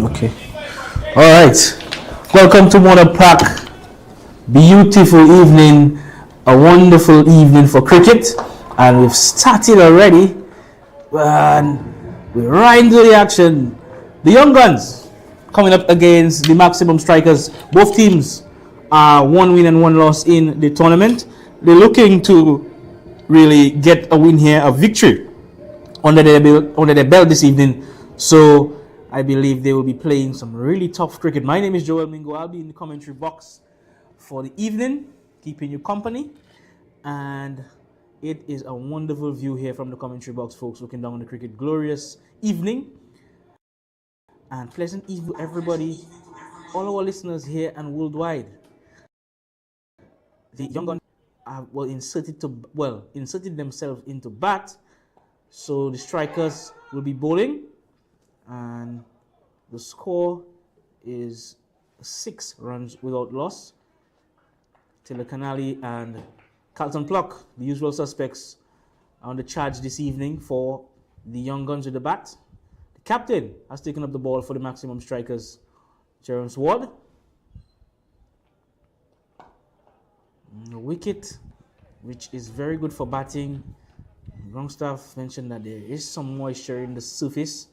Okay. All right. Welcome to Mother Park. Beautiful evening. A wonderful evening for cricket. And we've started already. And we're right into the action. The Young Guns coming up against the Maximum Strikers. Both teams are one win and one loss in the tournament. They're looking to really get a win here, a victory under their belt this evening. So I believe they will be playing some really tough cricket. My name is Joel Mingo. I'll be in the commentary box for the evening, keeping you company. And it is a wonderful view here from the commentary box, folks, looking down on the cricket. Glorious evening. And pleasant evening to everybody, all our listeners here and worldwide. The Young Guns inserted themselves into bat. So the strikers will be bowling, and the score is 6 runs without loss. Taylor Canali and Carlton Pluck, the usual suspects, are on the charge this evening for the Young Guns with the bat. The captain has taken up the ball for the Maximum Strikers, Jerome Sward. The wicket, which is very good for batting. Longstaff mentioned that there is some moisture in the surface.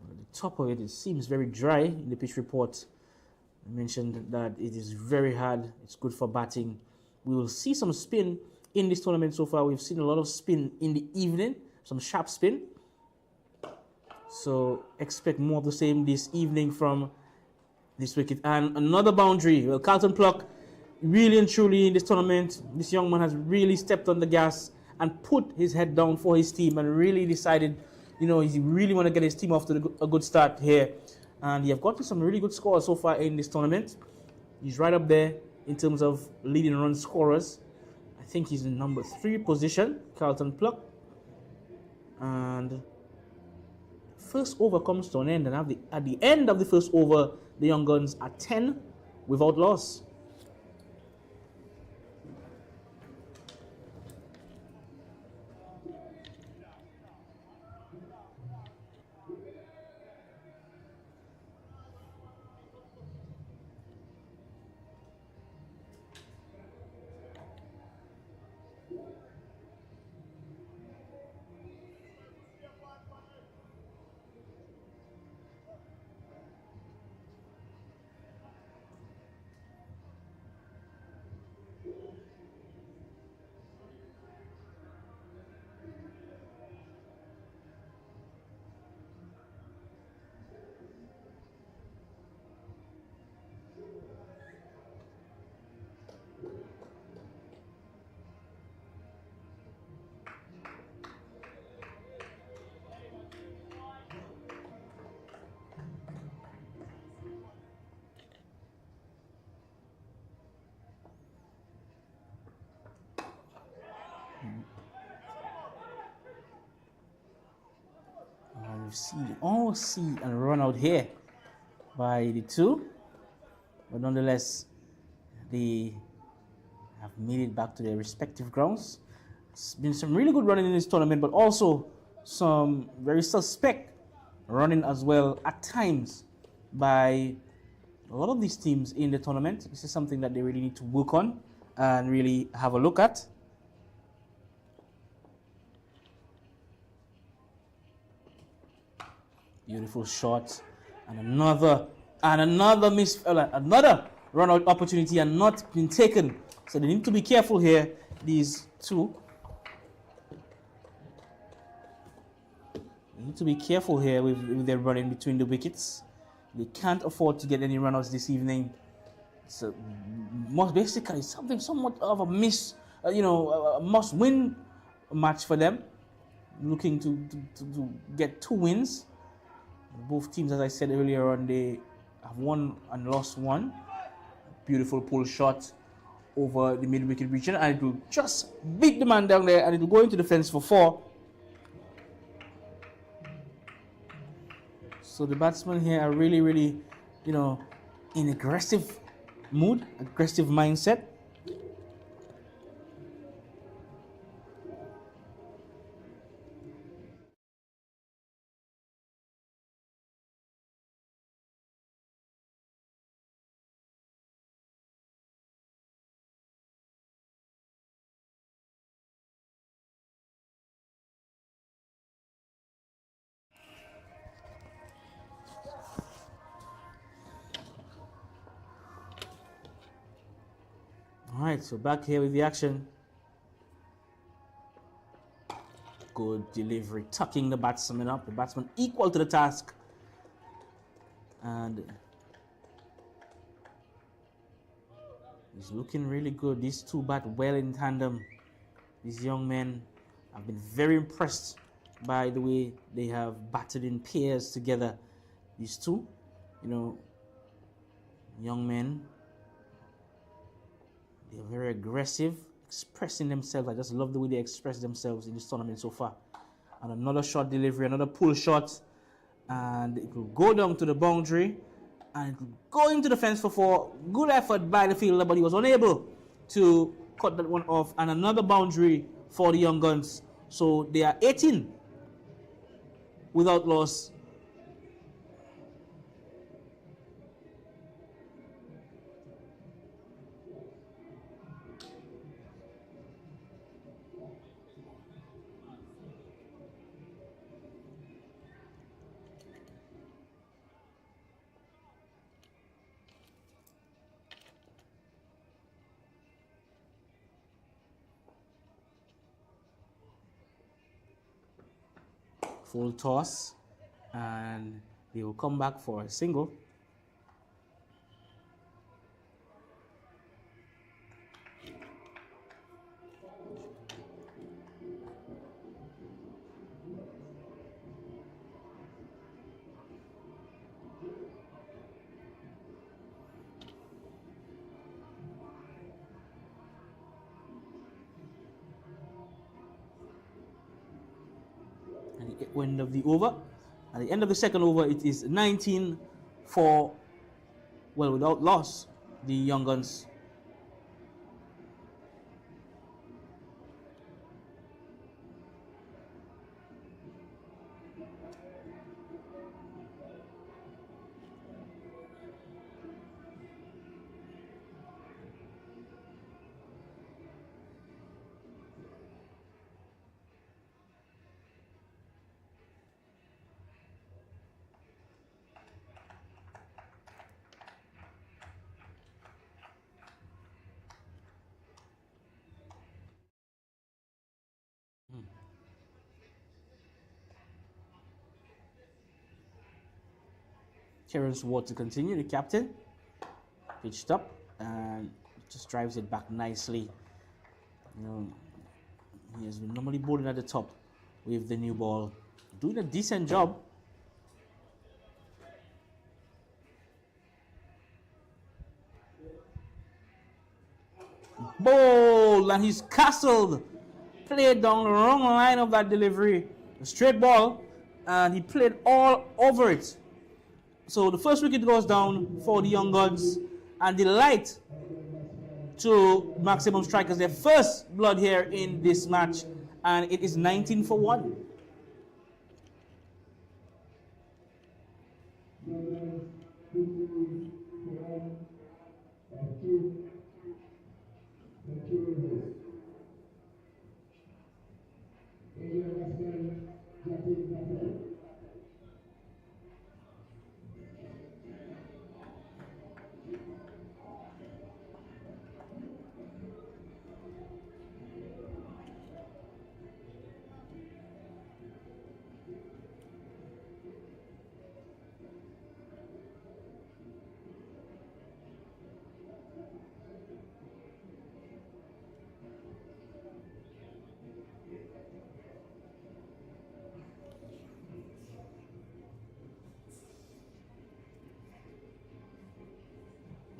The top of it seems very dry in the pitch report. I mentioned that it is very hard. It's good for batting. We will see some spin in this tournament so far. We've seen a lot of spin in the evening, some sharp spin. So expect more of the same this evening from this wicket. And another boundary. Well, Carlton Pluck, really and truly in this tournament, this young man has really stepped on the gas and put his head down for his team and really decided, he really want to get his team off to a good start here. And he have gotten some really good scores so far in this tournament. He's right up there in terms of leading run scorers. I think he's in number 3 position, Carlton Pluck. And first over comes to an end. And at the end of the first over, the Young Guns are 10 without loss. Almost see a run out here by the 2, but nonetheless they have made it back to their respective grounds. It's been some really good running in this tournament, but also some very suspect running as well at times by a lot of these teams in the tournament. This is something that they really need to work on and really have a look at. Beautiful shot, and another run out opportunity and not been taken. So they need to be careful here. These 2. They need to be careful here with their running between the wickets. They can't afford to get any runouts this evening. So most basically somewhat of a a must-win match for them. Looking to get 2 wins. Both teams, as I said earlier on, they have won and lost 1. Beautiful pull shot over the mid-wicket region, and it will just beat the man down there, and it will go into the fence for 4. So the batsmen here are really, in aggressive mood, aggressive mindset. Alright, so back here with the action. Good delivery, tucking the batsman up. The batsman equal to the task. And he's looking really good. These two bat well in tandem. These young men, I've been very impressed by the way they have batted in pairs together. These two, young men. They're very aggressive, expressing themselves. I just love the way they express themselves in this tournament so far. And another shot delivery, another pull shot. And it will go down to the boundary. And it will go into the fence for 4. Good effort by the fielder, but he was unable to cut that one off. And another boundary for the Young Guns. So they are 18 without loss. Full toss, and they will come back for a single. At the end of the over, at the end of the second over, it is 19 for, well, without loss, the Young Guns. Terrence Ward to continue, the captain. Pitched up and just drives it back nicely. He has been normally bowling at the top with the new ball. Doing a decent job. Ball, and he's castled. Played down the wrong line of that delivery. A straight ball, and he played all over it. So the first wicket goes down for the Young Guns, and the light to Maximum Strikers, their first blood here in this match, and it is 19 for 1.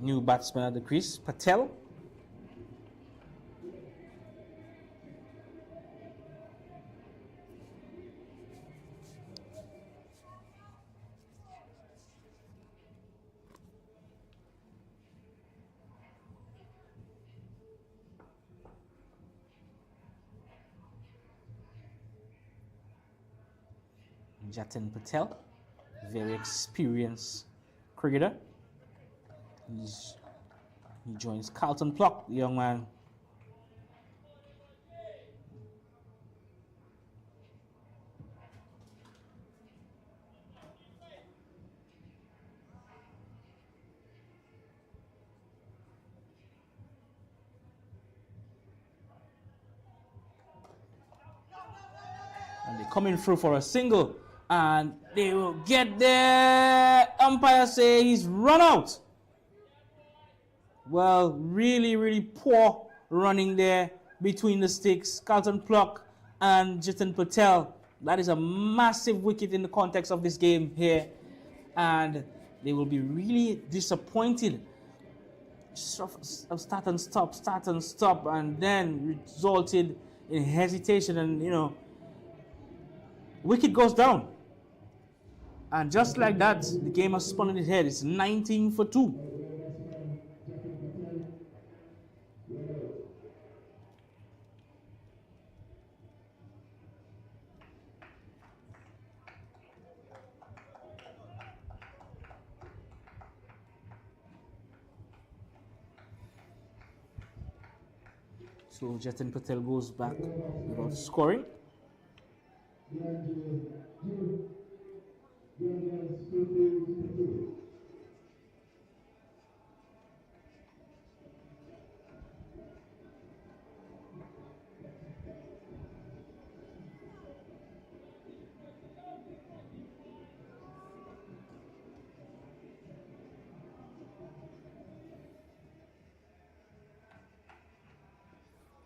New batsman at the crease, Patel. Jatin Patel, very experienced cricketer. He joins Carlton Pluck, the young man. coming through for a single, and they will get there. Umpire say he's run out. Well, really poor running there between the sticks. Carlton Pluck and Jitin Patel. That is a massive wicket in the context of this game here, and they will be really disappointed. Start and stop, and then resulted in hesitation, and wicket goes down. And just like that, the game has spun on its head. It's 19 for 2. So Jatin Patel goes back without scoring.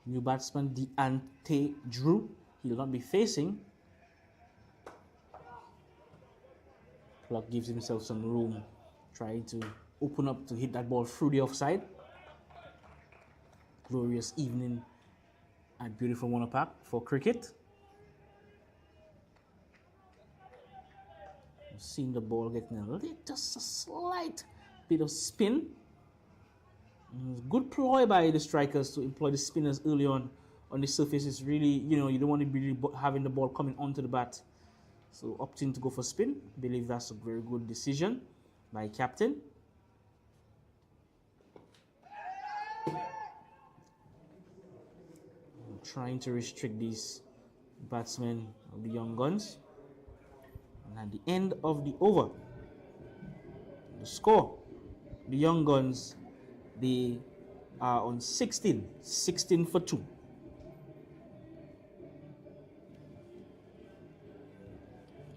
New batsman Deante Drew. He will not be facing. Clark gives himself some room, trying to open up to hit that ball through the offside. Glorious evening at beautiful Warner Park for cricket. I've seen the ball getting just a slight bit of spin. Good ploy by the strikers to employ the spinners early on the surface. Is really, you don't want to be having the ball coming onto the bat. So opting to go for spin, I believe that's a very good decision by captain. Trying to restrict these batsmen of the young guns. And at the end of the over, the score, the young guns, they are on 16 for 2.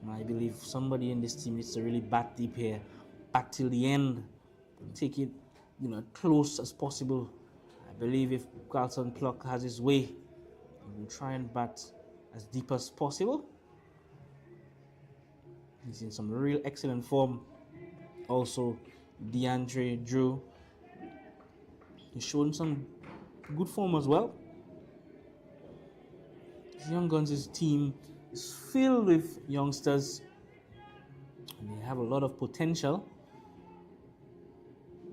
I believe somebody in this team needs to really bat deep here, bat till the end, take it, close as possible. I believe if Carlton Pluck has his way, he will try and bat as deep as possible. He's in some real excellent form. Also, Deante Drew, he's shown some good form as well. This Young Guns' team is filled with youngsters, and they have a lot of potential.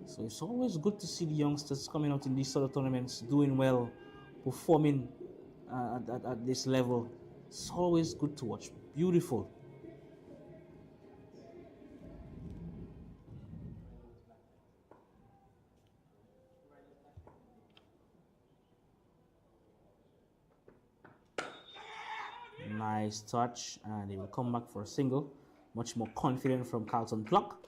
So it's always good to see the youngsters coming out in these sort of tournaments, doing well, performing at this level. It's always good to watch. Beautiful. Nice touch, and they will come back for a single. Much more confident from Carlton Pluck.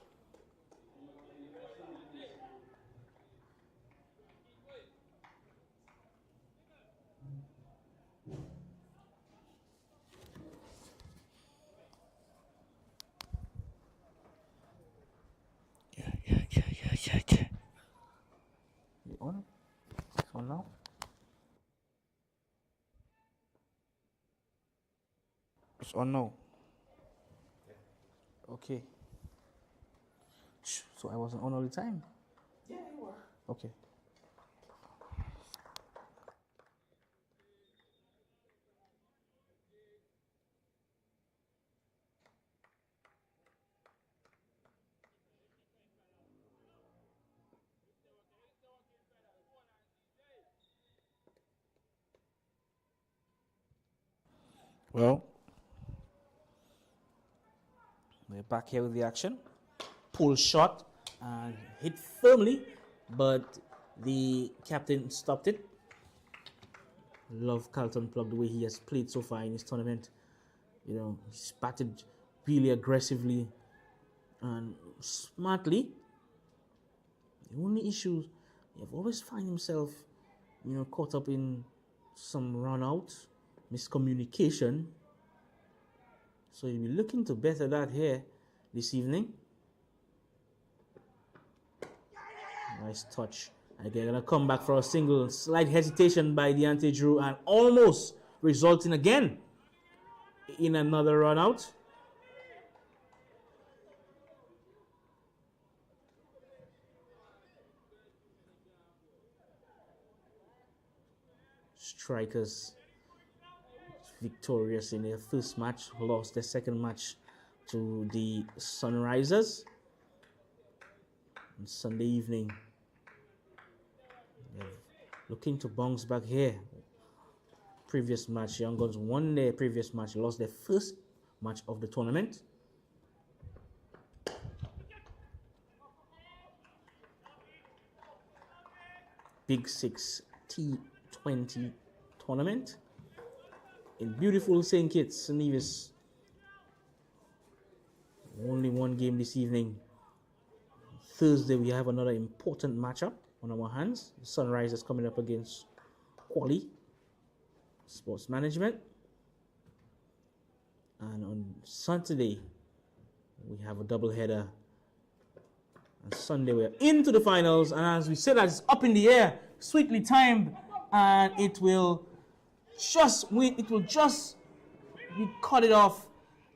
Yeah. You on? It's on now. It's on now. Okay. So I wasn't on all the time? Yeah, you were. Okay. Well, we're back here with the action. Pull shot and hit firmly, but the captain stopped it. Love Carlton Plug the way he has played so far in this tournament. He's batted really aggressively and smartly. The only issue, you've always find himself, caught up in some run out, miscommunication. So you'll be looking to better that here this evening. Nice touch. Again, gonna come back for a single. Slight hesitation by Deontay Drew and almost resulting again in another run out. Strikers victorious in their first match, lost their second match to the Sunrisers on Sunday evening. They're looking to bounce back here. Previous match, Young Guns won their previous match, lost their first match of the tournament. Big Six T20 tournament in beautiful St. Kitts, Nevis. Only one game this evening. Thursday we have another important matchup on our hands. The Sunrisers coming up against Quali Sports Management. And on Saturday we have a double header. And Sunday we're into the finals, and as we said, that it's up in the air, sweetly timed, and it will just be cut it off,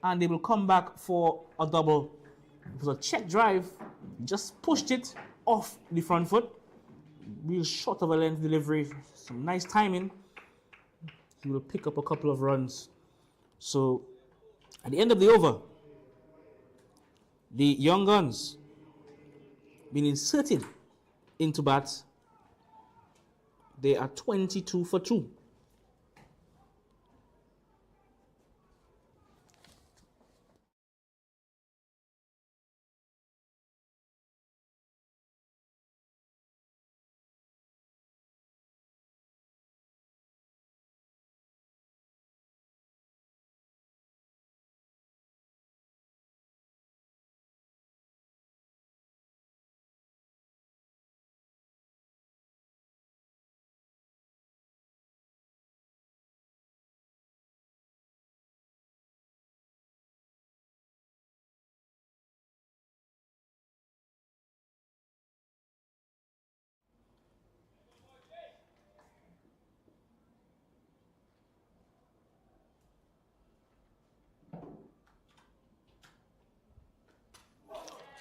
and they will come back for a double. It was a check drive, just pushed it off the front foot, real short of a length delivery, some nice timing. He will pick up a couple of runs. So at the end of the over, the Young Guns been inserted into bat. They are 22 for 2.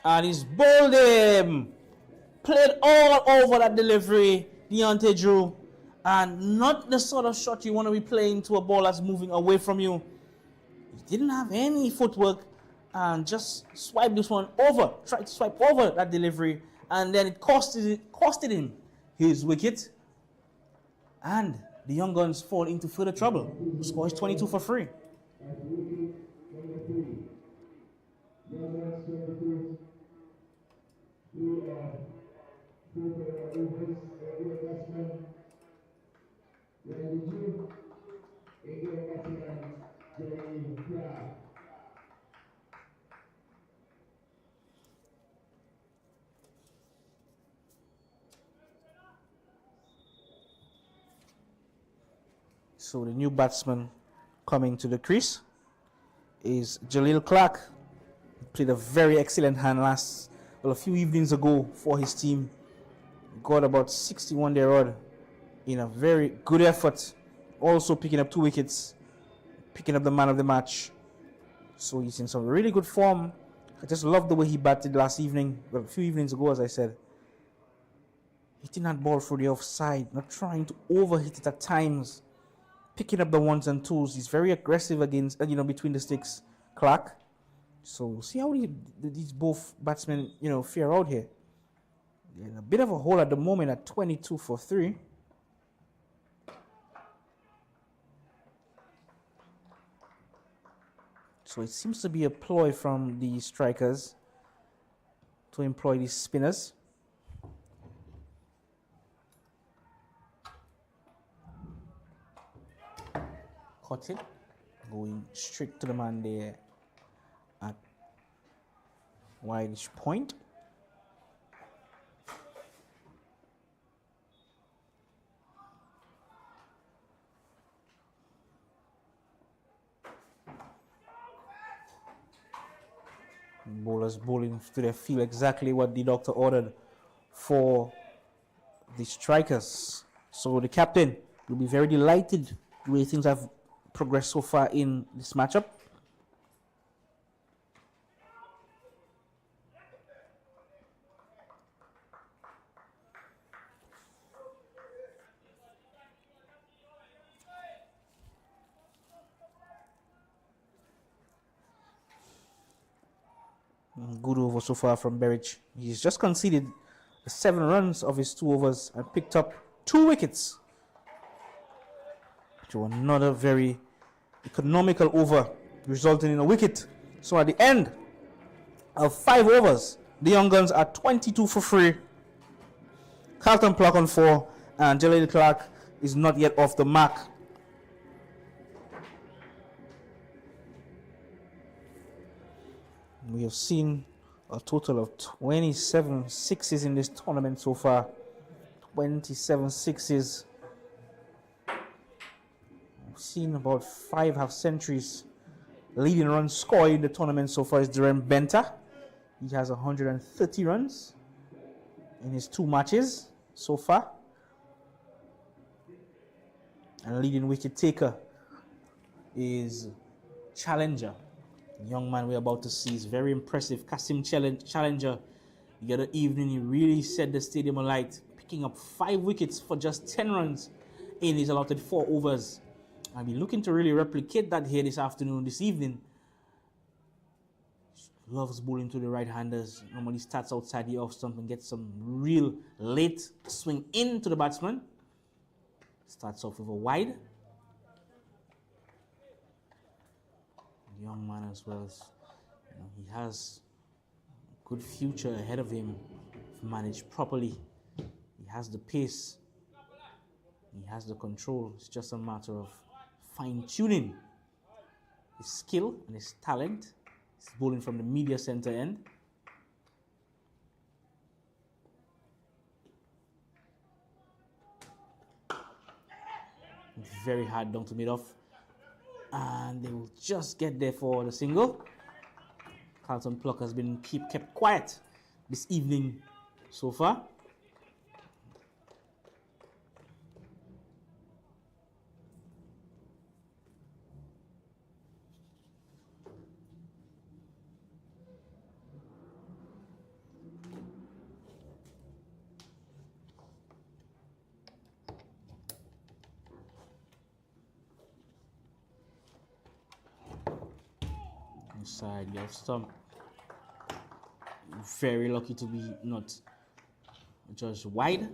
And he's bowled him. Played all over that delivery, Deontay Drew. And not the sort of shot you want to be playing to a ball that's moving away from you. He didn't have any footwork and just swiped this one over. Tried to swipe over that delivery. And then it costed him his wicket. And the Young Guns fall into further trouble. The score is 22 for 3. So the new batsman coming to the crease is Jalil Clark. Played a very excellent hand a few evenings ago for his team. Got about 61 there odd in a very good effort. Also picking up 2 wickets, picking up the man of the match. So he's in some really good form. I just love the way he batted last evening, well, a few evenings ago, as I said. Hitting that ball through the offside, not trying to overhit it at times. Picking up the ones and twos. He's very aggressive against, between the sticks, Clark. So we'll see how these both batsmen, fare out here. They're in a bit of a hole at the moment at 22 for 3. So it seems to be a ploy from the strikers to employ these spinners. Caught it, going straight to the man there at wideish point. Bowlers bowling to their field, exactly what the doctor ordered for the strikers. So the captain will be very delighted the way things have progressed so far in this matchup. Good over so far from Berich. He's just conceded 7 runs of his 2 overs and picked up 2 wickets. To another very economical over, resulting in a wicket. So at the end of 5 overs, the Young Guns are 22 for free. Carlton Pluck on 4, and Jaleel Clark is not yet off the mark. We have seen a total of 27 sixes in this tournament so far. 27 sixes. We've seen about 5 half centuries. Leading run scorer in the tournament so far is Durham Benter. He has 130 runs in his 2 matches so far. And leading wicket taker is Challenger. The young man we're about to see is very impressive. Kasim Challenger, the other evening, he really set the stadium alight, picking up 5 wickets for just 10 runs in his allotted 4 overs. I'll be looking to really replicate that here this evening. Loves bowling to the right-handers. Normally starts outside the off stump and gets some real late swing into the batsman. Starts off with a wide. The young man as well as, he has a good future ahead of him if managed properly. He has the pace. He has the control. It's just a matter of fine-tuning his skill and his talent. He's bowling from the media center end. Very hard down to mid-off. And they will just get there for the single. Carlton Pluck has been kept quiet this evening so far. Inside the off stump. Very lucky to be not just wide.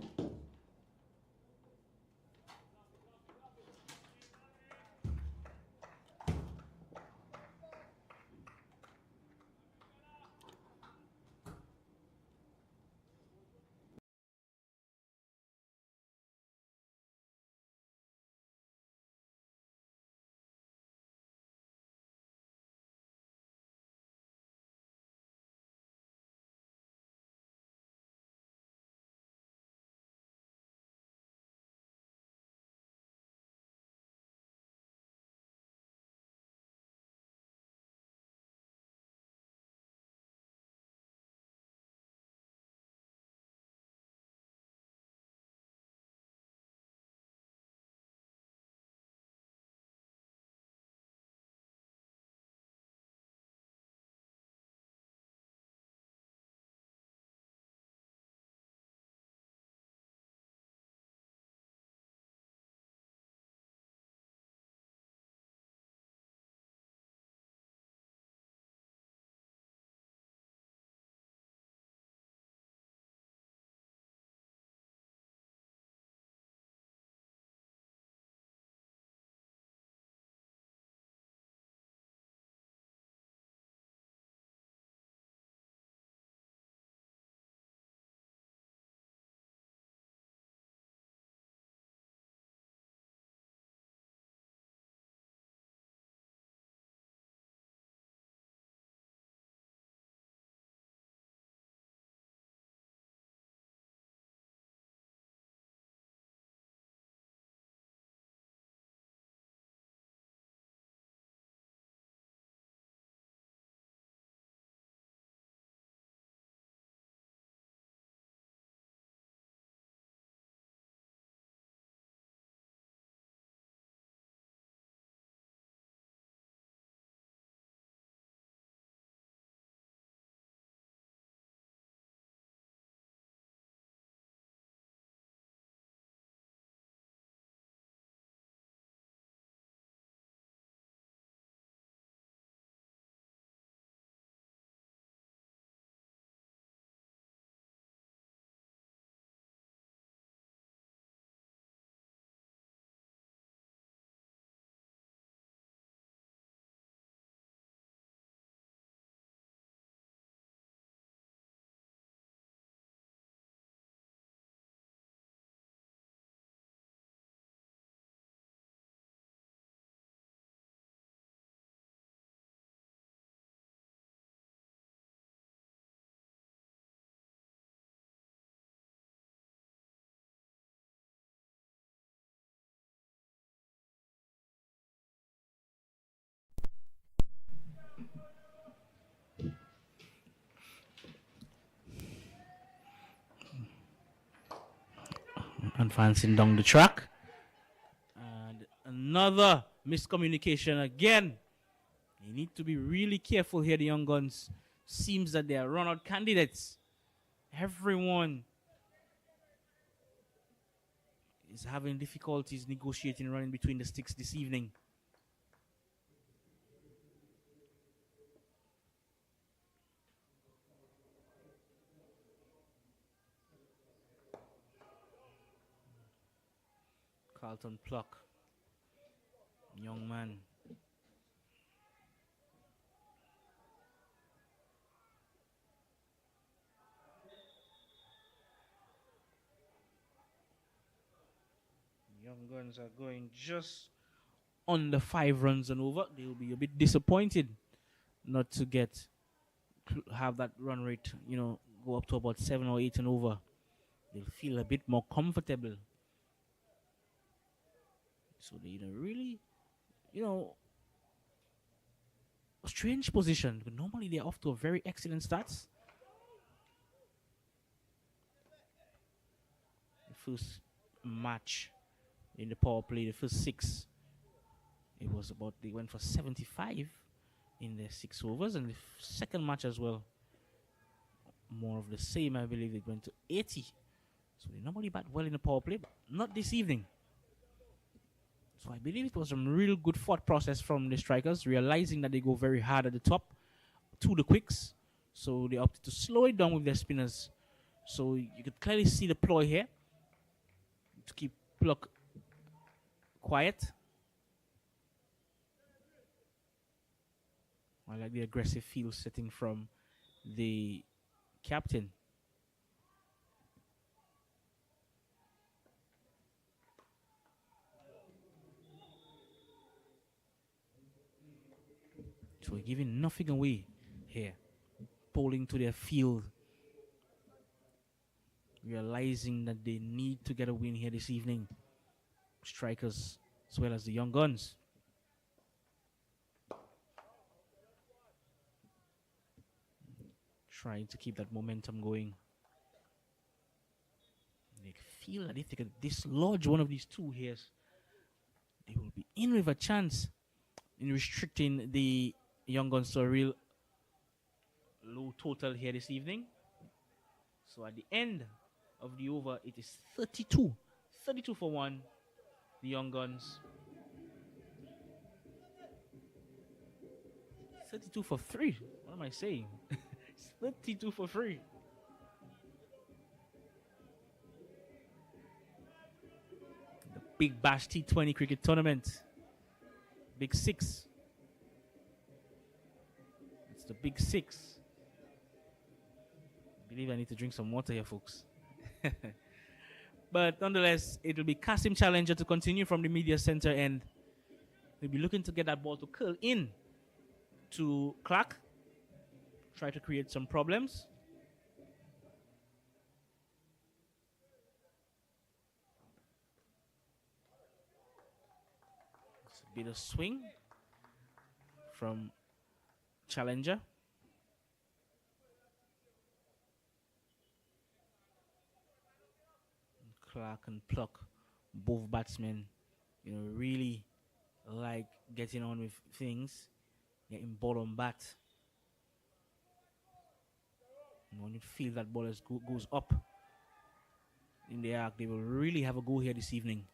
advancing down the track. And another miscommunication again. You need to be really careful here, the young guns. Seems that they are run-out candidates. Everyone is having difficulties negotiating running between the sticks this evening. Carlton Pluck. Young man. Young guns are going just under 5 runs and over. They will be a bit disappointed not to have that run rate, go up to about 7 or 8 and over. They'll feel a bit more comfortable. So they're in a really, a strange position. But normally they're off to a very excellent starts. The first match in the power play, the first 6, they went for 75 in their 6 overs, and the second match as well, more of the same. I believe it went to 80. So they normally bat well in the power play, but not this evening. So I believe it was some real good thought process from the strikers, realizing that they go very hard at the top to the quicks. So they opted to slow it down with their spinners. So you could clearly see the ploy here to keep Pluck quiet. I like the aggressive feel setting from the captain. So we're giving nothing away here. Bowling to their field. Realizing that they need to get a win here this evening. Strikers as well as the young guns. Trying to keep that momentum going. They feel that if they could dislodge one of these two here, they will be in with a chance in restricting the young guns to a real low total here this evening. So at the end of the over, it is 32. 32 for 1. The young guns. 32 for 3. What am I saying? It's 32 for 3. The Big Bash T20 cricket tournament. Big Six. It's the Big Six. I believe I need to drink some water here, folks. But nonetheless, it will be Kasim Challenger to continue from the media center end. We'll be looking to get that ball to curl in to Clark. Try to create some problems. It's a bit of swing from Challenger. Clark and Pluck, both batsmen, really like getting on with things, getting ball on bat. And when you feel that ball goes up in the arc, they will really have a go here this evening.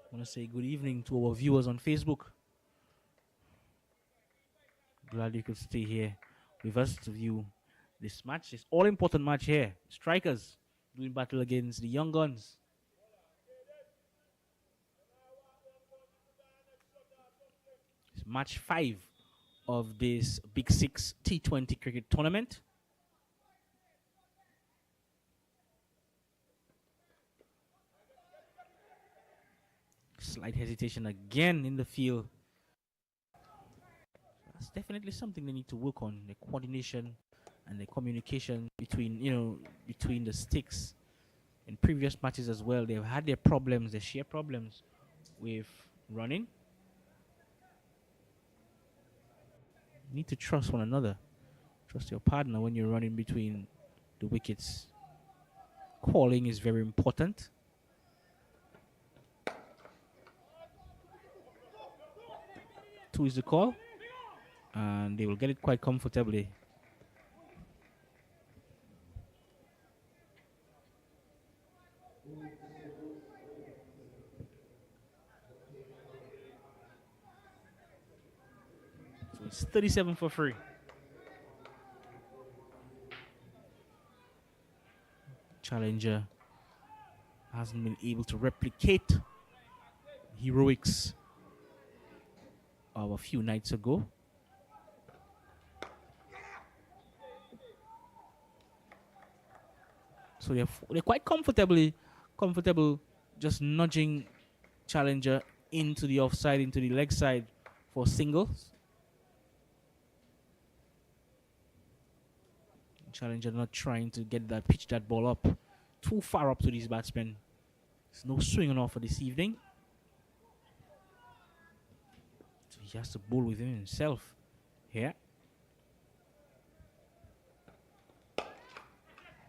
I want to say good evening to our viewers on Facebook. Glad you could stay here with us to view this match. This all-important match here. Strikers doing battle against the young guns. It's match 5 of this Big Six T20 cricket tournament. Slight hesitation again in the field definitely something they need to work on, the coordination and the communication between, between the sticks. In previous matches as well, they've had their problems, they share problems with running. You need to trust one another. Trust your partner when you're running between the wickets. Calling is very important. Two is the call, and they will get it quite comfortably. So it's 37 for free. Challenger hasn't been able to replicate heroics of a few nights ago. So they're quite comfortable just nudging Challenger into the offside, into the leg side for singles. Challenger not trying to pitch that ball up too far up to these batsmen. There's no swing on offer this evening. So he has to bowl within himself here.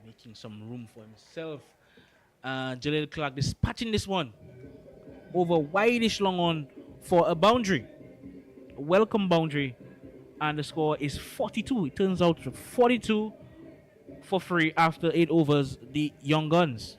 Making some room for himself. Jalil Clark dispatching this one over wideish long on for a boundary. A welcome boundary. And the score is 42. It turns out to 42 for free after 8 overs, the Young Guns.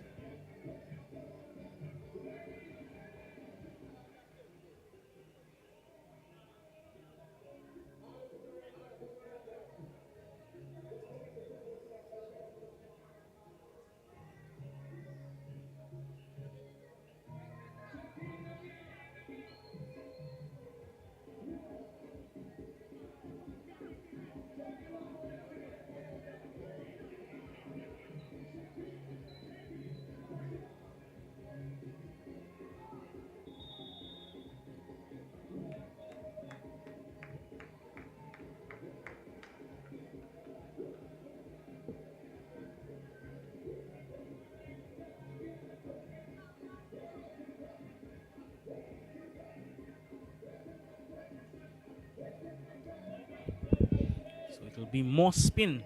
So it'll be more spin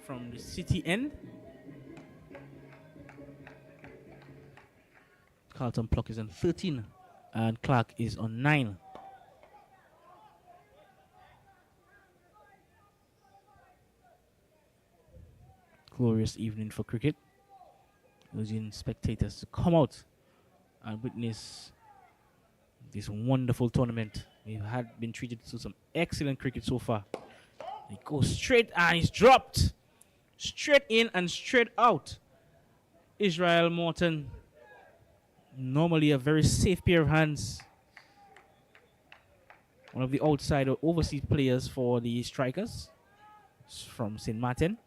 from the City end. Carlton Pluck is on 13 and Clark is on 9. Glorious evening for cricket. Urging spectators to come out and witness this wonderful tournament. We've been treated to some excellent cricket so far. It goes straight and it's dropped. Straight in and straight out. Israel Morton. Normally a very safe pair of hands. One of the outside or overseas players for the strikers from St. Martin.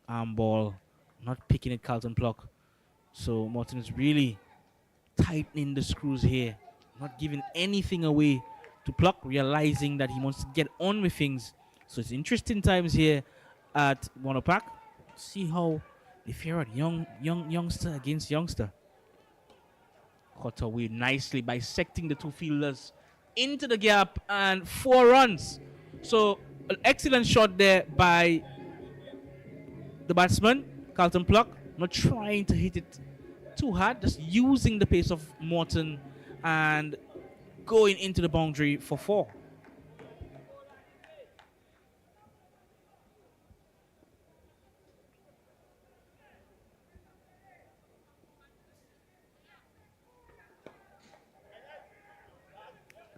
Arm ball, not picking it, Carlton Pluck. So Morton is really tightening the screws here, not giving anything away to Pluck, realizing that he wants to get on with things. So it's interesting times here at Monopack. See how they fare out, youngster against youngster. Caught away nicely, bisecting the two fielders into the gap and 4 runs. So an excellent shot there by the batsman, Carlton Pluck, not trying to hit it too hard, just using the pace of Morton and going into the boundary for 4.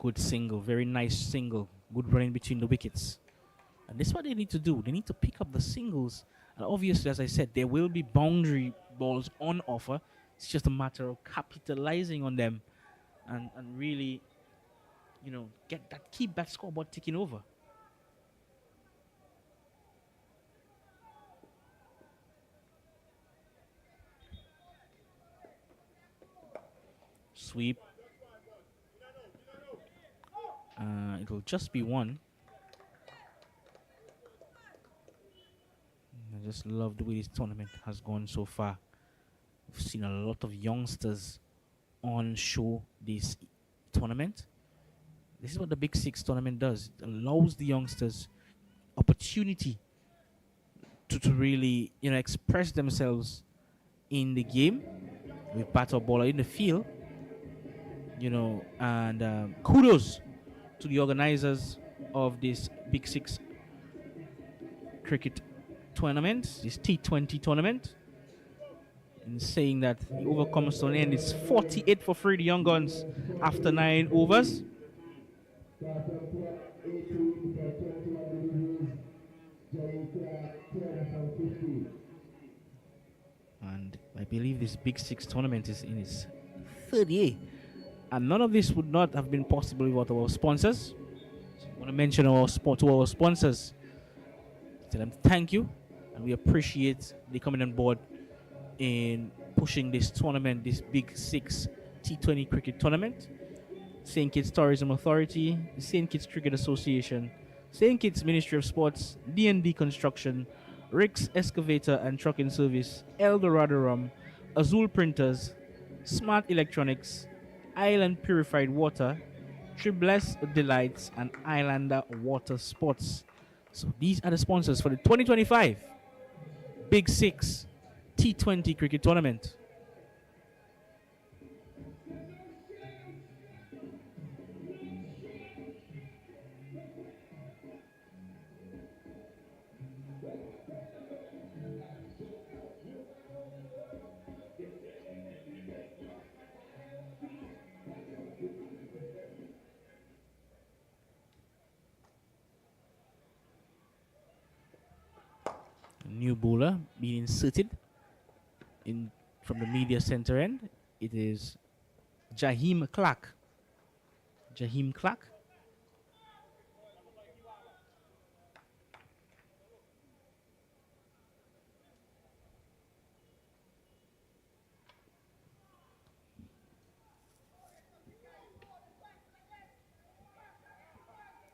Good single, very nice single. Good running between the wickets. And this is what they need to do. They need to pick up the singles. And obviously, as I said, there will be boundary balls on offer. It's just a matter of capitalizing on them and really, keep that scoreboard ticking over. Sweep. It'll just be one. I just love the way this tournament has gone so far. We've seen a lot of youngsters on show this tournament. This is what the Big Six tournament does. It allows the youngsters opportunity to really, express themselves in the game with battle ball in the field. And kudos to the organizers of this Big Six cricket tournament, this T20 tournament, in saying that the over comes to an end. It's 48 for free, the Young Guns, after 9 overs. And I believe this Big Six tournament is in its third year. And none of this would not have been possible without our sponsors. So I want to mention our sponsors. Tell them thank you. And we appreciate they coming on board in pushing this tournament, this Big Six T20 cricket tournament. St. Kitts Tourism Authority, the St. Kitts Cricket Association, St. Kitts Ministry of Sports, D&D Construction, Rick's Excavator and Trucking Service, Eldorado Rum, Azul Printers, Smart Electronics, Island Purified Water, Tribless Delights, and Islander Water Sports. So these are the sponsors for the 2025 Big Six T20 cricket tournament. New bowler being inserted in from the media center end. It is Jaheim Clark. Jaheim Clark.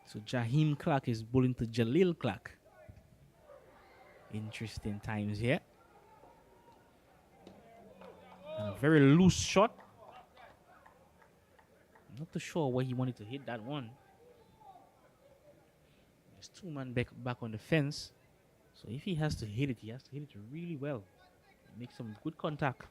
So Jaheim Clark is bowling to Jalil Clark. Interesting times here. And a very loose shot. Not too sure where he wanted to hit that one. There's two men back on the fence. So if he has to hit it, he has to hit it really well. Make some good contact.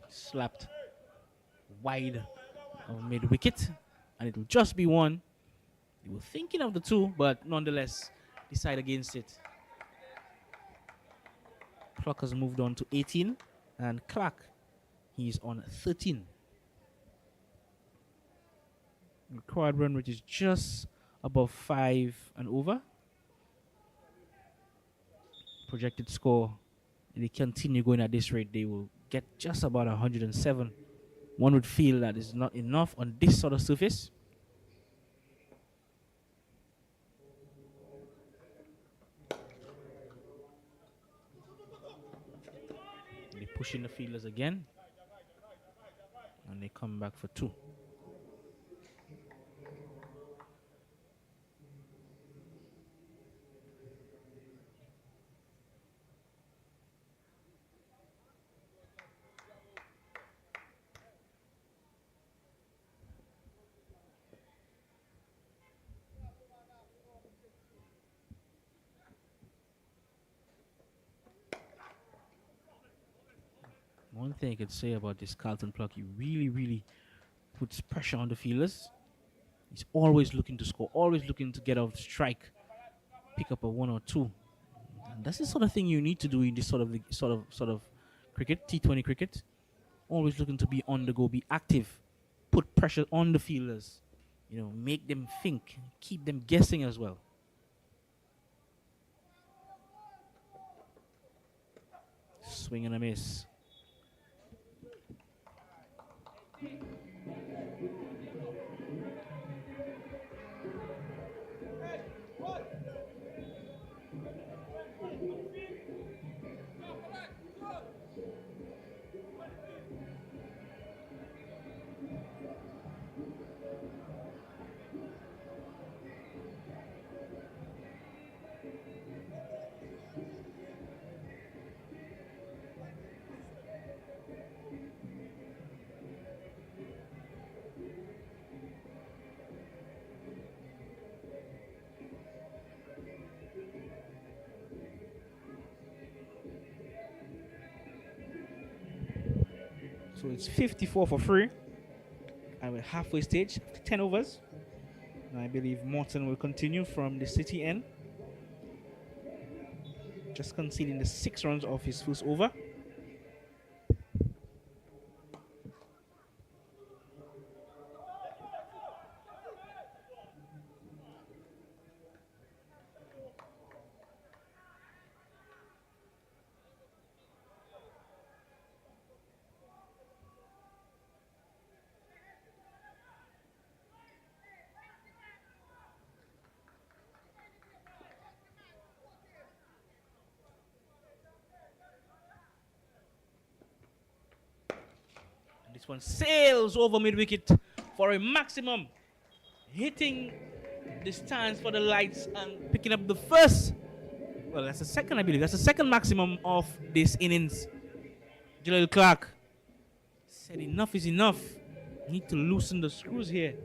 Slapped wide of mid wicket, and it will just be one. They were thinking of the two, but nonetheless decide against it. Clock has moved on to 18, and Clark, he's on 13. Required run rate is just above 5 and over. Projected score, if they continue going at this rate, they will get just about 107. One would feel that is not enough on this sort of surface. They push in the fielders again, and they come back for 2. One thing I could say about this Carlton Pluck, he really puts pressure on the fielders. He's always looking to score, always looking to get off strike, pick up a 1 or 2. And that's the sort of thing you need to do in this sort of cricket, T20 cricket. Always looking to be on the go, be active, put pressure on the fielders. Make them think, keep them guessing as well. Swing and a miss. So it's 54 for free. And we're halfway stage after 10 overs. And I believe Morton will continue from the City end, just conceding the 6 runs off his first over. And this one sails over mid wicket for a maximum, hitting the stands for the lights and picking up the first. Well, that's the second, I believe. That's the second maximum of this innings. Jalil Clark said enough is enough. Need to loosen the screws here.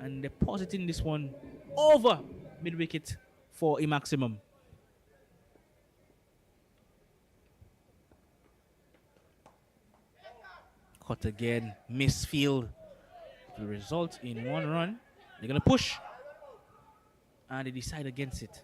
And depositing this one over mid wicket for a maximum. Caught again, misfield. Will result in 1 run. They're gonna push, and they decide against it.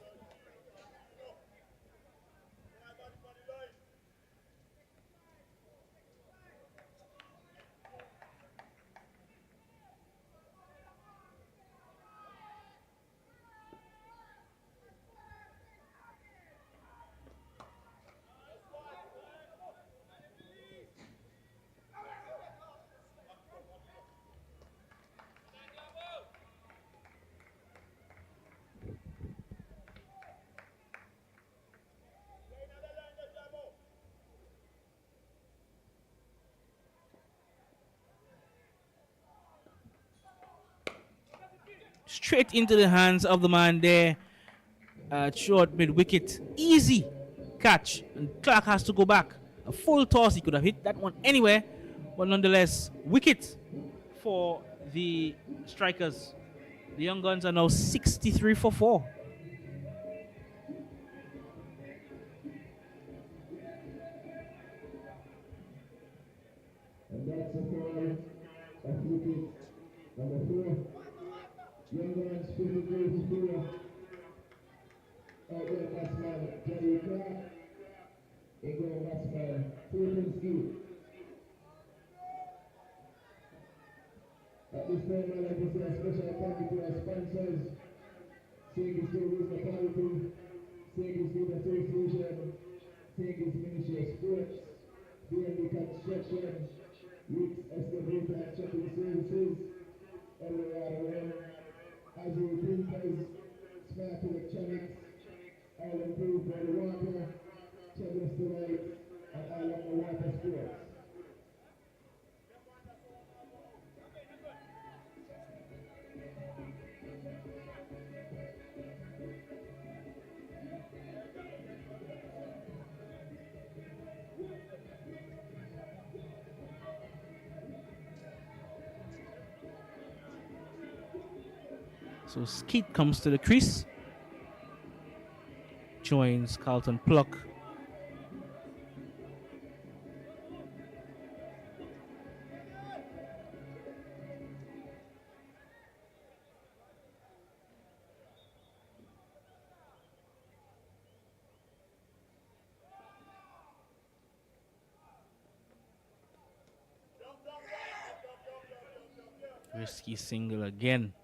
Straight into the hands of the man there. Short mid wicket. Easy catch. And Clark has to go back. A full toss. He could have hit that one anywhere. But nonetheless, wicket for the strikers. The Young Guns are now 63 for 4. And that's a foul of wicket number 4. Young Guns 53 for 4. Outgoing batsman Jerry Clark. Ingoing batsman Fulton. At this time, I'd like to say a special thank you to our sponsors, Sankey's Tourism Authority, Sankey's Youth Association, Sankey's Ministry of Sports, BNB Construction, Weeks Excavator and Trucking Services, LORM, Azure Printers, Smart Electronics, Island Proof for the Water, Children's Delight, and Island Water Sports. So Skeet comes to the crease. Joins Carlton Pluck. Risky single again.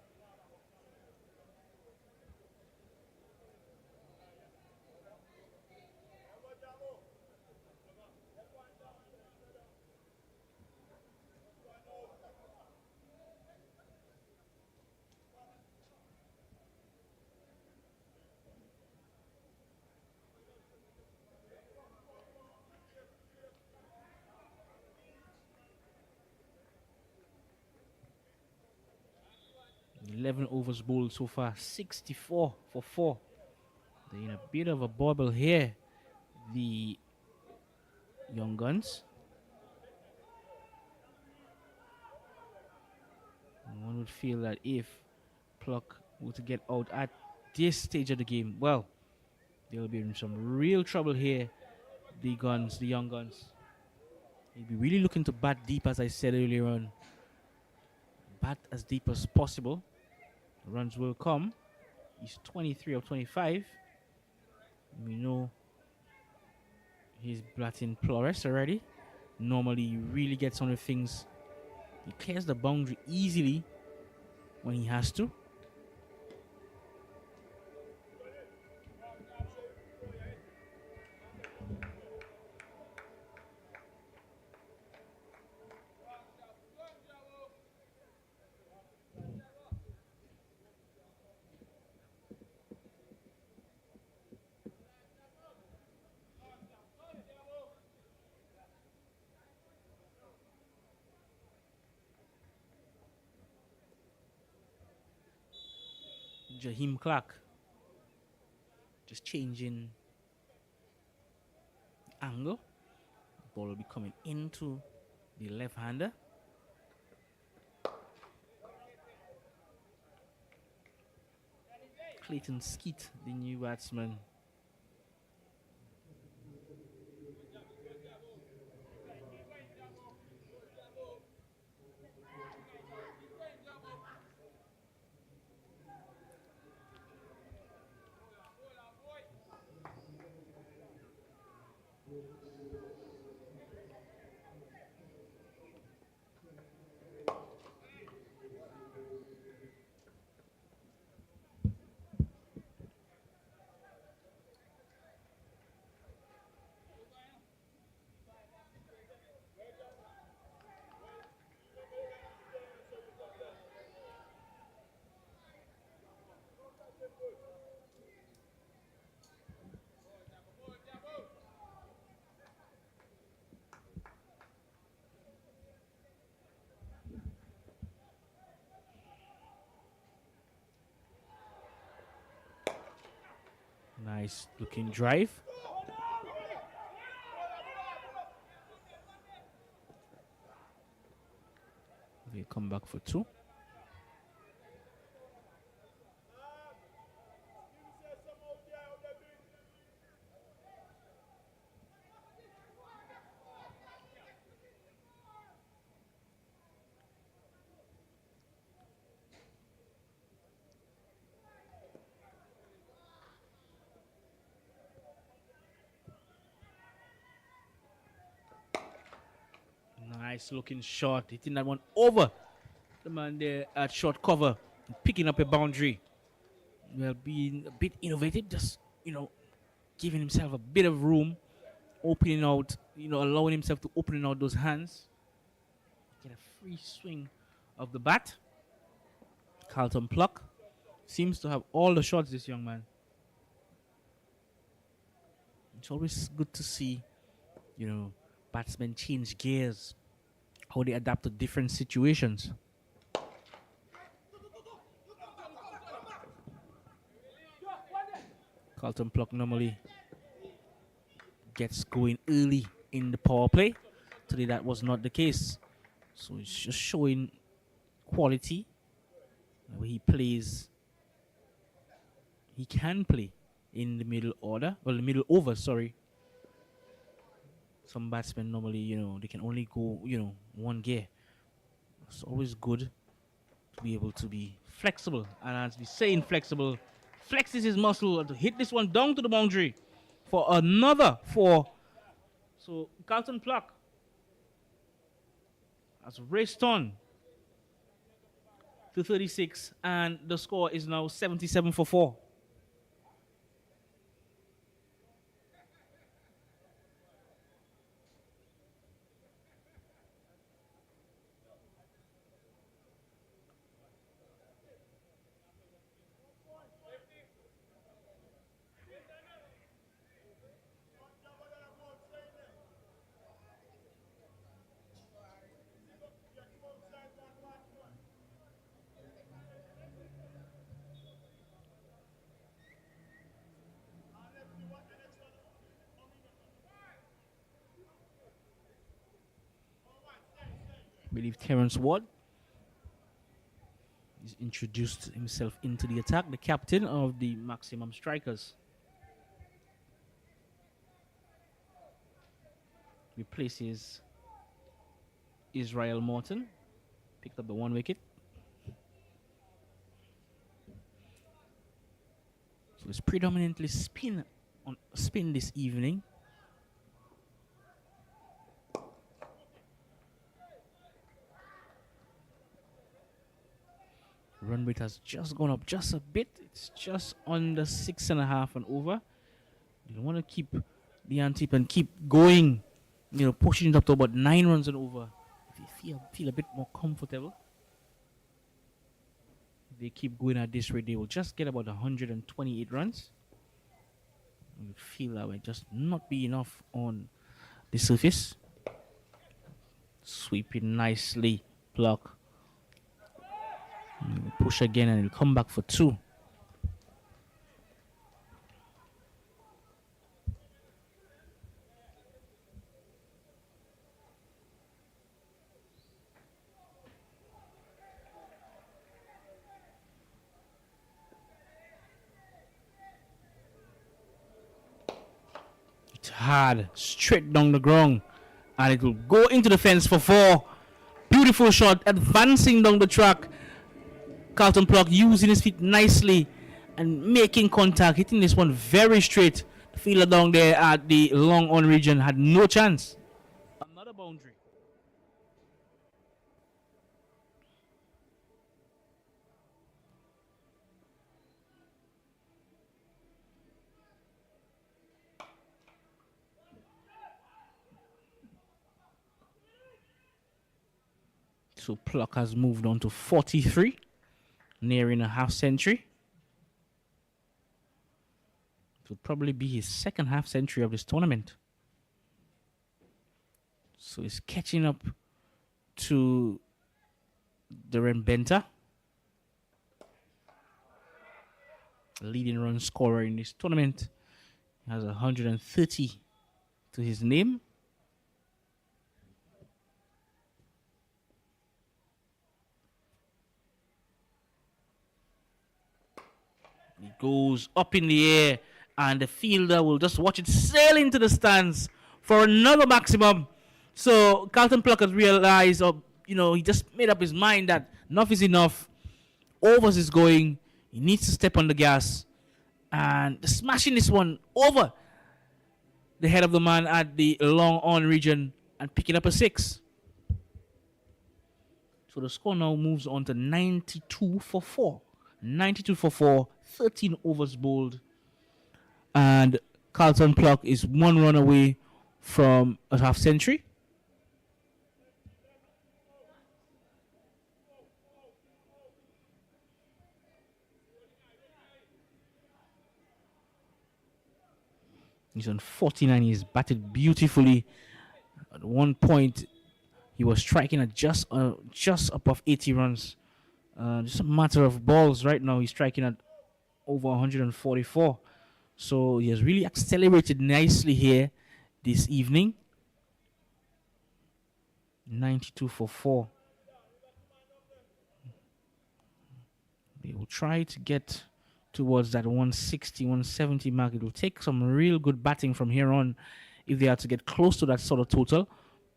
Eleven overs bowled so far, 64 for 4. They're in a bit of a bubble here, the Young Guns. One would feel that if Pluck were to get out at this stage of the game, well, they'll be in some real trouble here. The Young Guns. He'll be really looking to bat deep, as I said earlier on. Bat as deep as possible. Runs will come. He's 23 of 25. We know he's batting Flores already. Normally, he really gets on the things. He clears the boundary easily when he has to. Jaheim Clark just changing angle. The ball will be coming into the left-hander. Clayton Skeet, the new batsman. Nice looking drive. They come back for 2. Nice looking shot, hitting that one over the man there at short cover, picking up a boundary. Well, being a bit innovative, just giving himself a bit of room, opening out, allowing himself to open out those hands, get a free swing of the bat. Carlton Pluck seems to have all the shots, this young man. It's always good to see, batsmen change gears, how they adapt to different situations. Carlton Pluck normally gets going early in the power play. Today that was not the case. So it's just showing quality. Where he plays, he can play in the middle order. Well, the middle over, sorry. Some batsmen normally, they can only go, one gear. It's always good to be able to be flexible. And as we say in flexible, flexes his muscle to hit this one down to the boundary for another 4. So Carlton Pluck has raced on to 36, and the score is now 77 for 4. I believe Terence Ward has introduced himself into the attack, the captain of the Maximum Strikers. Replaces Israel Morton picked up the 1 wicket. So it's predominantly spin this evening. Run rate has just gone up just a bit. It's just under 6.5 and over. You want to keep the ante and keep going, pushing it up to about 9 runs and over. If you feel a bit more comfortable, if they keep going at this rate, they will just get about 128 runs. You feel that way, just not be enough on the surface. Sweeping nicely, block. Push again and it'll come back for 2. It's hard, straight down the ground, and it will go into the fence for 4. Beautiful shot, advancing down the track. Carlton Pluck using his feet nicely and making contact, hitting this one very straight. The fielder down there at the long on region had no chance. Another boundary. So Pluck has moved on to 43. Nearing a half century. It will probably be his second half century of this tournament. So he's catching up to Darren Benter, leading run scorer in this tournament. He has 130 to his name. It goes up in the air, and the fielder will just watch it sail into the stands for another maximum. So Carlton Pluck has realized, he just made up his mind that enough is enough. Overs is going. He needs to step on the gas. And smashing this one over the head of the man at the long on region and picking up a 6. So the score now moves on to 92 for 4. 92 for 4, 13 overs bowled. And Carlton Pluck is 1 run away from a half century. He's on 49. He's batted beautifully. At one point, he was striking at just above 80 runs. Just a matter of balls right now. He's striking at over 144. So he has really accelerated nicely here this evening. 92 for 4. They will try to get towards that 160, 170 mark. It will take some real good batting from here on if they are to get close to that sort of total.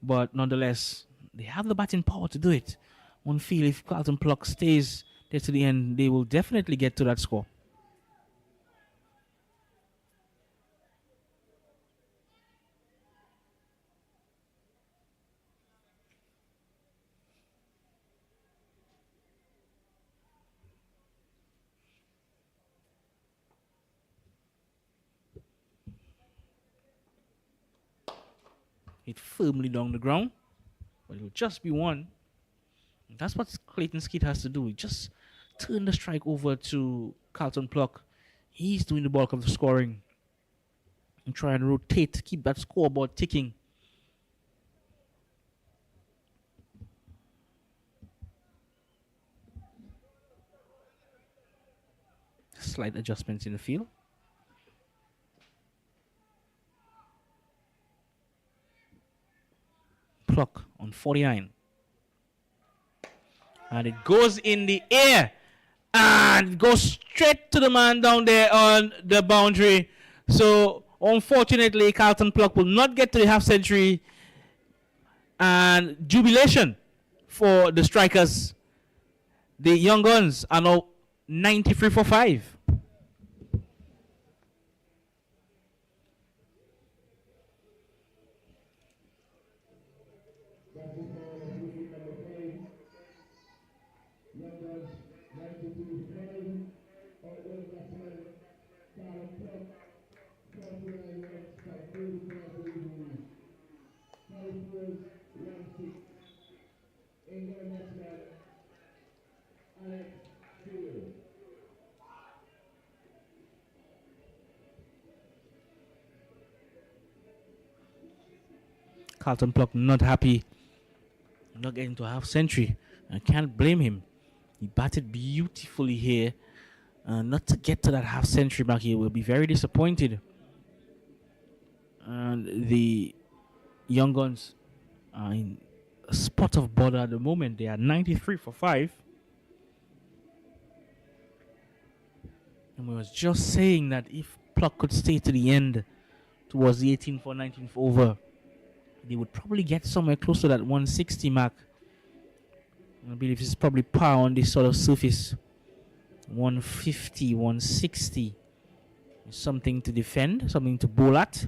But nonetheless, they have the batting power to do it. One feel if Carlton Pluck stays there to the end, they will definitely get to that score. Hit firmly down the ground, but it will just be 1. That's what Clayton Skeet has to do. He just turn the strike over to Carlton Pluck. He's doing the bulk of the scoring. And try and rotate, keep that scoreboard ticking. Slight adjustments in the field. Pluck on 49. And it goes in the air. And it goes straight to the man down there on the boundary. So, unfortunately, Carlton Pluck will not get to the half century. and jubilation for the strikers. The Young Guns are now 93 for 5. Carlton Pluck not happy, not getting to a half century. I can't blame him. He batted beautifully here. Not to get to that half century mark, he will be very disappointed. And the Young Guns are in a spot of bother at the moment. They are 93 for 5. And we was just saying that if Pluck could stay to the end towards the 18th or 19th over, they would probably get somewhere close to that 160 mark. I believe this is probably par on this sort of surface. 150, 160 is something to defend, something to bowl at.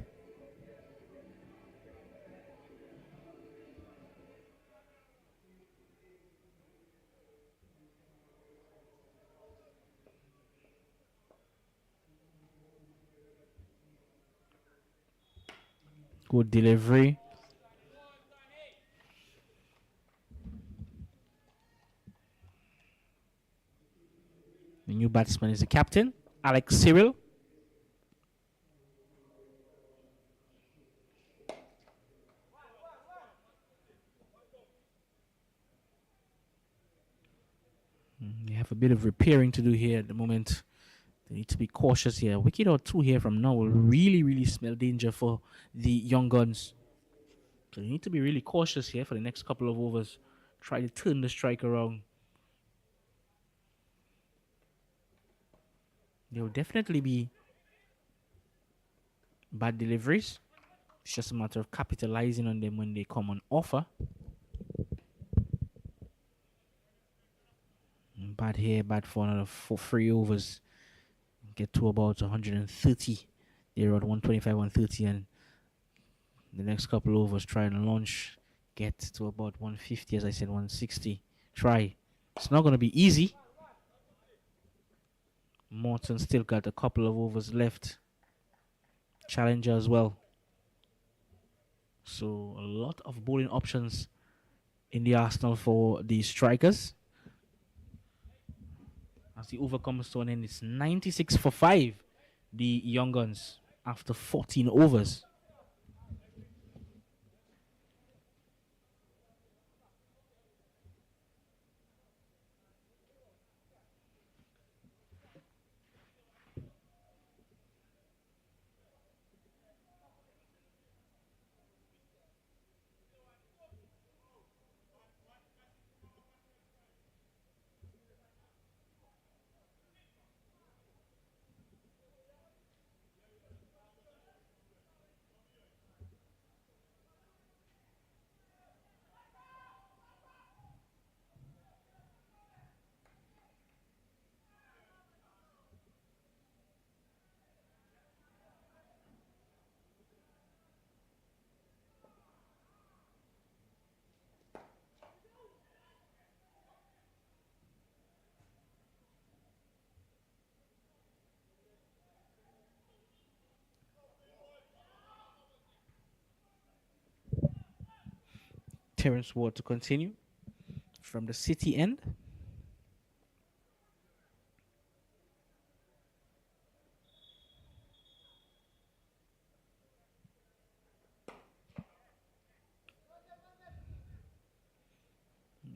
Good delivery. The new batsman is the captain, Alex Cyril. They have a bit of repairing to do here at the moment. They need to be cautious here. A wicket or two here from now will really, really smell danger for the Young Guns. So they need to be really cautious here for the next couple of overs. Try to turn the strike around. There will definitely be bad deliveries. It's just a matter of capitalizing on them when they come on offer. Bad here, bad for another 3 overs. Get to about 130. They're at 125, 130, and the next couple overs try and launch. Get to about 150, as I said, 160. Try. It's not going to be easy. Morton still got a couple of overs left. Challenger as well. So a lot of bowling options in the arsenal for the strikers. As the over comes to an end, it's 96 for 5. The Young Guns after 14 overs. Terence Ward to continue from the City end.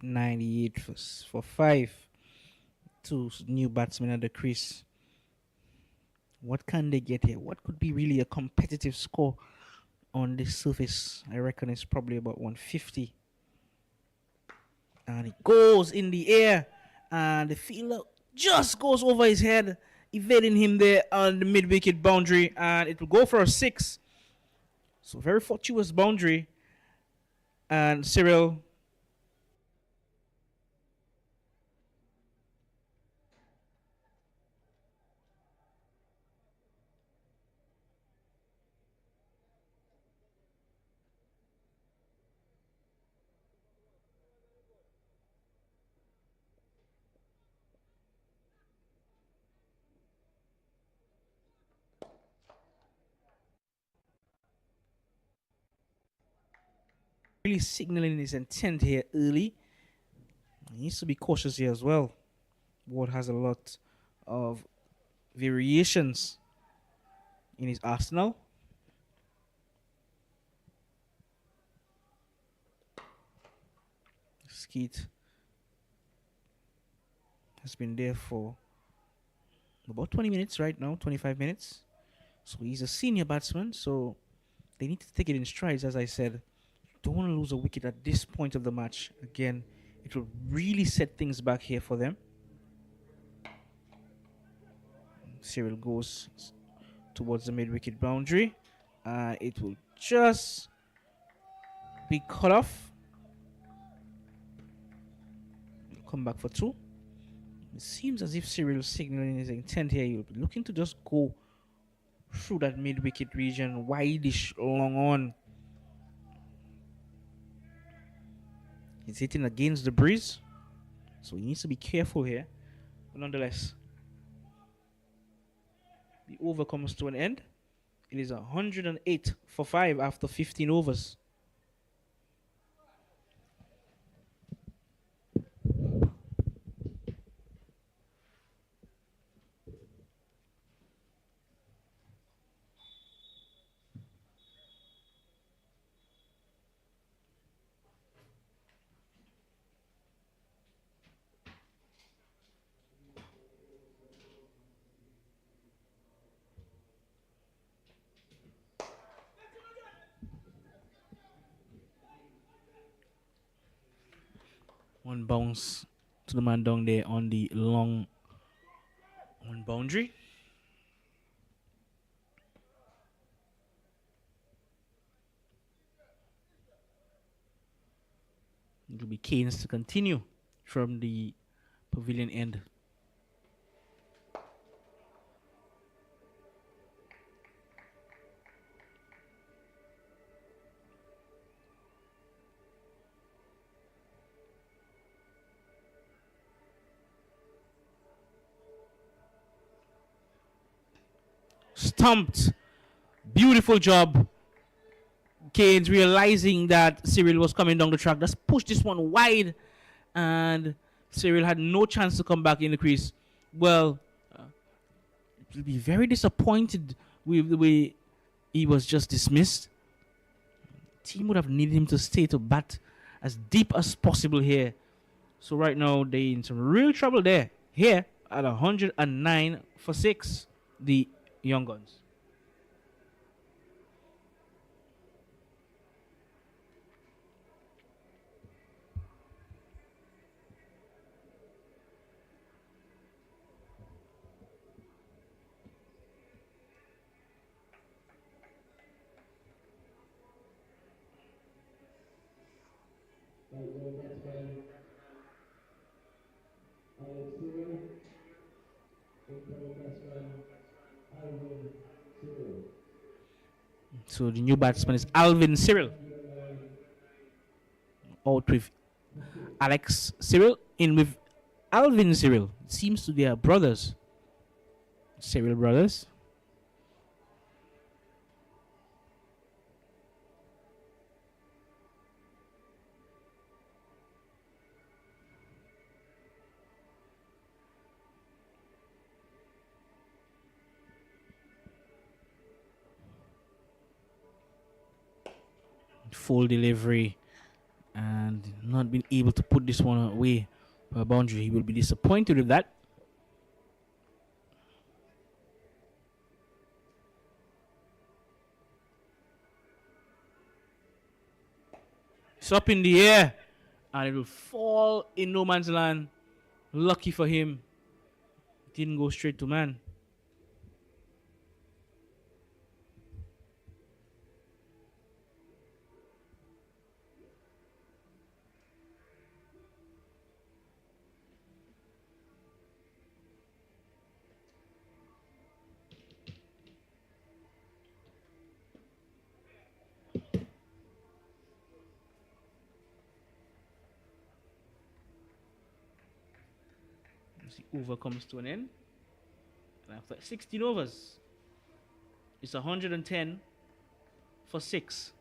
.98 for 5. 2 new batsmen at the crease. What can they get here? What could be really a competitive score on this surface? I reckon it's probably about 150. And it goes in the air. And the fielder just goes over his head, evading him there on the mid-wicket boundary. And it will go for a 6. So very fortuitous boundary. And Cyril. Really signaling his intent here early. He needs to be cautious here as well. Ward has a lot of variations in his arsenal. Skeet has been there for about 20 minutes right now, 25 minutes. So he's a senior batsman, so they need to take it in strides, as I said. Don't want to lose a wicket at this point of the match. Again, it will really set things back here for them. Cyril goes towards the mid-wicket boundary. It will just be cut off. Come back for 2. It seems as if Cyril is signaling his intent here. He'll be looking to just go through that mid-wicket region, wideish, long on. He's hitting against the breeze, so he needs to be careful here. But nonetheless, the over comes to an end. It is 108 for 5 after 15 overs. One bounce to the man down there on the long one boundary. It will be Keynes to continue from the pavilion end. Stumped. Beautiful job. Keynes realizing that Cyril was coming down the track. Just pushed this one wide. And Cyril had no chance to come back in the crease. Well, he'll be very disappointed with the way he was just dismissed. Team would have needed him to stay to bat as deep as possible here. So right now, they're in some real trouble there. Here at 109 for 6, the Young Guns. So the new batsman is Alvin Cyril. Out with Alex Cyril, in with Alvin Cyril. It seems to be brothers. Cyril brothers. Full delivery and not being able to put this one away for a boundary. He will be disappointed with that. It's up in the air and it will fall in no man's land. Lucky for him, it didn't go straight to man. As the over comes to an end. And after 16 overs, it's 110 for 6.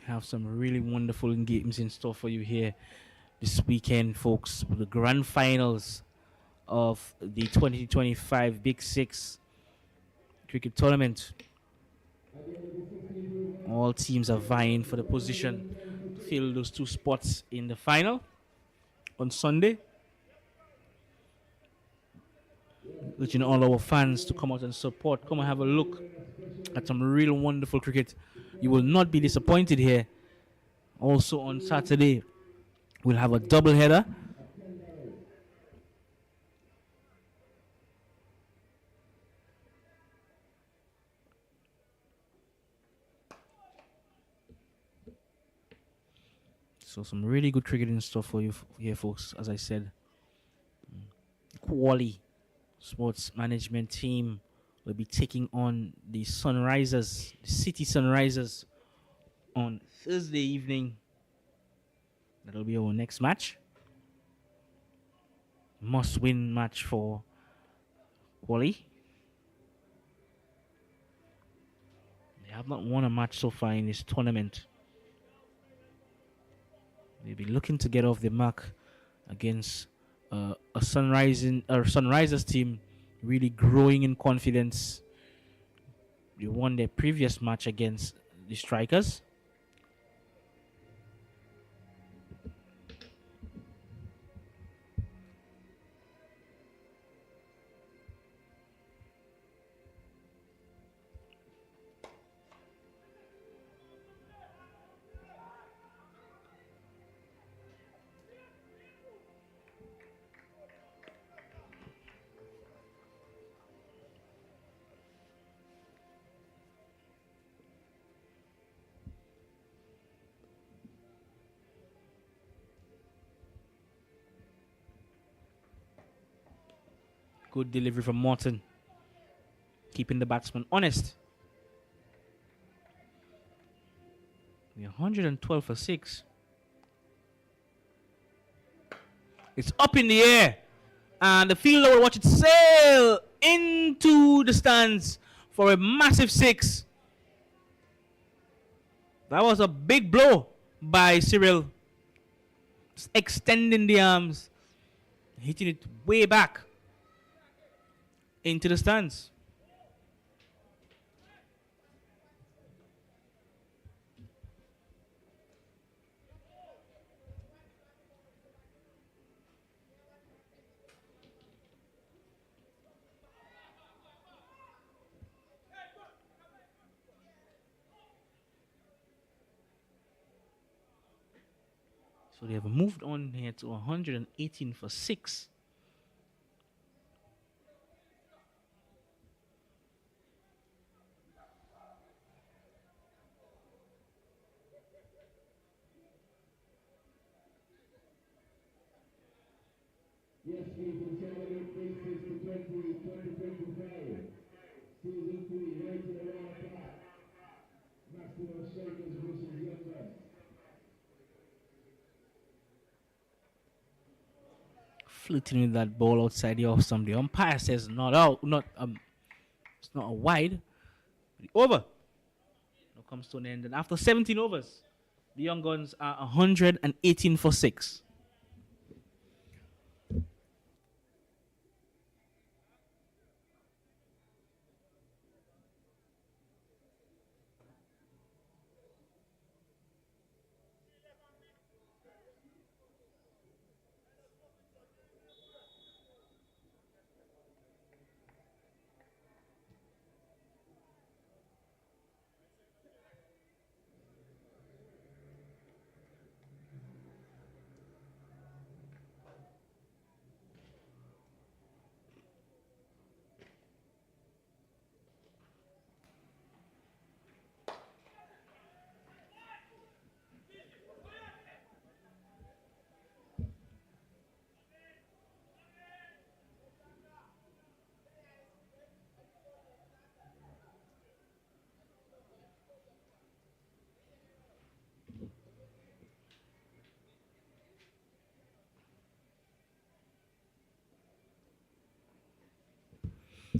Have some really wonderful games in store for you here this weekend, folks. The grand finals of the 2025 Big Six cricket tournament. All teams are vying for the position to fill those 2 spots in the final on Sunday. Urging all our fans to come out and support. Come and have a look at some real wonderful cricket. You will not be disappointed here. Also on Saturday, we'll have a double header. So some really good cricket in store for you here, folks. As I said, Quali Sports Management team will be taking on the Sunrisers, the City Sunrisers, on Thursday evening. That'll be our next match. Must-win match for Quali. They have not won a match so far in this tournament. They'll be looking to get off the mark against a Sunrisers team really growing in confidence. They won their previous match against the Strikers. Good delivery from Morton, keeping the batsman honest. We're 112 for 6. It's up in the air, and the fielder will watch it sail into the stands for a massive 6. That was a big blow by Cyril, just extending the arms, hitting it way back into the stands. So they have moved on here to 118 for 6. Yes, ladies and gentlemen, Big Six T20 2025. Season 3, right to the wrong path. Maximum Shakers versus Youngers. Flirting with that ball outside the off stump. The umpire says not out, it's not a wide. The over. Now comes to an end, and after 17 overs, the Young Guns are 118 for 6.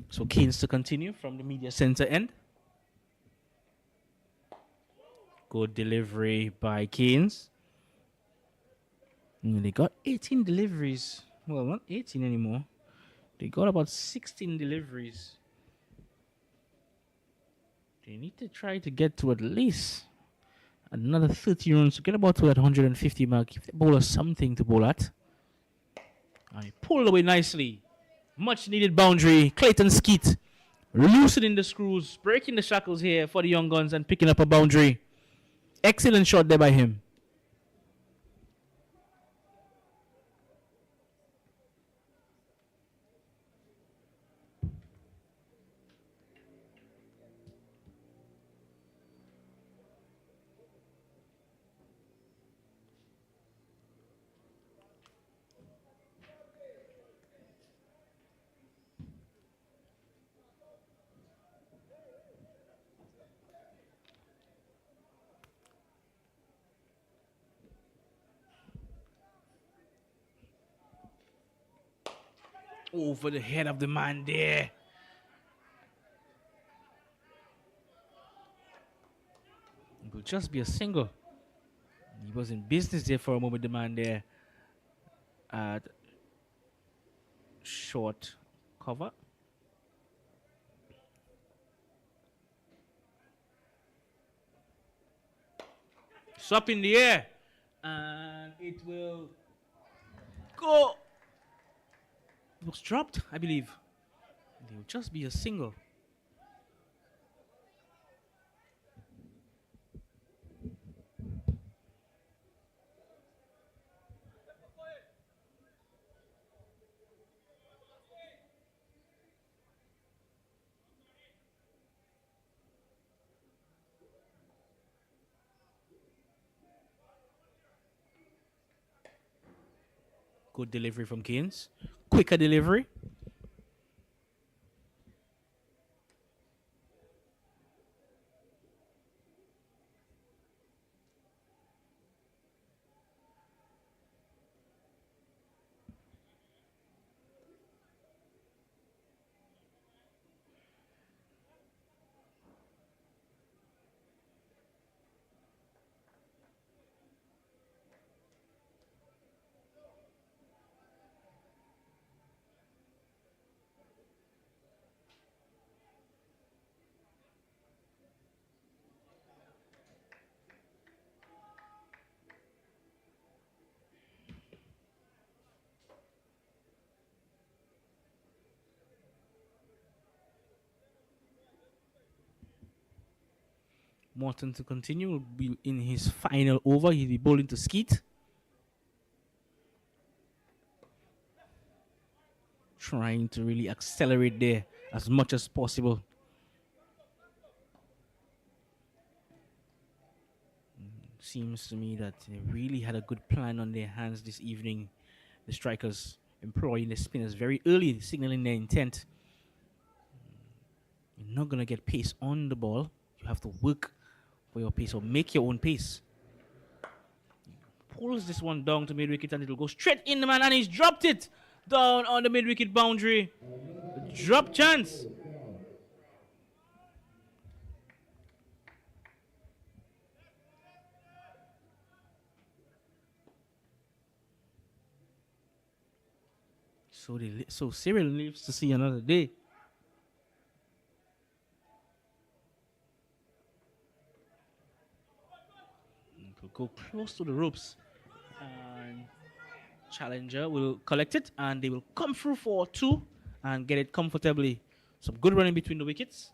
So Keynes to continue from the media center end. Good delivery by Keynes. They got 18 deliveries. Well, not 18 anymore. They got about 16 deliveries. They need to try to get to at least another 30 runs to get about to that 150 mark. Give the bowler something to bowl at. And he pulled away nicely. Much needed boundary. Clayton Skeet loosening the screws, breaking the shackles here for the young guns and picking up a boundary. Excellent shot there by him. Over the head of the man there. It will just be a single. He was in business there for a moment, the man there at short cover. It's up in the air. And it will go. It was dropped, I believe. It will just be a single. Good delivery from Keynes. Quicker delivery. Morton to continue. Will be in his final over. He'll be bowling to Skeet. Trying to really accelerate there as much as possible. Seems to me that they really had a good plan on their hands this evening. The strikers employing the spinners very early, signaling their intent. You're not going to get pace on the ball. You have to work for your pace or make your own pace. Pulls this one down to mid-wicket and it'll go straight in the man, and he's dropped it down on the mid-wicket boundary. Drop chance. So Cyril lives to see another day. It will go close to the ropes, and challenger will collect it, and they will come through for 2 and get it comfortably. Some good running between the wickets.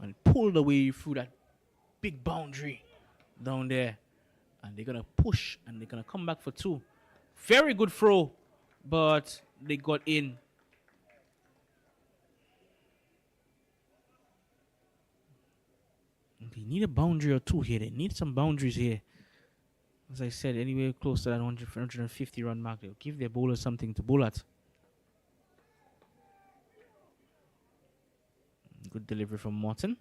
And pulled away through that big boundary down there. And they're going to push and they're going to come back for 2. Very good throw, but they got in. They need a boundary or 2 here. They need some boundaries here. As I said, anywhere close to that 150 run mark, they'll give their bowlers something to bowl at. Good delivery from Morton.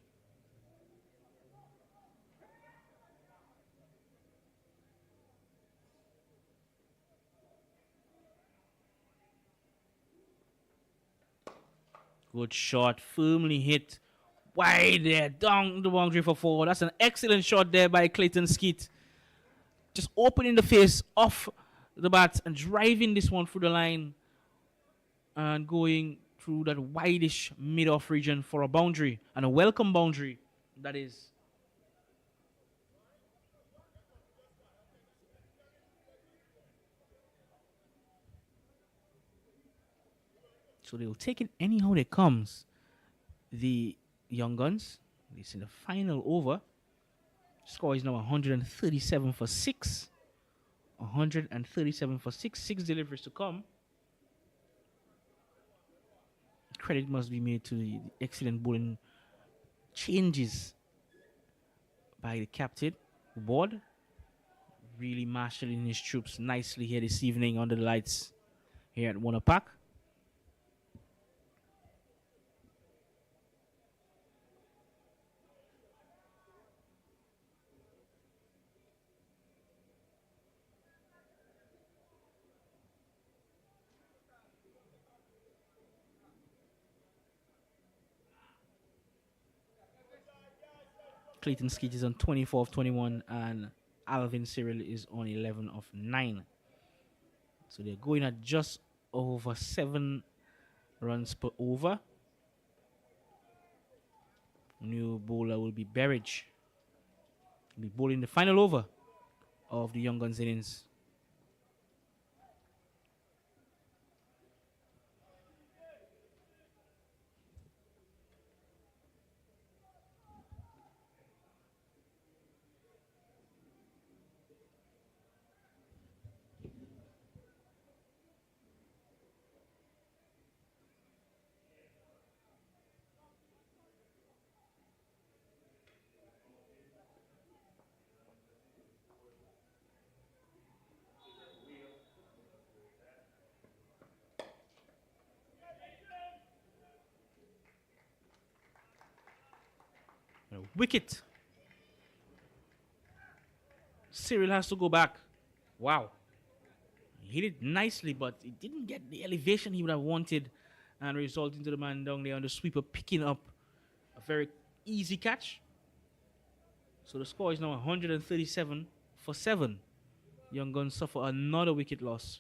Good shot, firmly hit wide there, down the boundary for 4. That's an excellent shot there by Clayton Skeet. Just opening the face off the bat and driving this one through the line and going through that wideish mid-off region for a boundary, and a welcome boundary, that is. So they'll take it anyhow it comes. The Young Guns, this in the final over. Score is now 137 for 6. 137 for 6. 6 deliveries to come. Credit must be made to the excellent bowling changes by the captain. Ward really marshalling his troops nicely here this evening under the lights here at Warner Park. Clayton Skeet is on 24 of 21, and Alvin Cyril is on 11 of 9. So they're going at just over 7 runs per over. New bowler will be Berridge. He'll be bowling the final over of the Young Guns innings. Wicket. Cyril has to go back. Wow. He hit it nicely, but he didn't get the elevation he would have wanted, and resulting to the man down there on the sweeper picking up a very easy catch. So the score is now 137 for 7. Young Guns suffer another wicket loss.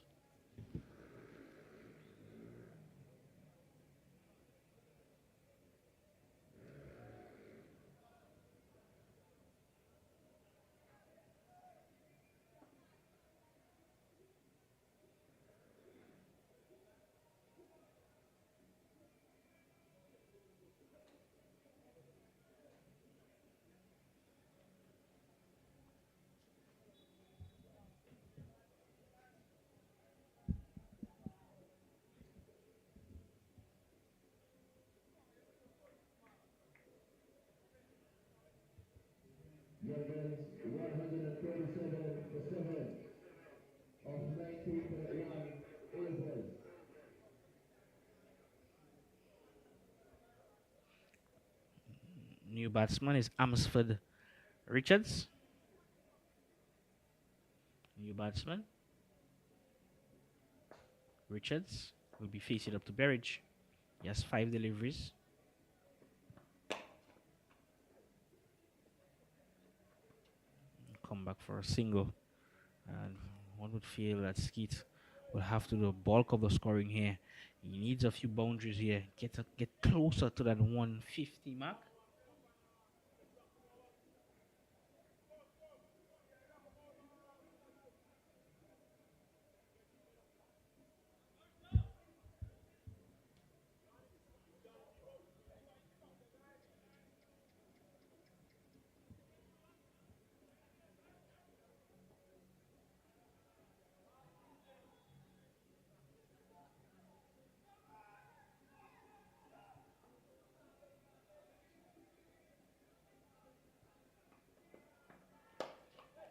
Young Guns 137 for 7 of 90.1 overs. New batsman is Amsford Richards. New batsman. Richards will be facing up to Berridge. He has 5 deliveries. Come back for a single. And one would feel that Skeet will have to do the bulk of the scoring here. He needs a few boundaries here. Get closer to that 150 mark.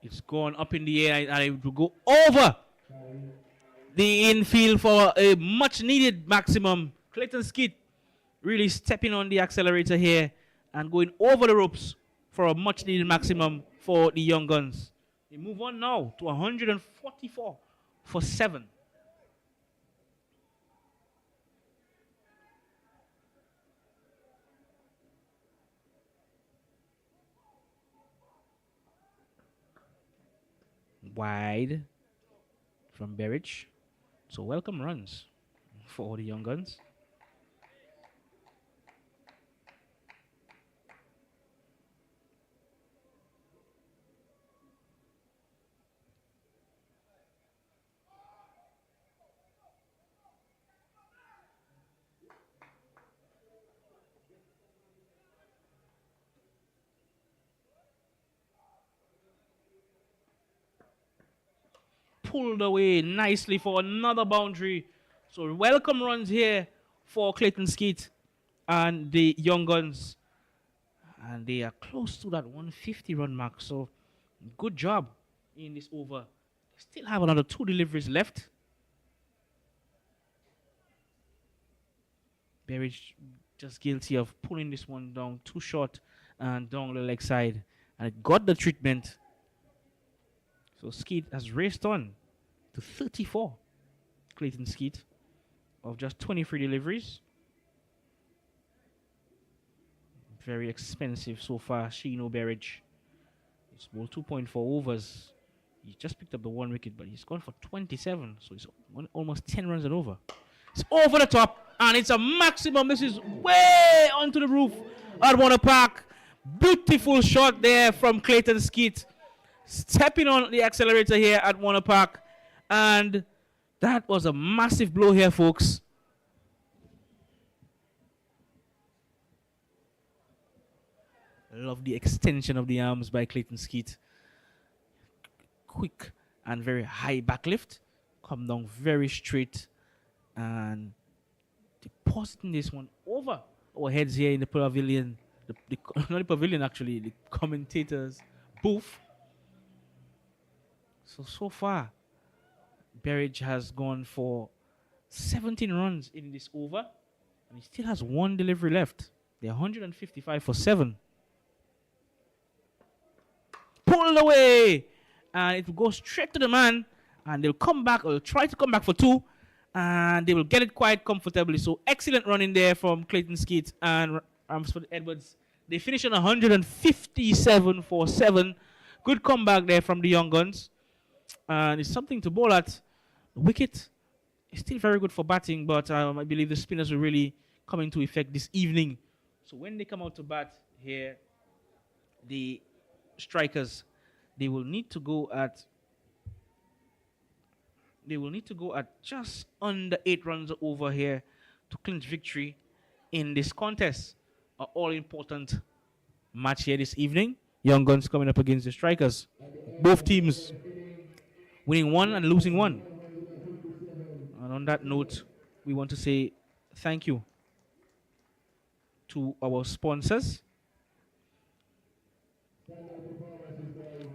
It's gone up in the air and it will go over the infield for a much needed maximum. Clayton Skid really stepping on the accelerator here and going over the ropes for a much needed maximum for the Young Guns. They move on now to 144 for 7. Wide from Berridge. So welcome runs for the Young Guns. Pulled away nicely for another boundary. So welcome runs here for Clayton Skeet and the Young Guns. And they are close to that 150 run mark. So good job in this over. They still have another 2 deliveries left. Berridge just guilty of pulling this one down too short and down the leg side. And it got the treatment. So Skeet has raced on to 34. Clayton Skeet of just 23 deliveries. Very expensive so far, Sheeno Berridge. He's bowled 2.4 overs. He just picked up the 1 wicket, but he's gone for 27. So he's almost 10 runs and over. It's over the top, and it's a maximum. This is way onto the roof at Warner Park. Beautiful shot there from Clayton Skeet. Stepping on the accelerator here at Warner Park. And that was a massive blow here, folks. Love the extension of the arms by Clayton Skeet. Quick and very high backlift. Come down very straight. And depositing this one over our heads here in the pavilion. Not the pavilion, actually. The commentators' booth. So far, Berridge has gone for 17 runs in this over. And he still has 1 delivery left. They're 155 for 7. Pulled away. And it will go straight to the man. And they'll come back, or try to come back for 2. And they will get it quite comfortably. So excellent run in there from Clayton Skeet and Ramsford Edwards. They finish on 157 for 7. Good comeback there from the Young Guns. And it's something to bowl at. The wicket is still very good for batting, but I believe the spinners will really come into effect this evening. So when they come out to bat here, the strikers, they will need to go at just under 8 runs over here to clinch victory in this contest. An all-important match here this evening. Young Guns coming up against the strikers. Both teams winning 1 and losing 1. And on that note, we want to say thank you to our sponsors.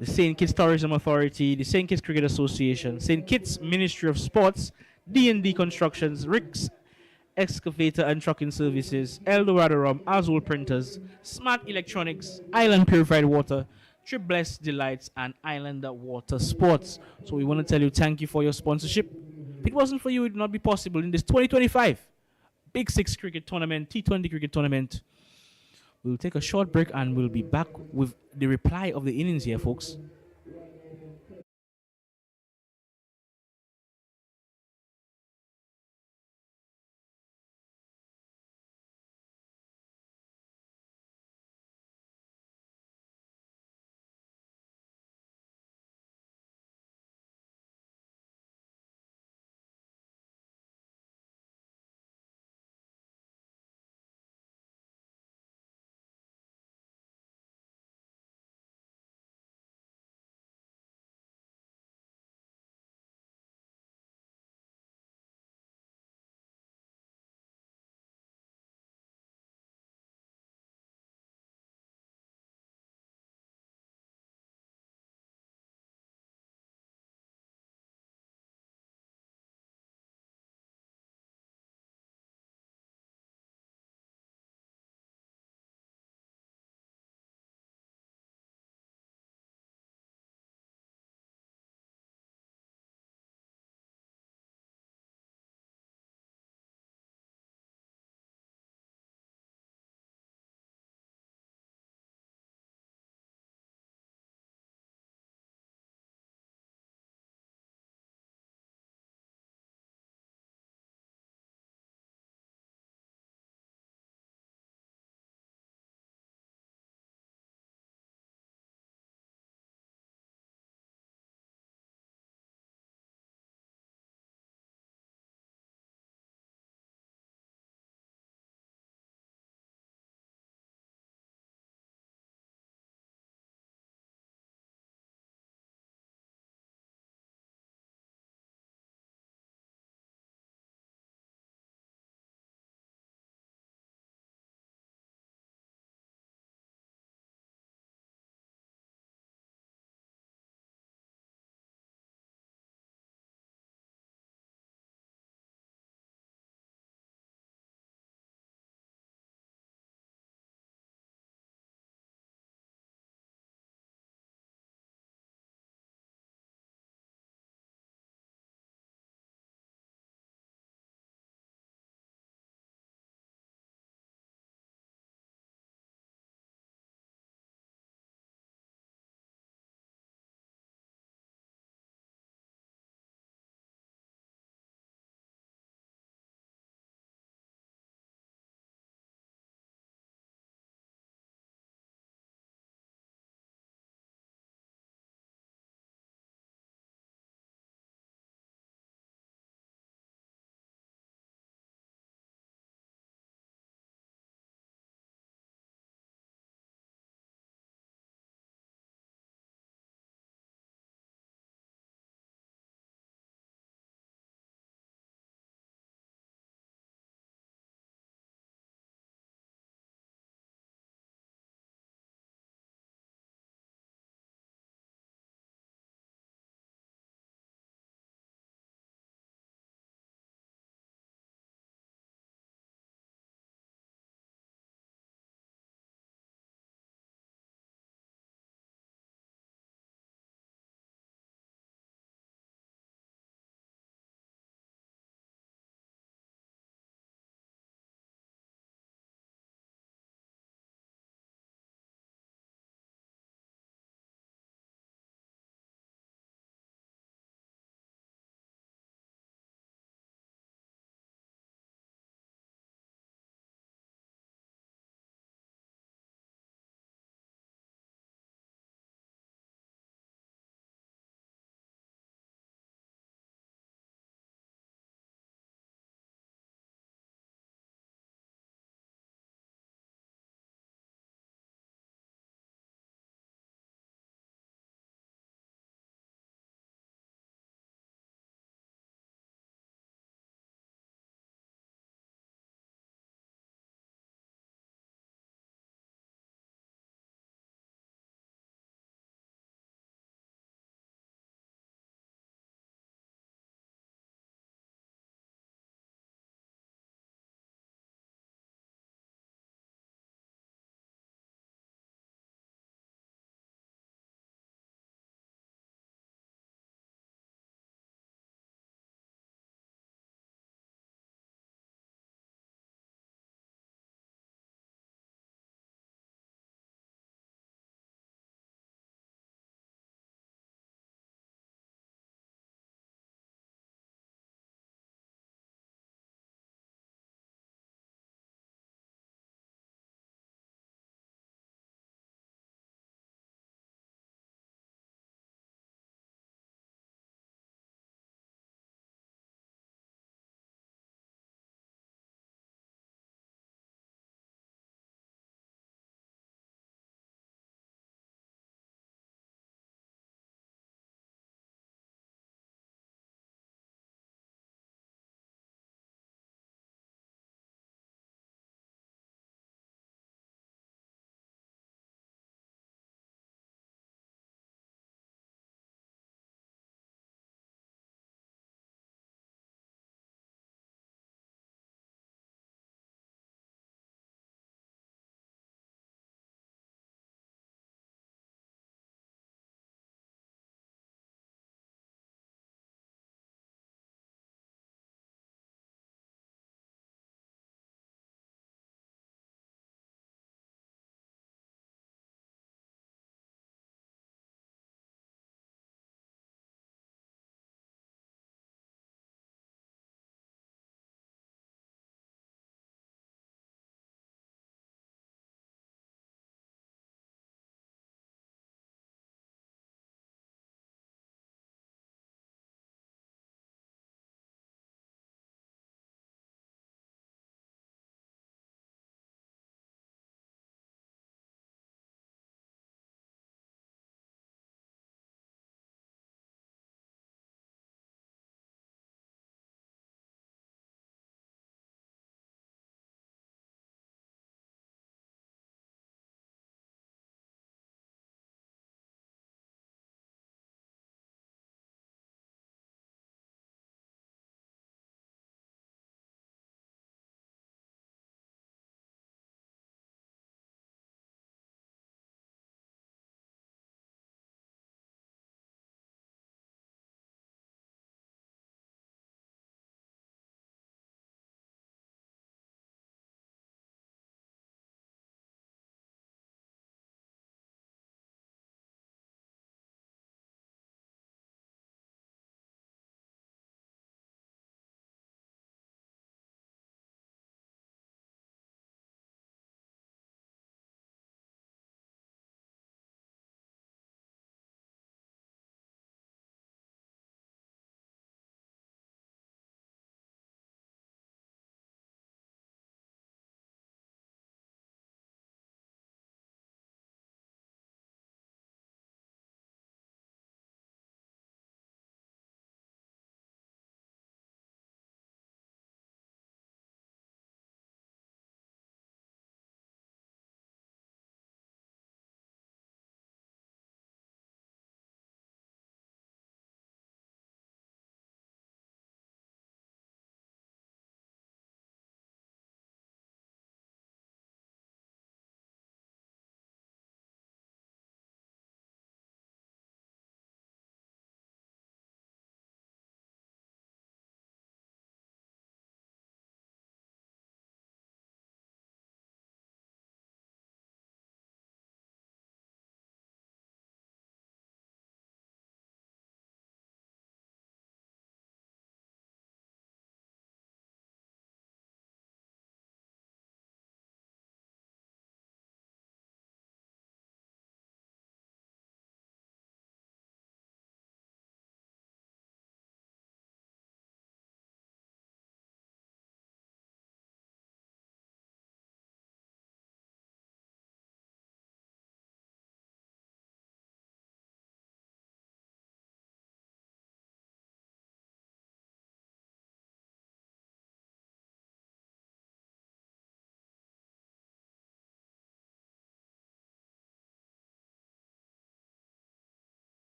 The St. Kitts Tourism Authority, the St. Kitts Cricket Association, St. Kitts Ministry of Sports, D&D Constructions, Rick's Excavator and Trucking Services, Eldorado Rum, Azul Printers, Smart Electronics, Island Purified Water, Trip Bless Delights, and Islander Water Sports. So we want to tell you thank you for your sponsorship. If it wasn't for you, it would not be possible in this 2025 Big Six Cricket Tournament, T20 Cricket Tournament. We'll take a short break and we'll be back with the reply of the innings here, folks.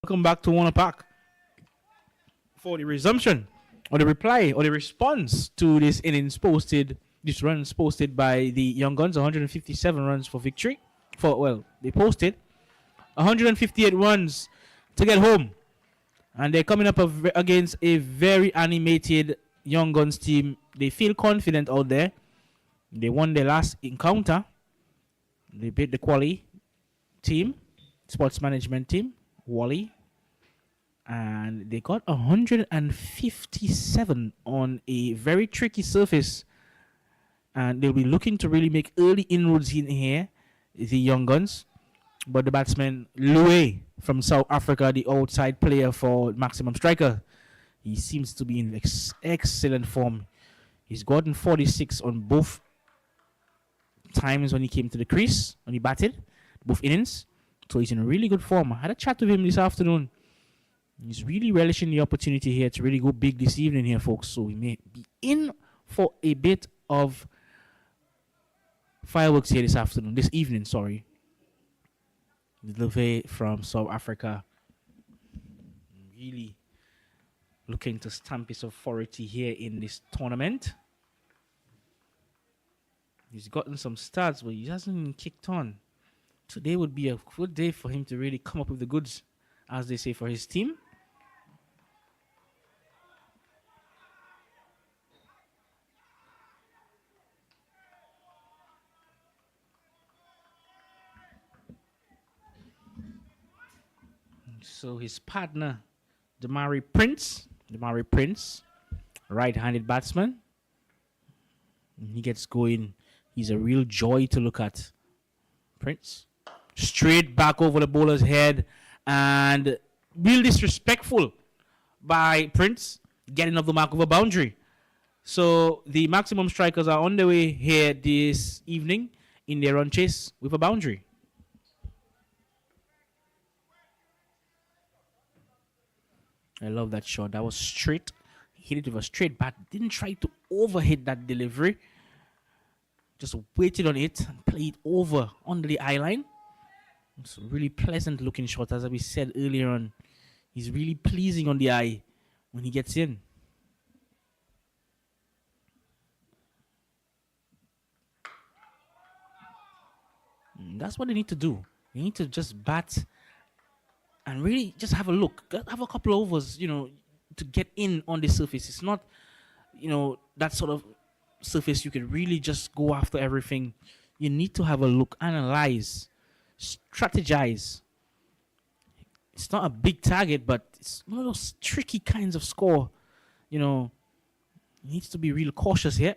Welcome back to Warner Park for the resumption or the reply or the response to this this runs posted by the Young Guns. 157 runs for victory. They posted 158 runs to get home, and they're coming up against a very animated Young Guns team. They feel confident out there. They won their last encounter. They beat the Quali team, sports management team, Wally, and they got 157 on a very tricky surface. And they'll be looking to really make early inroads in here, the Young Guns. But the batsman, Lue from South Africa, the outside player for Maximum Striker, he seems to be in excellent form. He's gotten 46 on both times when he came to the crease, when he batted, both innings. So he's in really good form. I had a chat with him this afternoon. He's really relishing the opportunity here to really go big this evening here, folks. So we may be in for a bit of fireworks here this evening, sorry. Leve from South Africa. Really looking to stamp his authority here in this tournament. He's gotten some starts, but he hasn't even kicked on. Today would be a good day for him to really come up with the goods, as they say, for his team. So his partner, Damari Prince, right-handed batsman. He gets going. He's a real joy to look at. Prince. Straight back over the bowler's head. And real disrespectful by Prince, getting off the mark of a boundary. So the Maximum Strikers are on their way here this evening in their run chase with a boundary. I love that shot. That was straight. He hit it with a straight bat. Didn't try to overhit that delivery. Just waited on it and played over under the eye line. It's a really pleasant looking shot, as we said earlier on. He's really pleasing on the eye when he gets in. And that's what they need to do. They need to just bat and really just have a look. Have a couple of overs, to get in on the surface. It's not, that sort of surface you can really just go after everything. You need to have a look, analyze, strategize. It's not a big target, but it's one of those tricky kinds of score. You needs to be real cautious here.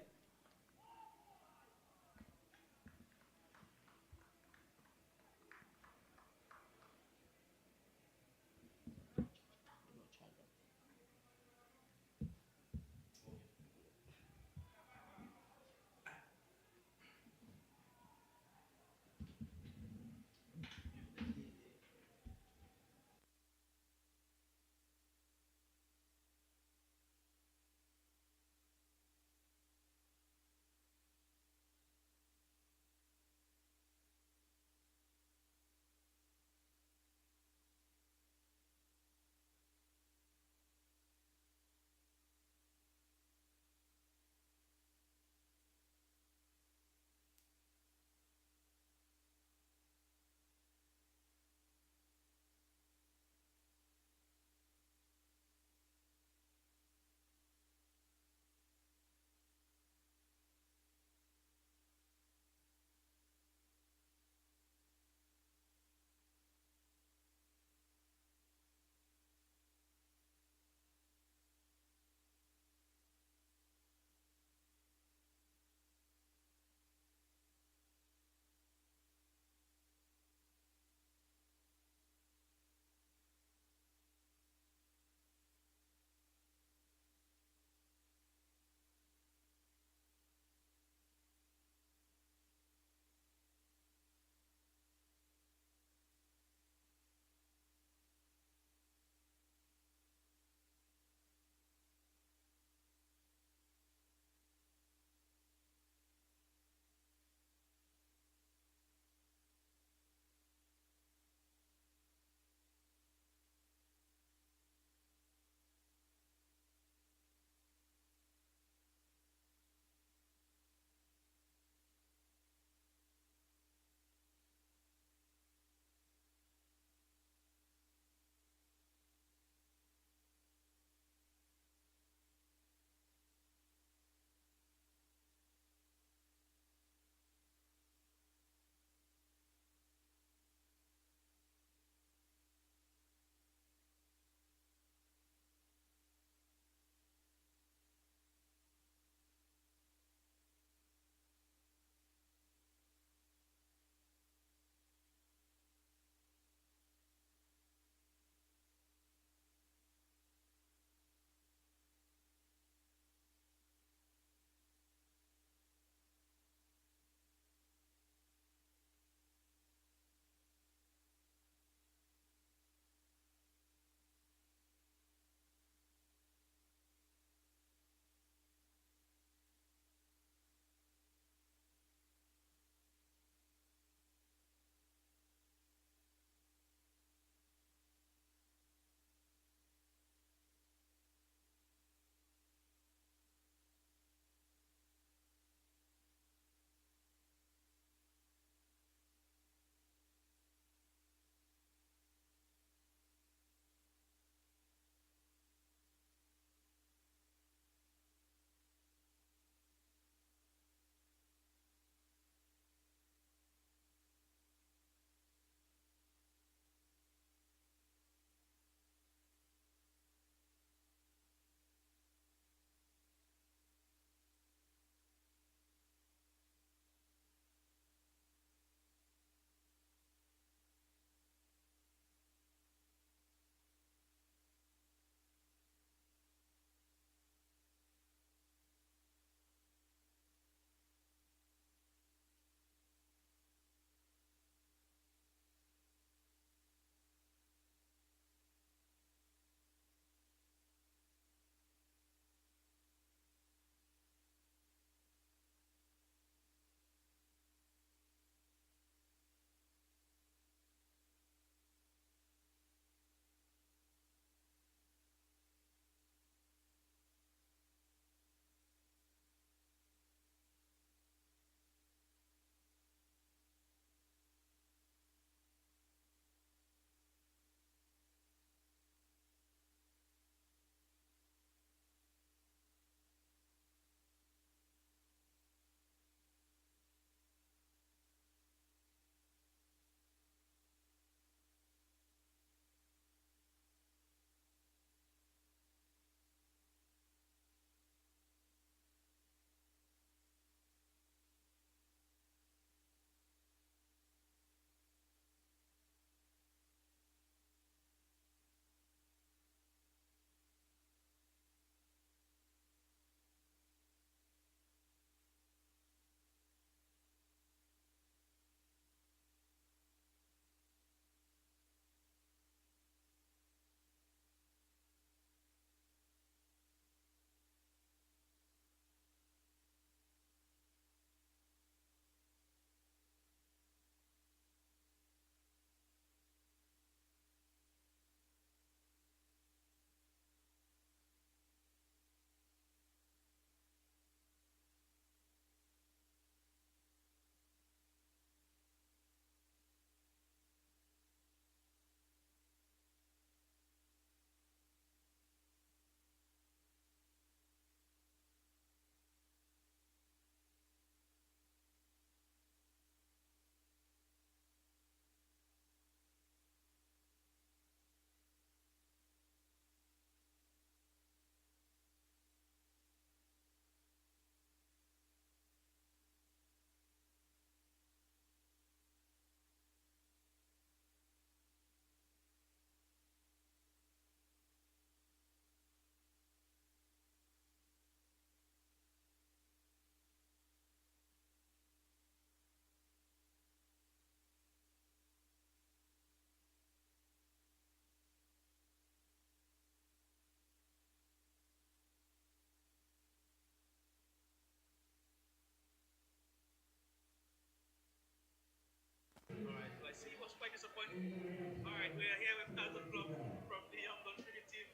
All right, we are here with Carlton Club from the Young Guns cricket team.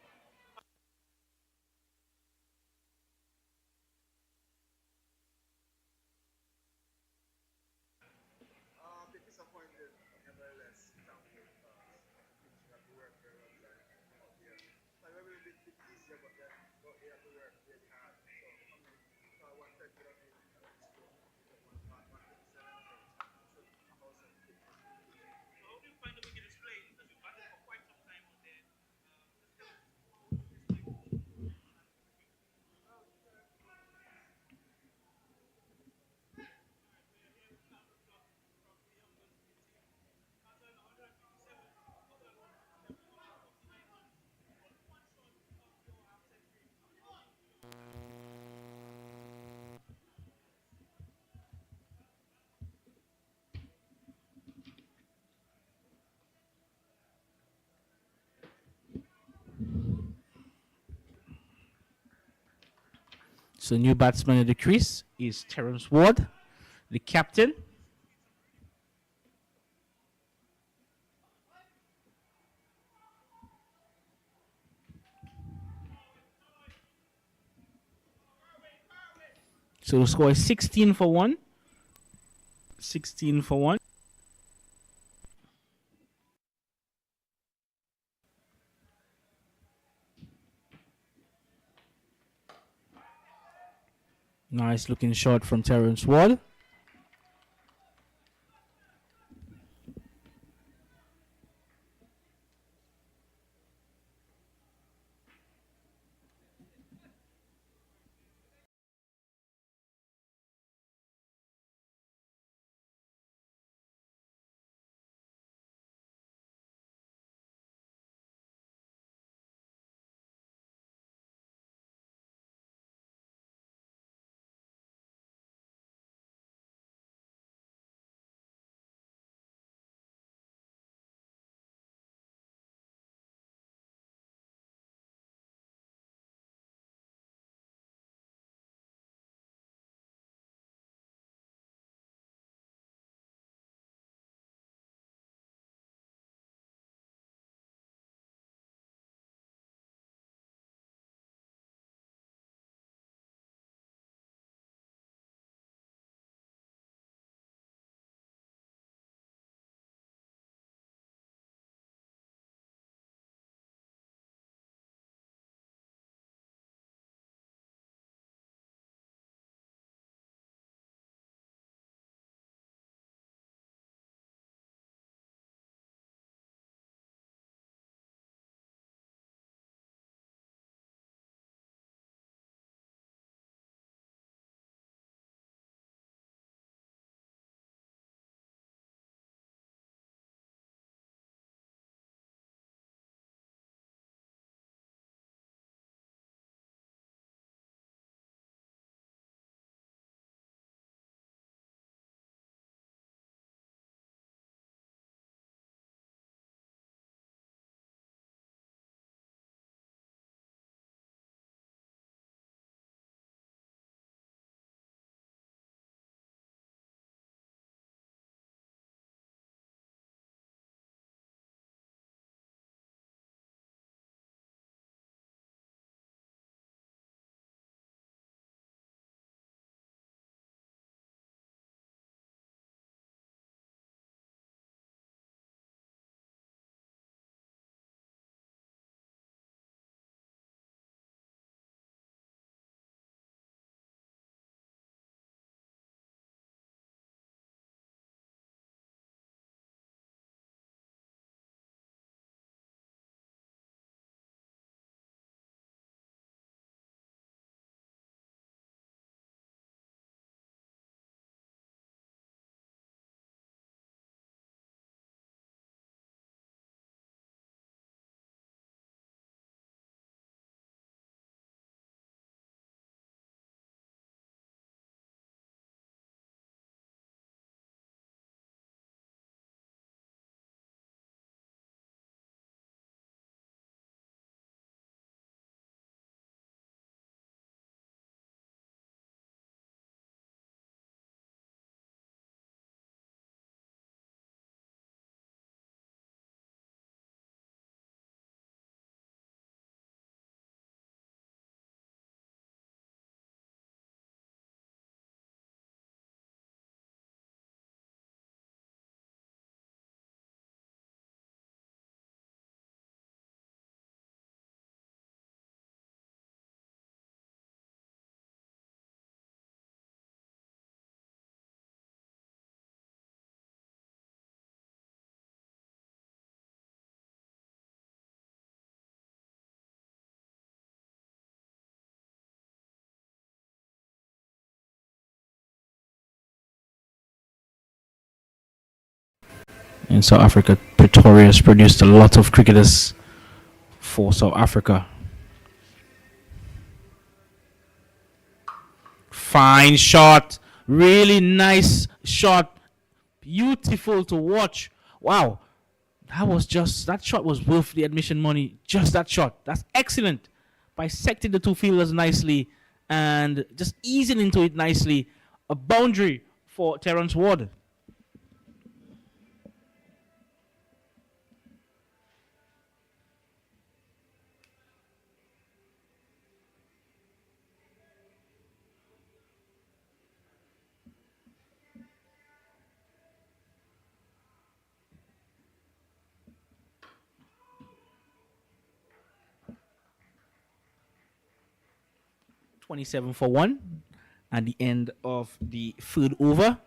So how do you find the wicket is playing? Because you've batted for quite some time out there. Just tell us how it's playing. So new batsman at the crease is Terence Ward, the captain. So the score is 16 for 1. 16 for 1. Nice looking shot from Terence Ward. in South Africa. Pretoria has produced a lot of cricketers for South Africa. Fine shot. Really nice shot. Beautiful to watch. Wow. That shot was worth the admission money. Just that shot. That's excellent. Bisecting the two fielders nicely and just easing into it nicely. A boundary for Terence Ward. $27 for 1 at the end of the third over.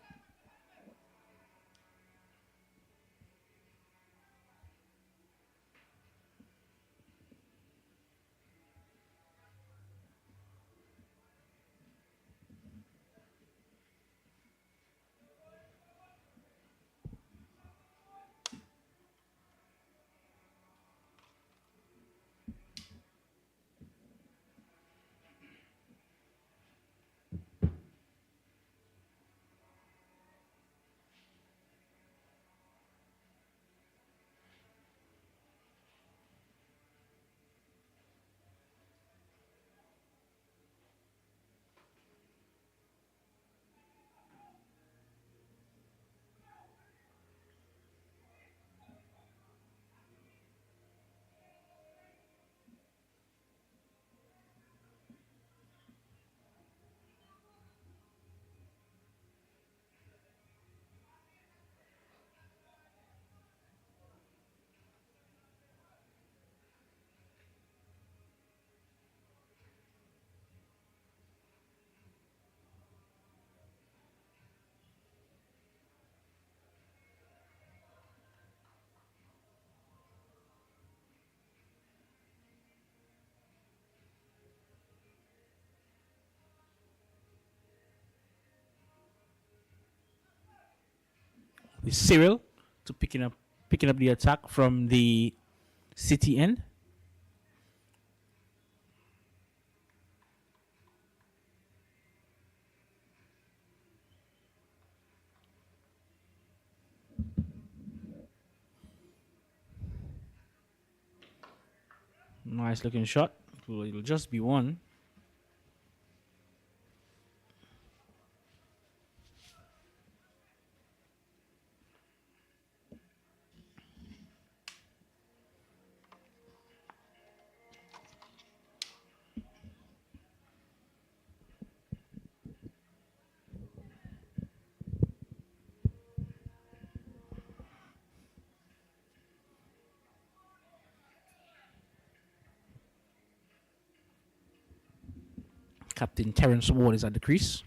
With Cyril to picking up the attack from the City end. Nice looking shot. It'll just be one. Captain Terence Ward is at the crease.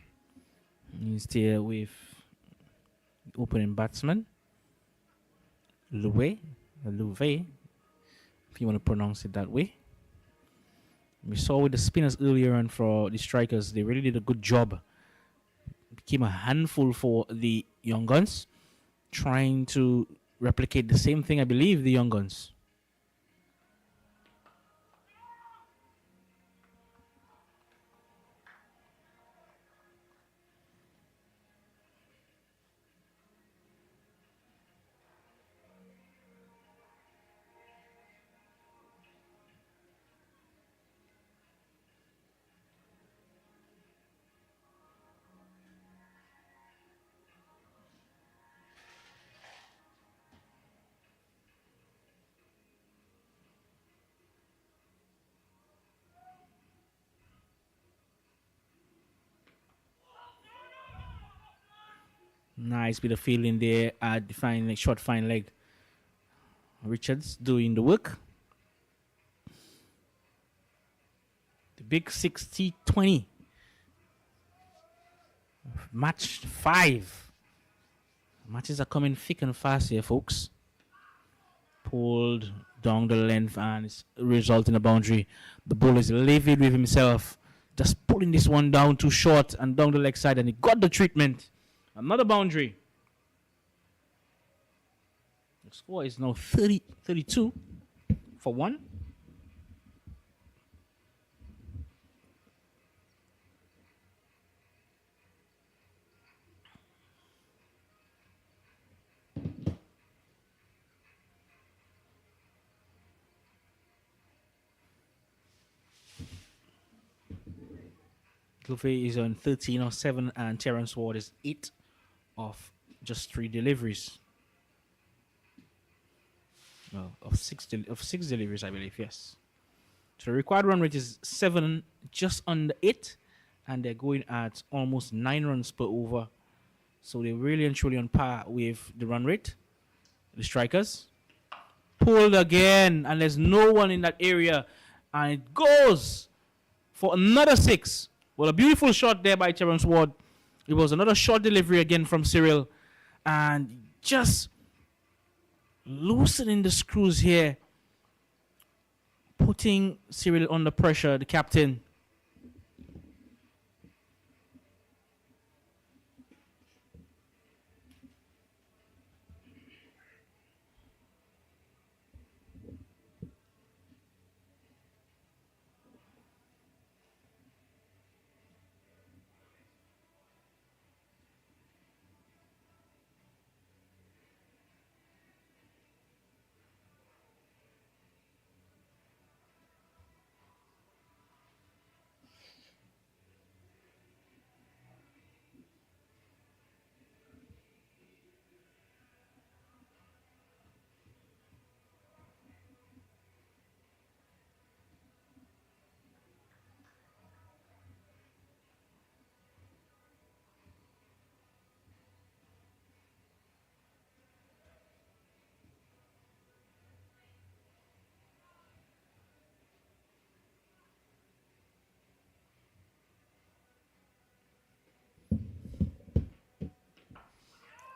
He's there with opening batsman Louvet, if you want to pronounce it that way. We saw with the spinners earlier on for the strikers, they really did a good job. Became a handful for the Young Guns, trying to replicate the same thing, I believe, the Young Guns. Nice bit of fielding there at the fine, short fine leg. Richards doing the work. The Big Six T20. Match 5. Matches are coming thick and fast here, folks. Pulled down the length and it's resulting in a boundary. The bowler is livid with himself. Just pulling this one down too short and down the leg side, and he got the treatment. Another boundary. Score is now 32 for 1. Cluffy is on 13 of 7, and Terrence Ward is 8 of just 3 deliveries. Well, of six deliveries, I believe. Yes. So the required run rate is 7, just under 8, and they're going at almost 9 runs per over. So they're really and truly on par with the run rate. The strikers pulled again, and there's no one in that area, and it goes for another 6. Well, a beautiful shot there by Terrence Ward. It was another short delivery again from Cyril, and just loosening the screws here, putting Cyril under pressure, the captain.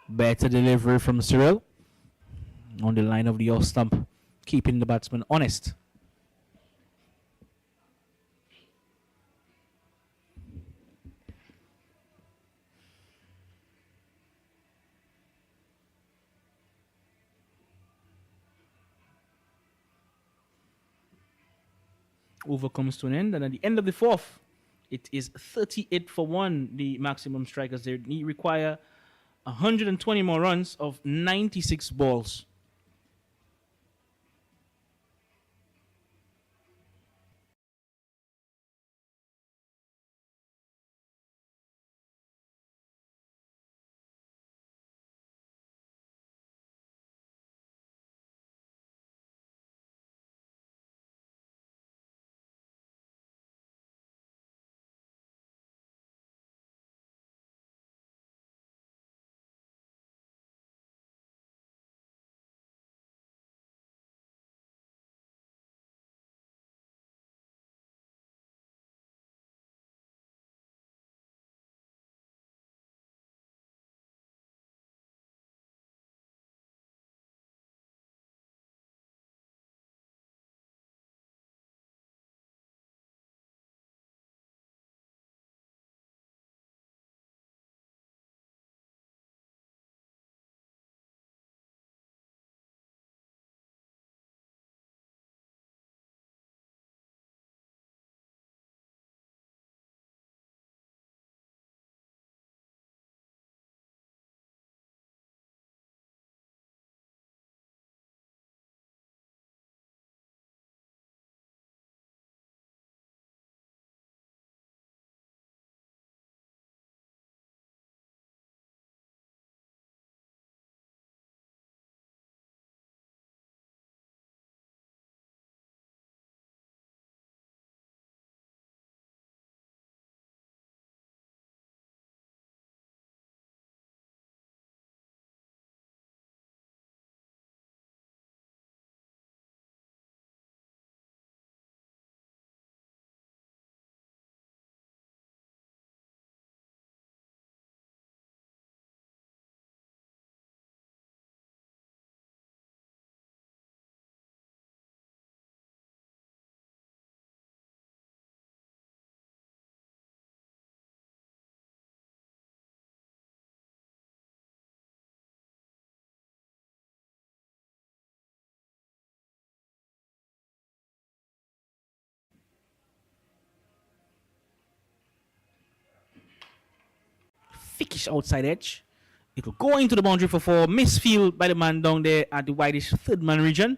Better delivery from Cyril on the line of the off stump, keeping the batsman honest. Over comes to an end, and at the end of the 4th, it is 38 for 1. The maximum strikers there require 120 more runs of 96 balls. thickish outside edge. It will go into the boundary for four. Misfield by the man down there at the whitish third man region.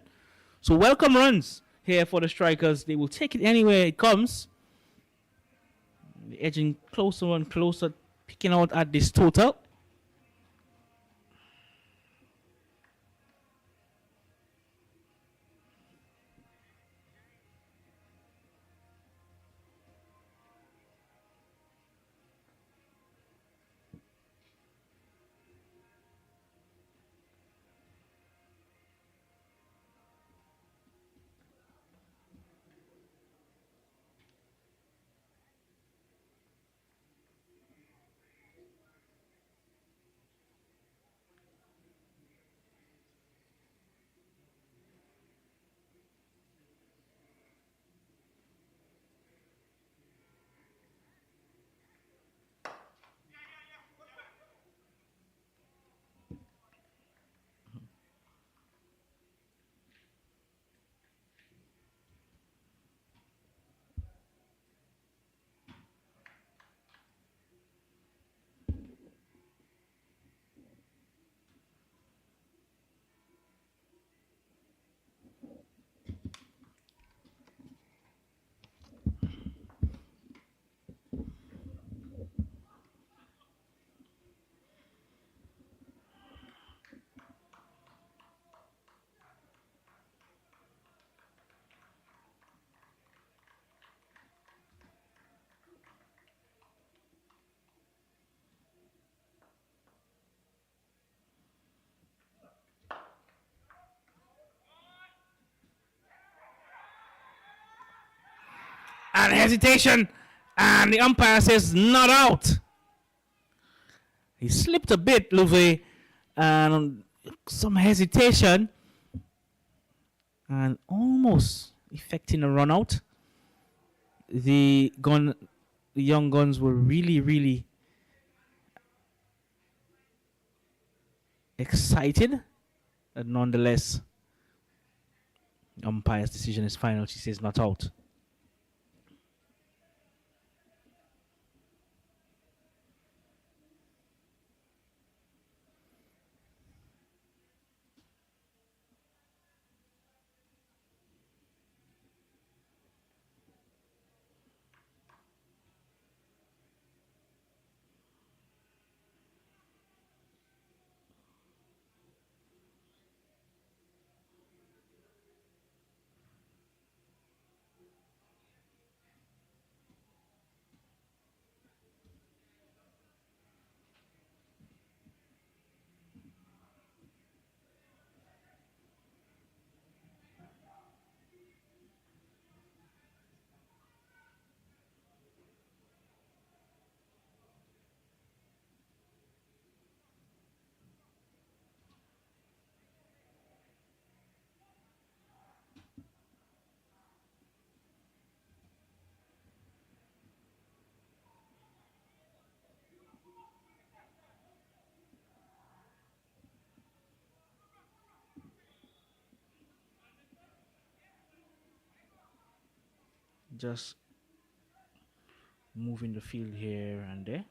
So welcome runs here for the strikers. They will take it anywhere it comes. Edging closer and closer, picking out at this total. And hesitation. And the umpire says not out. He slipped a bit, Louvet, and some hesitation. And almost effecting a run out. The young guns were really, really excited. But nonetheless, umpire's decision is final. She says not out. Just moving the field here and there.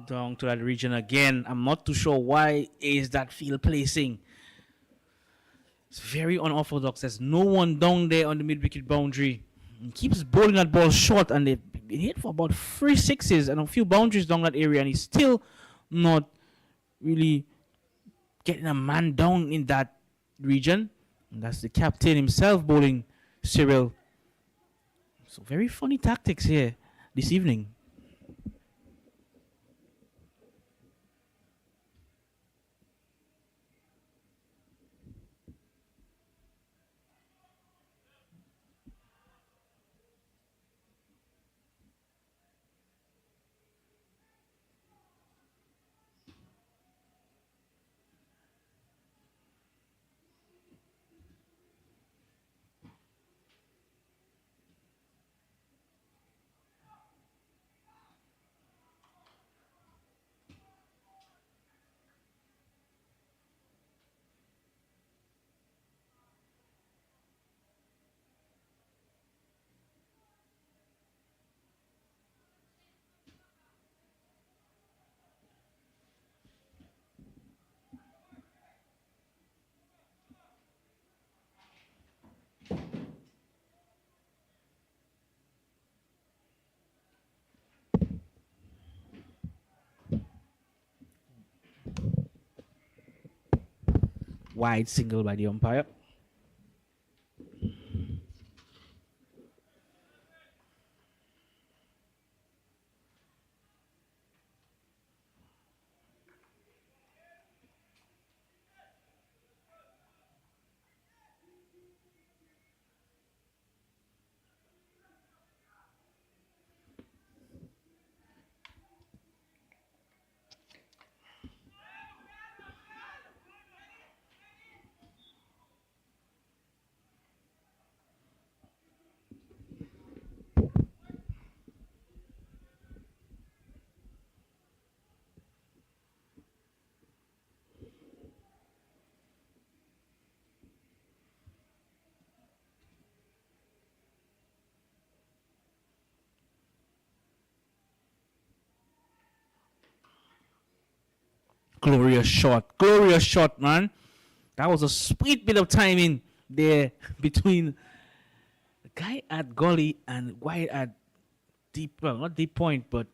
Down to that region again. I'm not too sure why is that field placing. It's very unorthodox. There's no one down there on the mid-wicket boundary. He keeps bowling that ball short, and they've been hit for about 3 sixes and a few boundaries down that area, and he's still not really getting a man down in that region. And that's the captain himself bowling Cyril. So very funny tactics here this evening. Wide single by the umpire. Glorious shot, man. That was a sweet bit of timing there between the guy at gully and wide at deep, well, not deep point, but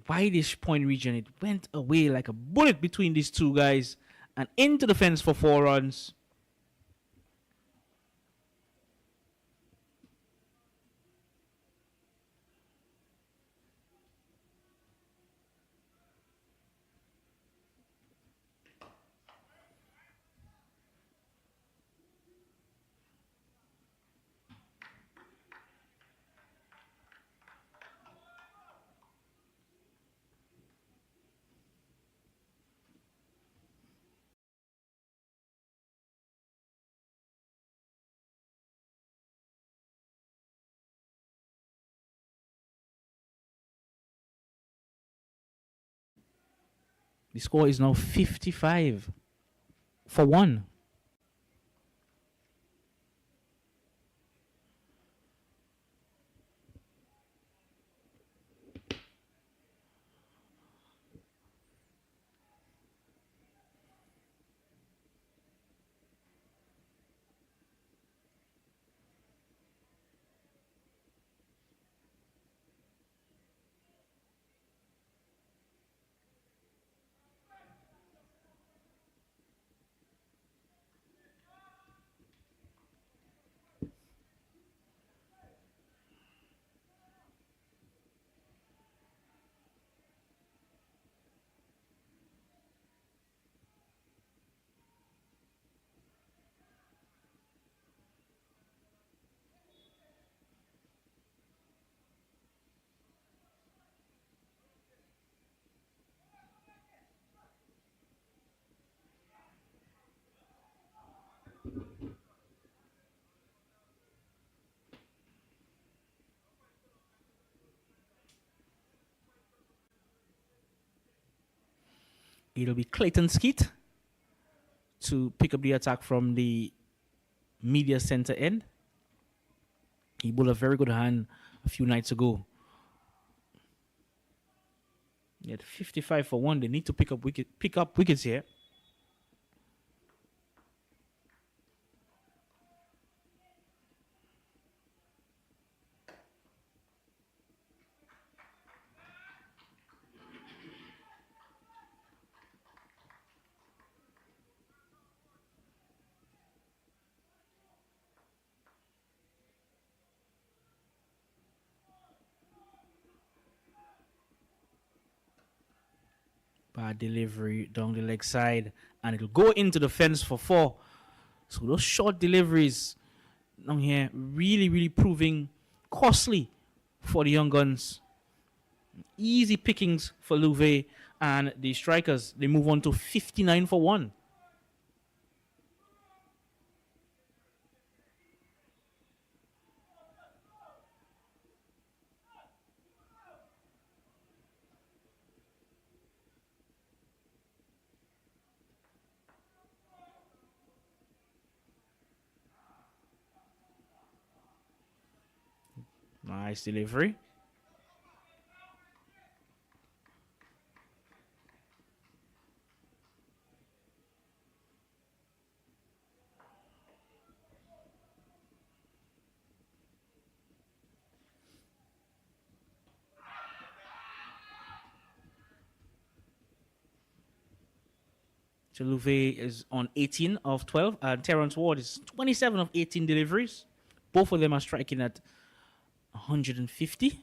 wideish point region. It went away like a bullet between these two guys and into the fence for 4 runs. The score is now 55 for 1. It'll be Clayton Skeet to pick up the attack from the media center end. He bowled a very good hand a few nights ago. He had 55 for 1. They need to pick up wickets here. Bad delivery down the leg side, and it'll go into the fence for 4. So those short deliveries down here really proving costly for the young guns. Easy pickings for Louvet and the strikers. They move on to 59 for 1. Nice delivery. So Louvet is on 18 of 12, and Terrence Ward is 27 of 18 deliveries. Both of them are striking at 150.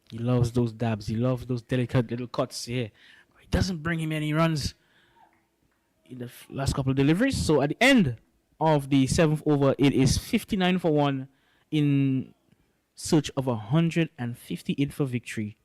He loves those dabs. He loves those delicate little cuts here. It doesn't bring him any runs in the last couple of deliveries. So at the end of the seventh over, it is 59 for 1 in search of 158 for victory.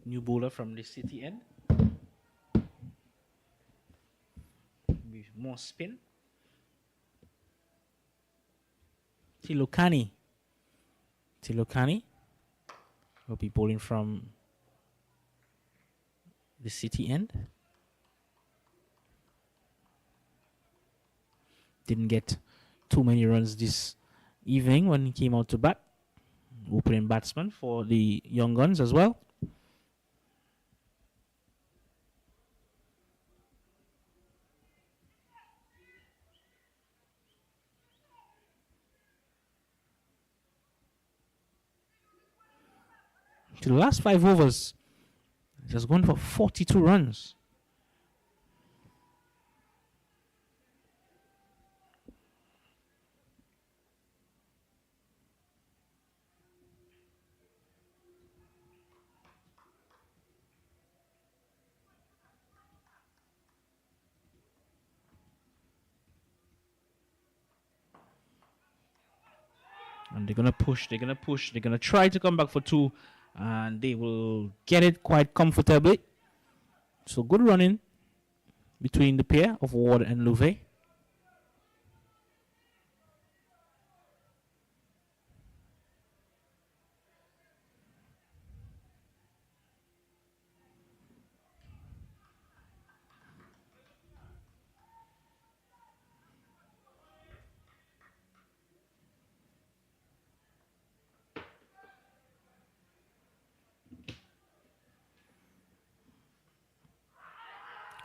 New bowler from the city end. With more spin. Tilokani. Tilokani will be bowling from the city end. Didn't get too many runs this evening when he came out to bat. Opening batsman for the Young Guns as well. To the last 5 overs, just going for 42 runs. And they're gonna push, they're gonna try to come back for 2, and they will get it quite comfortably. So good running between the pair of Ward and Louvet.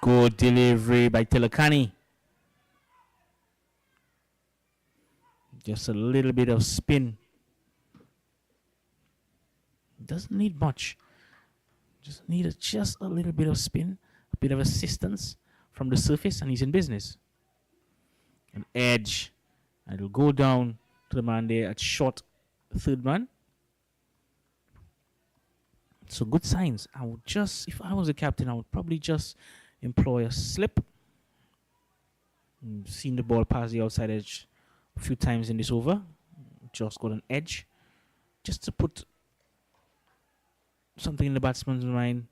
Good delivery by Tilakani. Just a little bit of spin. Doesn't need much. Just need just a little bit of spin, a bit of assistance from the surface, and he's in business. An edge. And it'll go down to the man there at short third man. So good signs. I would just, if I was a captain, I would probably just employ a slip. Seen the ball pass the outside edge a few times in this over. Just got an edge. Just to put something in the batsman's mind.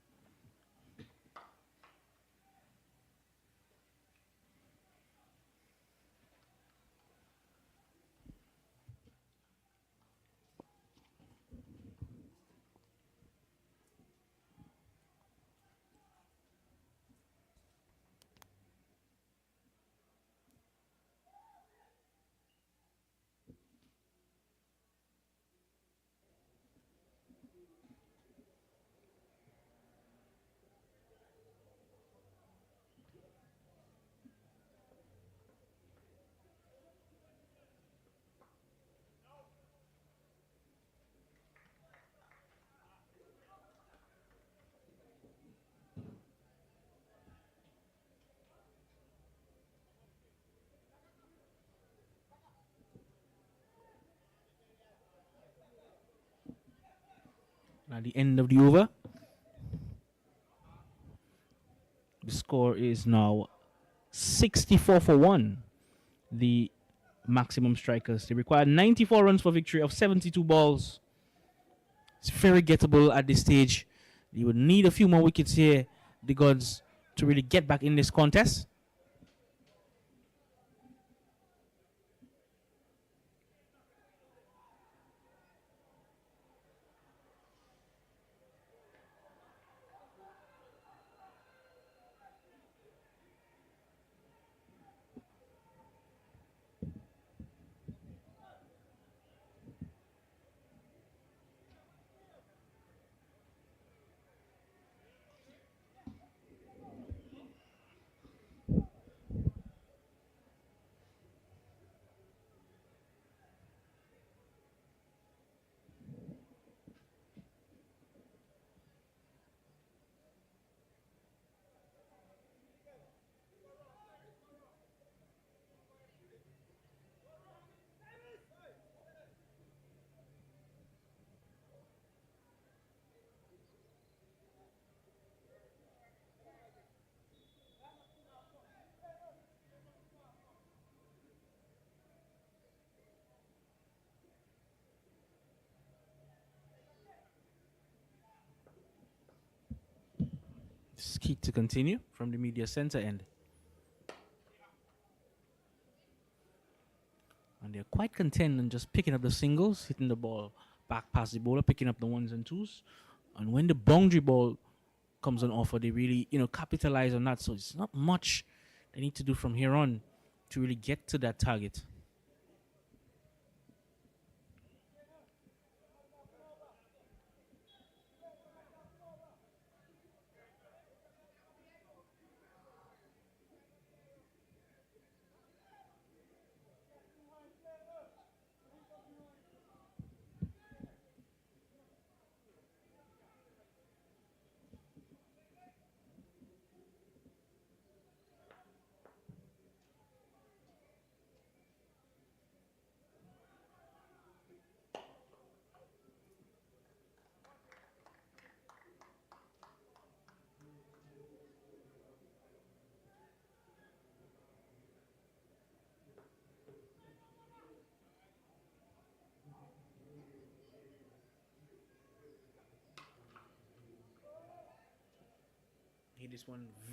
At the end of the over, the score is now 64 for 1. The maximum strikers. They require 94 runs for victory of 72 balls. It's very gettable at this stage. You would need a few more wickets here, the gods, to really get back in this contest. Key to continue from the media center end. And they're quite content on just picking up the singles, hitting the ball back past the bowler, picking up the ones and twos. And when the boundary ball comes on offer, they really, capitalize on that. So it's not much they need to do from here on to really get to that target.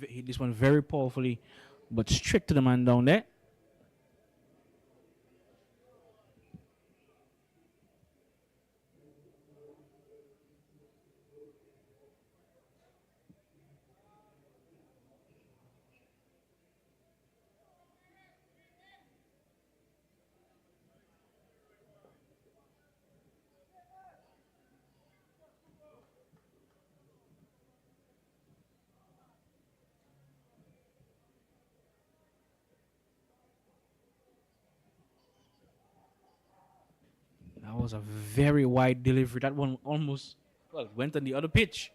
Hit this one very powerfully, but straight to the man down there. That was a very wide delivery. That one almost went on the other pitch.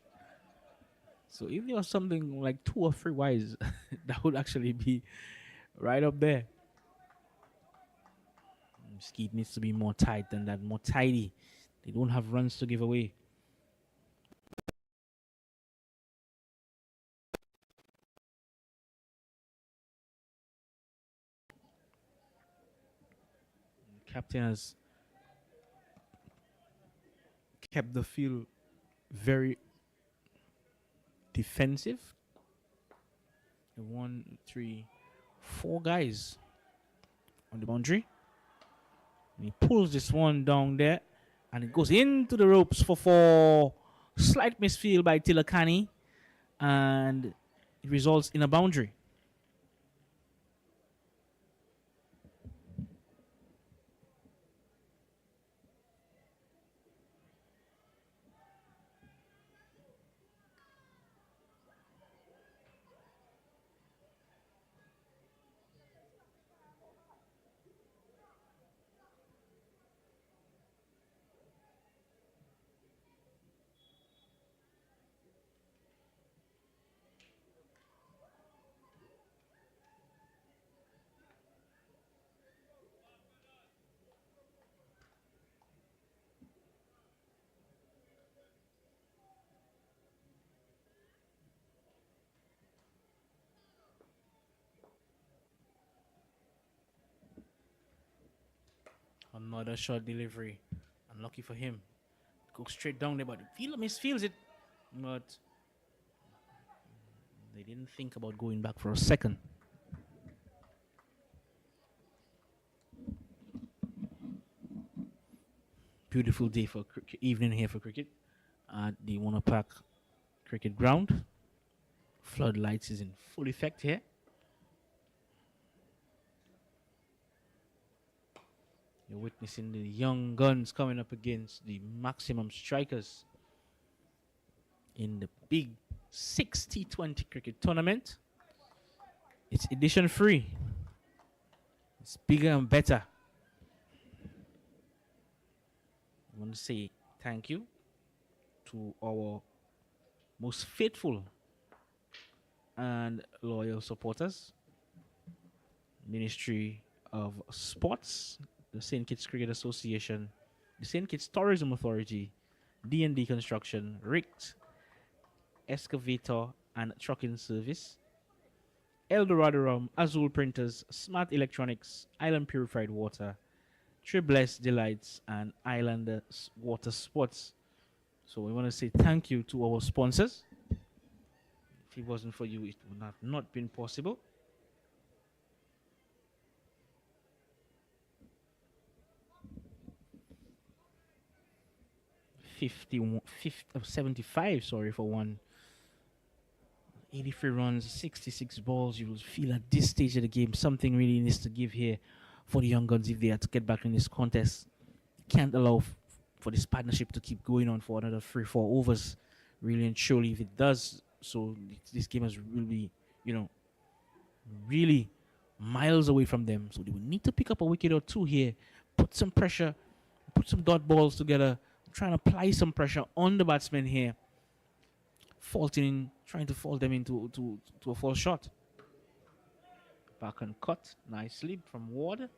So if there was something like 2 or 3 wides, that would actually be right up there. Skeet needs to be more tight than that, more tidy. They don't have runs to give away. The captain has kept the field very defensive. 1, 3, 4 guys on the boundary. And he pulls this one down there, and it goes into the ropes for 4. Slight misfield by Tilakani, and it results in a boundary. Another short delivery. Unlucky for him. Goes straight down there, but misfeels it. But they didn't think about going back for a second. Beautiful day for evening here for cricket at the Warner Park Cricket Ground. Floodlights is in full effect here. You're witnessing the young guns coming up against the maximum strikers in the Big Six T20 cricket tournament. It's edition 3. It's bigger and better. I want to say thank you to our most faithful and loyal supporters. Ministry of Sports, the St. Kitts Cricket Association, the St. Kitts Tourism Authority, D&D Construction, Richt, Excavator and Trucking Service, Eldorado Rum, Azul Printers, Smart Electronics, Island Purified Water, Tribless Delights, and Islander Water Sports. So we want to say thank you to our sponsors. If it wasn't for you, it would have not been possible. $51, 75, sorry, for one. 83 runs, 66 balls. You will feel at this stage of the game something really needs to give here for the young guns if they are to get back in this contest. Can't allow for this partnership to keep going on for another 3-4 overs. Really and truly, if it does, so this game is really, really miles away from them. So they will need to pick up a wicket or two here, put some pressure, put some dot balls together, trying to apply some pressure on the batsmen here, trying to fault them into a false shot. Back and cut nicely from Ward.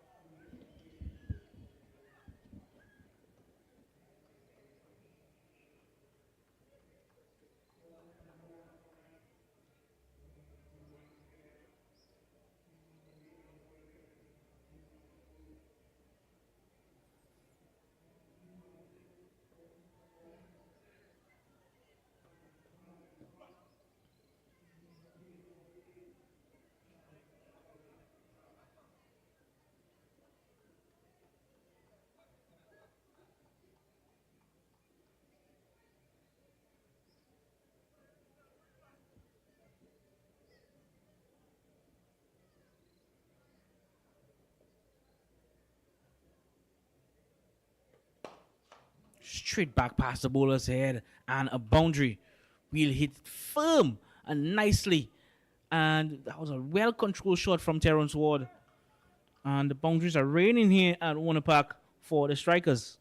Straight back past the bowler's head and a boundary. We'll hit firm and nicely. And that was a well-controlled shot from Terrence Ward. And the boundaries are raining here at Warner Park for the strikers.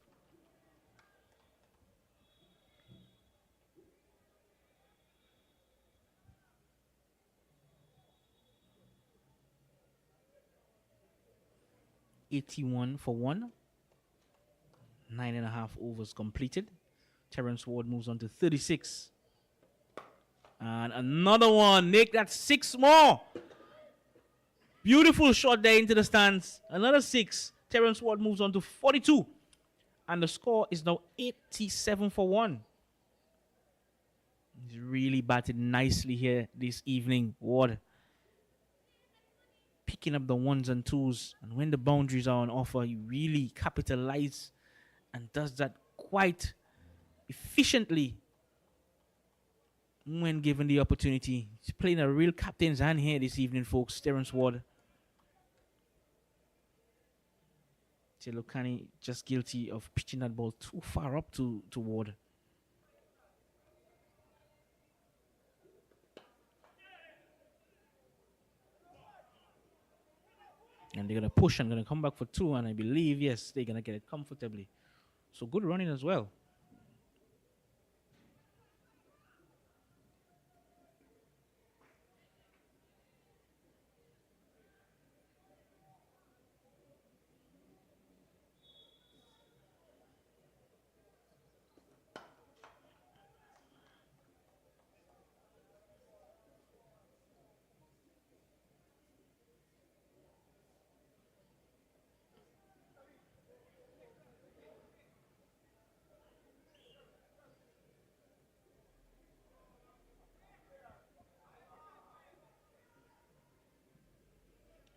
$81 for one. 9.5 overs completed. Terrence Ward moves on to 36. And another one. Nick, that's 6 more. Beautiful shot there into the stands. Another 6. Terrence Ward moves on to 42. And the score is now 87 for 1. He's really batted nicely here this evening, Ward. Picking up the ones and twos. And when the boundaries are on offer, he really capitalizes and does that quite efficiently when given the opportunity. He's playing a real captain's hand here this evening, folks. Terrence Ward. Telokani just guilty of pitching that ball too far up to Ward. And they're going to push and going to come back for 2. And I believe, yes, they're going to get it comfortably. So good running as well.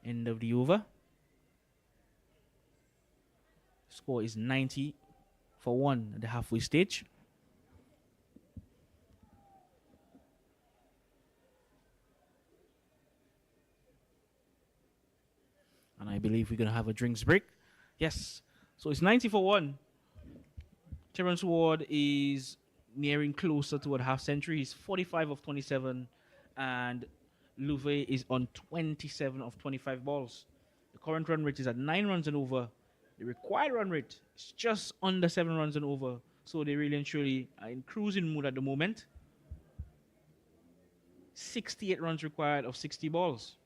End of the over. Score is 90 for 1 at the halfway stage. And I believe we're going to have a drinks break. Yes. So it's 90 for 1. Terence Ward is nearing closer to a half century. He's 45 of 27. And Louvet is on 27 of 25 balls. The current run rate is at 9 runs and over. The required run rate is just under 7 runs and over. So they really and truly are in cruising mode at the moment. 68 runs required of 60 balls.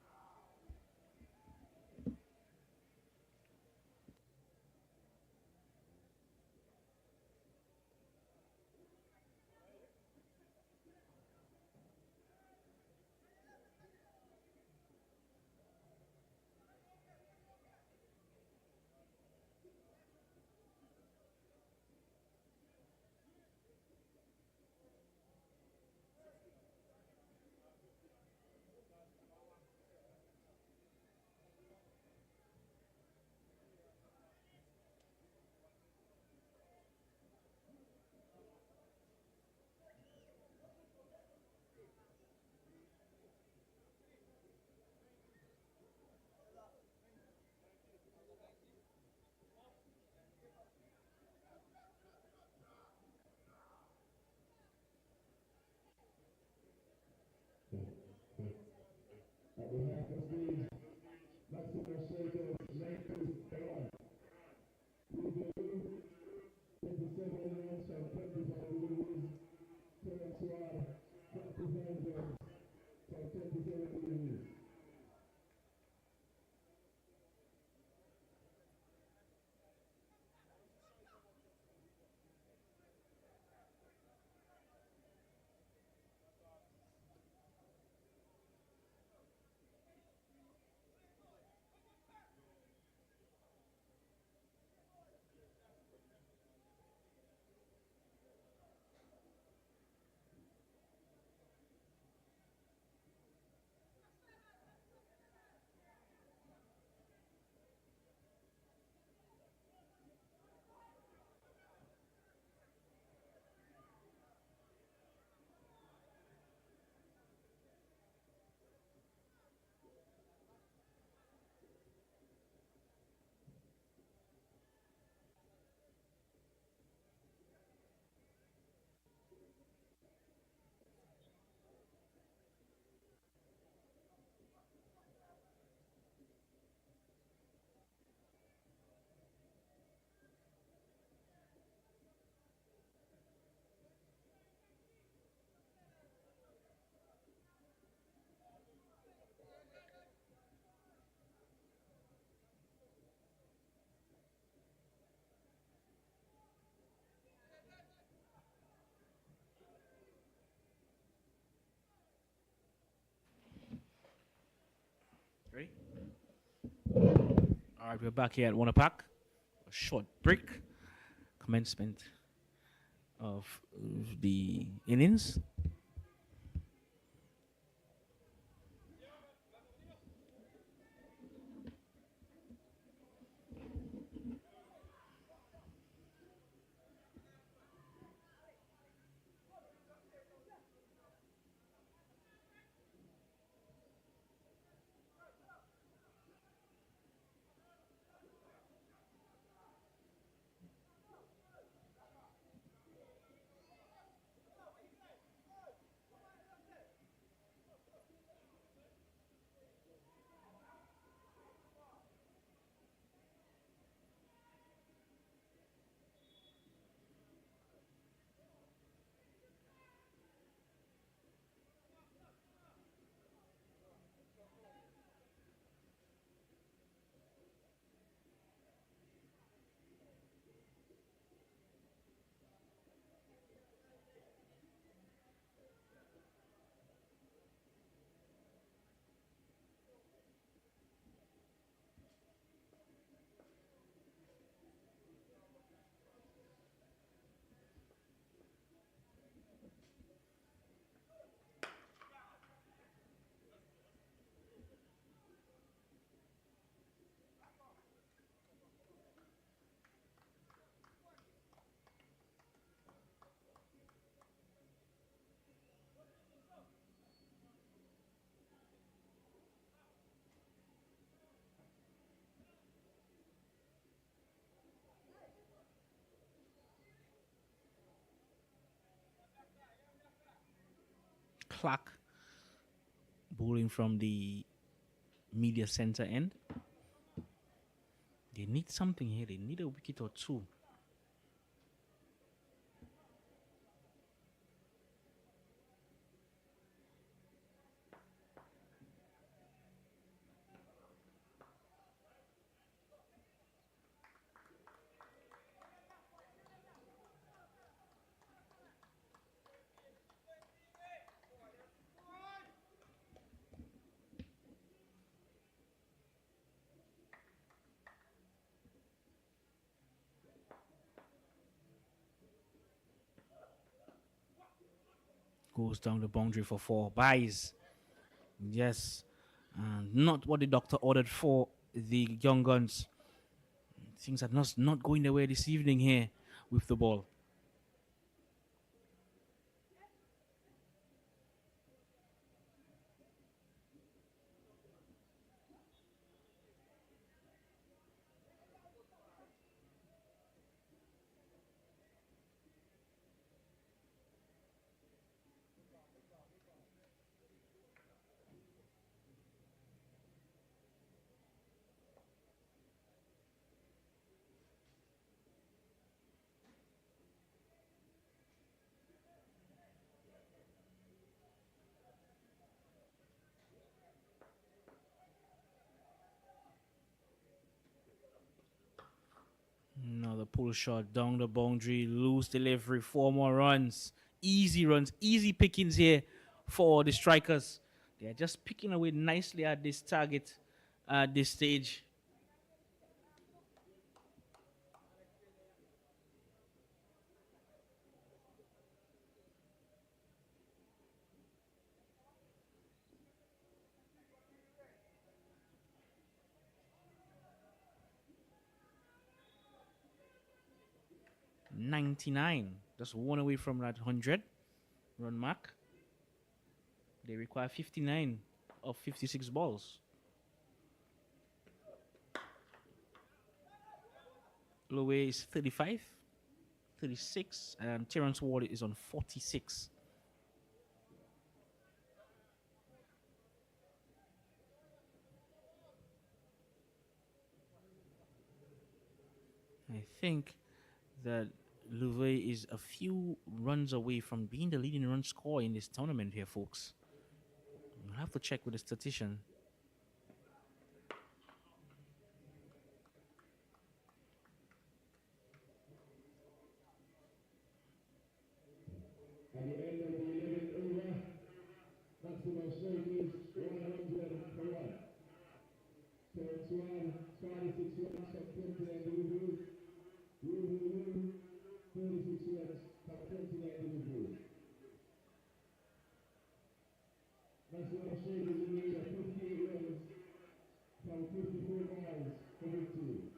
At the half of stage, maximum shakers, 90 for 1. Louvet, 27 runs from 25 degrees. Terence Ward, 25 runs from 27 degrees. Ready? All right, we're back here at 1 o'clock. A short break. Commencement of the innings. Clark bowling from the media center end. They need something here. They need a wicket or two. Goes down the boundary for 4. Buys. Yes. Not what the doctor ordered for the young guns. Things are not going their way this evening here with the ball. Another pull shot down the boundary, loose delivery, 4 more runs. Easy runs, easy pickings here for the strikers. They are just picking away nicely at this target at this stage. $99, just one away from that 100 run mark. They require 59 of 56 balls. Lowe is 35, 36, and Terrence Ward is on 46. I think that Louvet is a few runs away from being the leading run scorer in this tournament here, folks. I'll have to check with the statistician. At the end of the 11th over, maximum strike is 100 for 1. Terrence Ward, 46 runs from 29 deliveries. Ruby 36 runs from 29 deliveries. Maximum strike is in need of 58 runs from 54 balls for victory.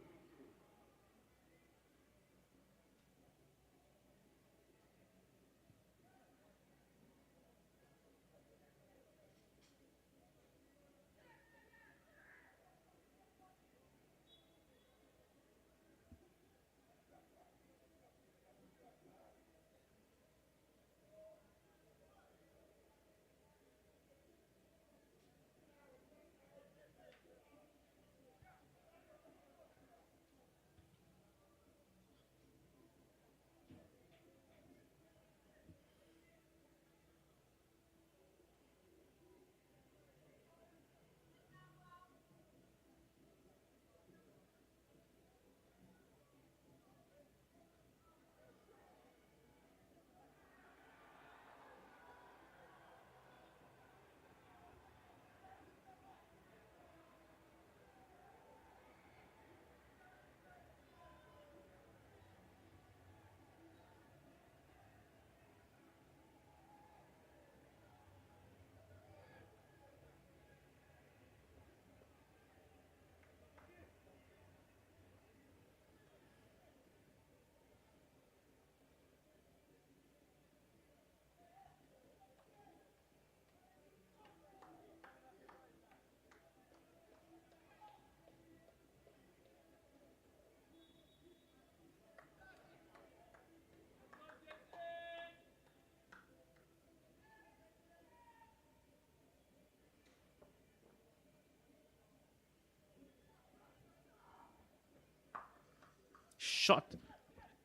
shot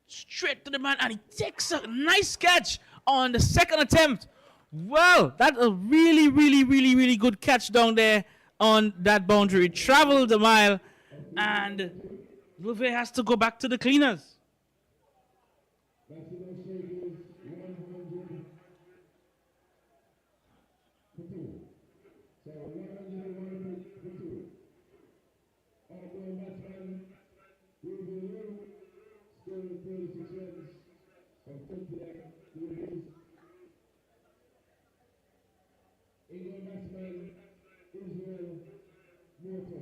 straight to the man, and he takes a nice catch on the second attempt. Well, that's a really, really, really, really good catch down there on that boundary. It traveled a mile, and Louvet has to go back to the cleaners. Maximum strike is 100 for 2. So 101 for 2. Outgoing batsman, Ruben scoring 36 runs from 29 deliveries. Ingoing batsman, Israel Morto.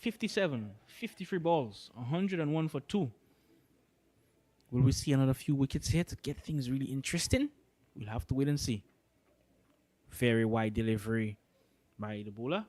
"57, 53 balls, 101 for 2. Will we see another few wickets here to get things really interesting? We'll have to wait and see. Very wide delivery by the bowler.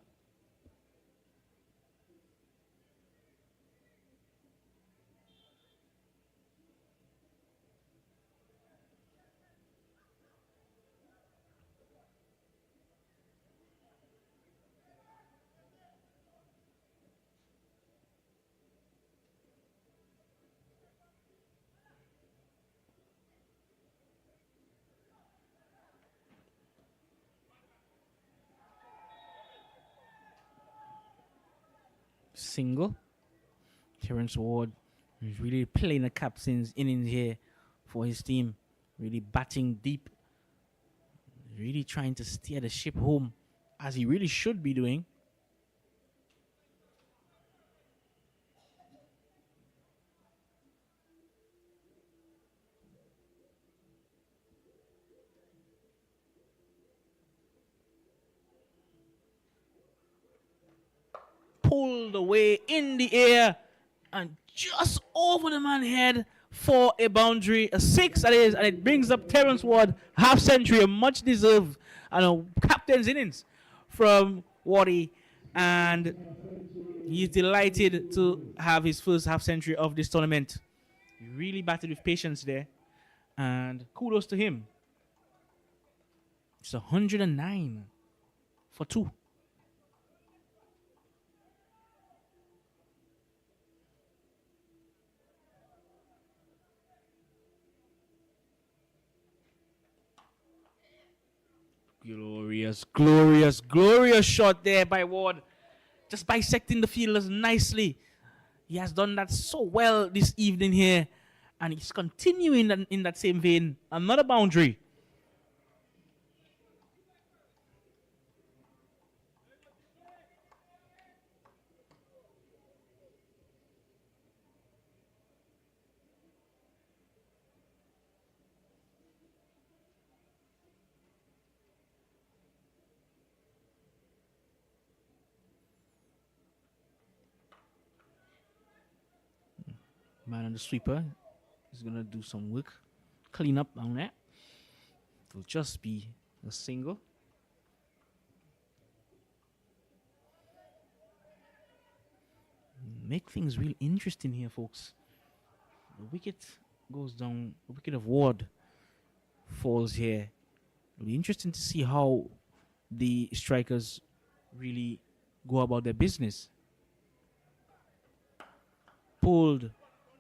Single. Terence Ward is really playing a captain's innings here for his team. Really batting deep. Really trying to steer the ship home, as he really should be doing. Pulled away in the air and just over the man's head for a boundary, a 6 that is, and it brings up Terence Ward half century, a much deserved captain's innings from Wardy, and he's delighted to have his first half century of this tournament. He really batted with patience there, and kudos to him. It's 109 for 2. Glorious, glorious, glorious shot there by Ward. Just bisecting the fielders nicely. He has done that so well this evening here. And he's continuing in that same vein. Another boundary. Man on the sweeper is going to do some work. Clean up on that. It will just be a single. Make things real interesting here, folks. The wicket goes down. The wicket of Ward falls here. It'll be interesting to see how the strikers really go about their business. pulled,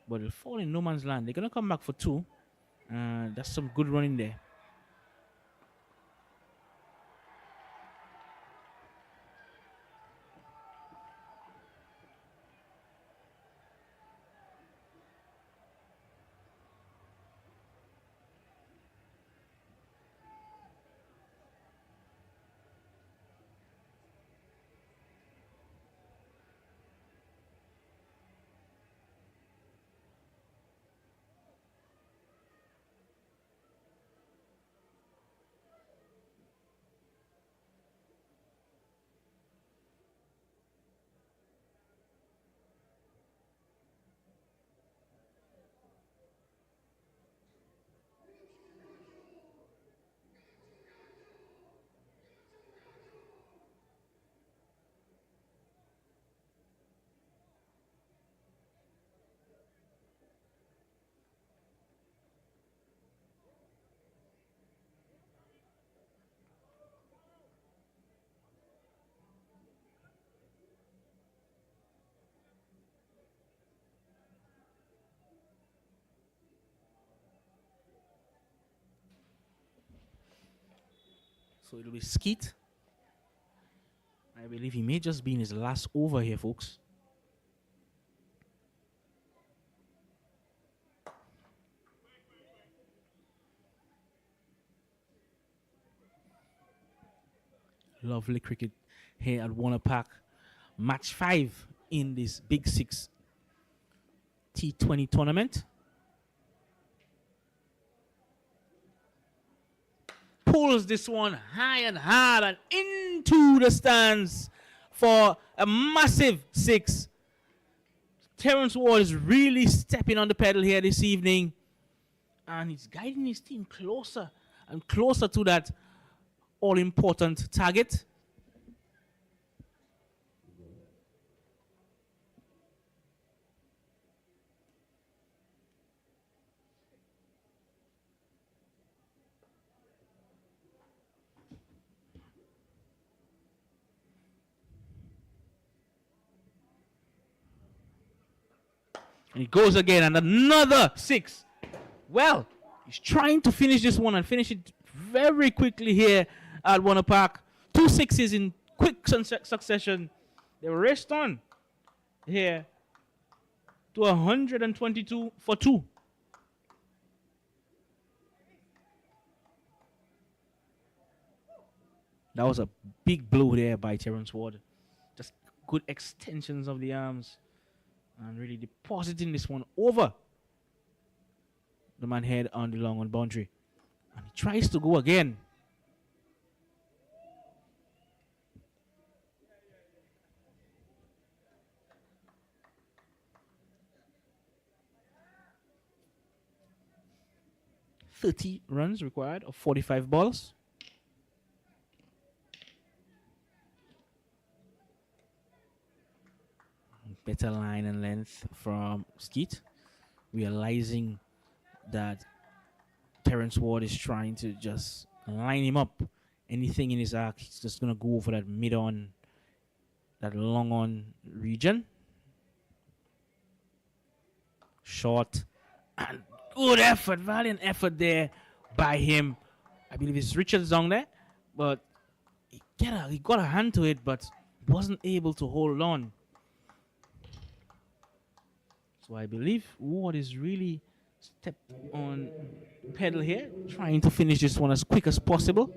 but it'll fall in no man's land. They're gonna come back for two. That's some good running there. So it'll be Skeet. I believe he may just be in his last over here, folks. Lovely cricket here at Warner Park. Match 5 in this Big Six T20 tournament. Pulls this one high and hard and into the stands for a massive 6. Terrence Ward is really stepping on the pedal here this evening, and he's guiding his team closer and closer to that all-important target. And he goes again, and another 6. Well, he's trying to finish this one and finish it very quickly here at Warner Park. 2 6s in quick succession. They raced on here to 122 for 2. That was a big blow there by Terrence Ward. Just good extensions of the arms. And really depositing this one over the man head on the long on boundary. And he tries to go again. .30 runs required of 45 balls. Better line and length from Skeet, realizing that Terrence Ward is trying to just line him up. Anything in his arc, he's just going to go for that mid-on, that long-on region. Short and good effort, valiant effort there by him. I believe it's Richard Zong there, but he got a hand to it, but wasn't able to hold on. So I believe Ward is really stepped on pedal here, trying to finish this one as quick as possible.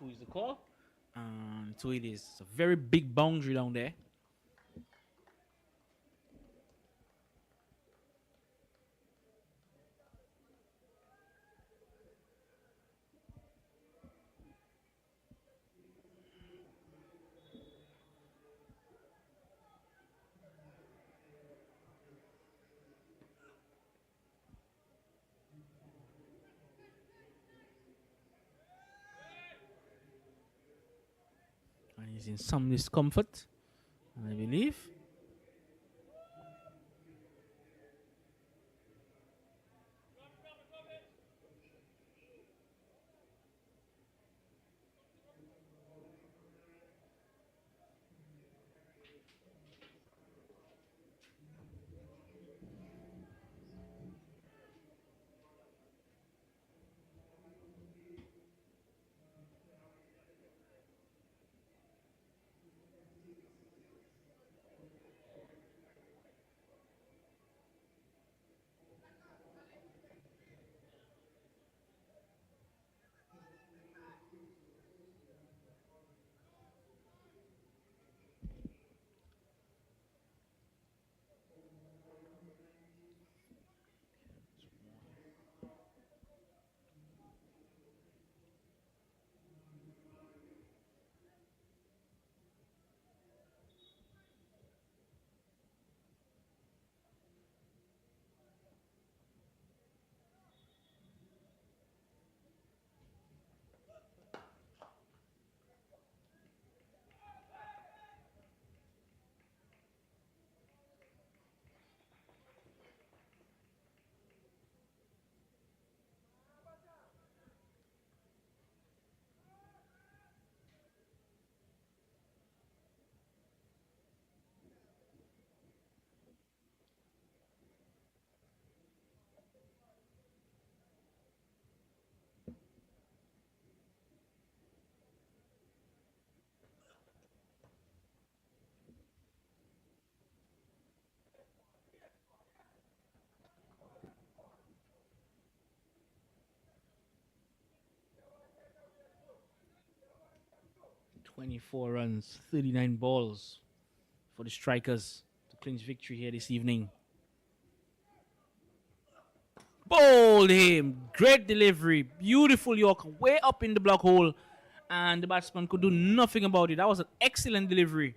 2 is the call. And so it is. It's a very big boundary down there. And he's in some discomfort, I believe. "24 runs, 39 balls for the strikers to clinch victory here this evening." Bowled him. Great delivery. Beautiful Yorker. Way up in the block hole. And the batsman could do nothing about it. That was an excellent delivery.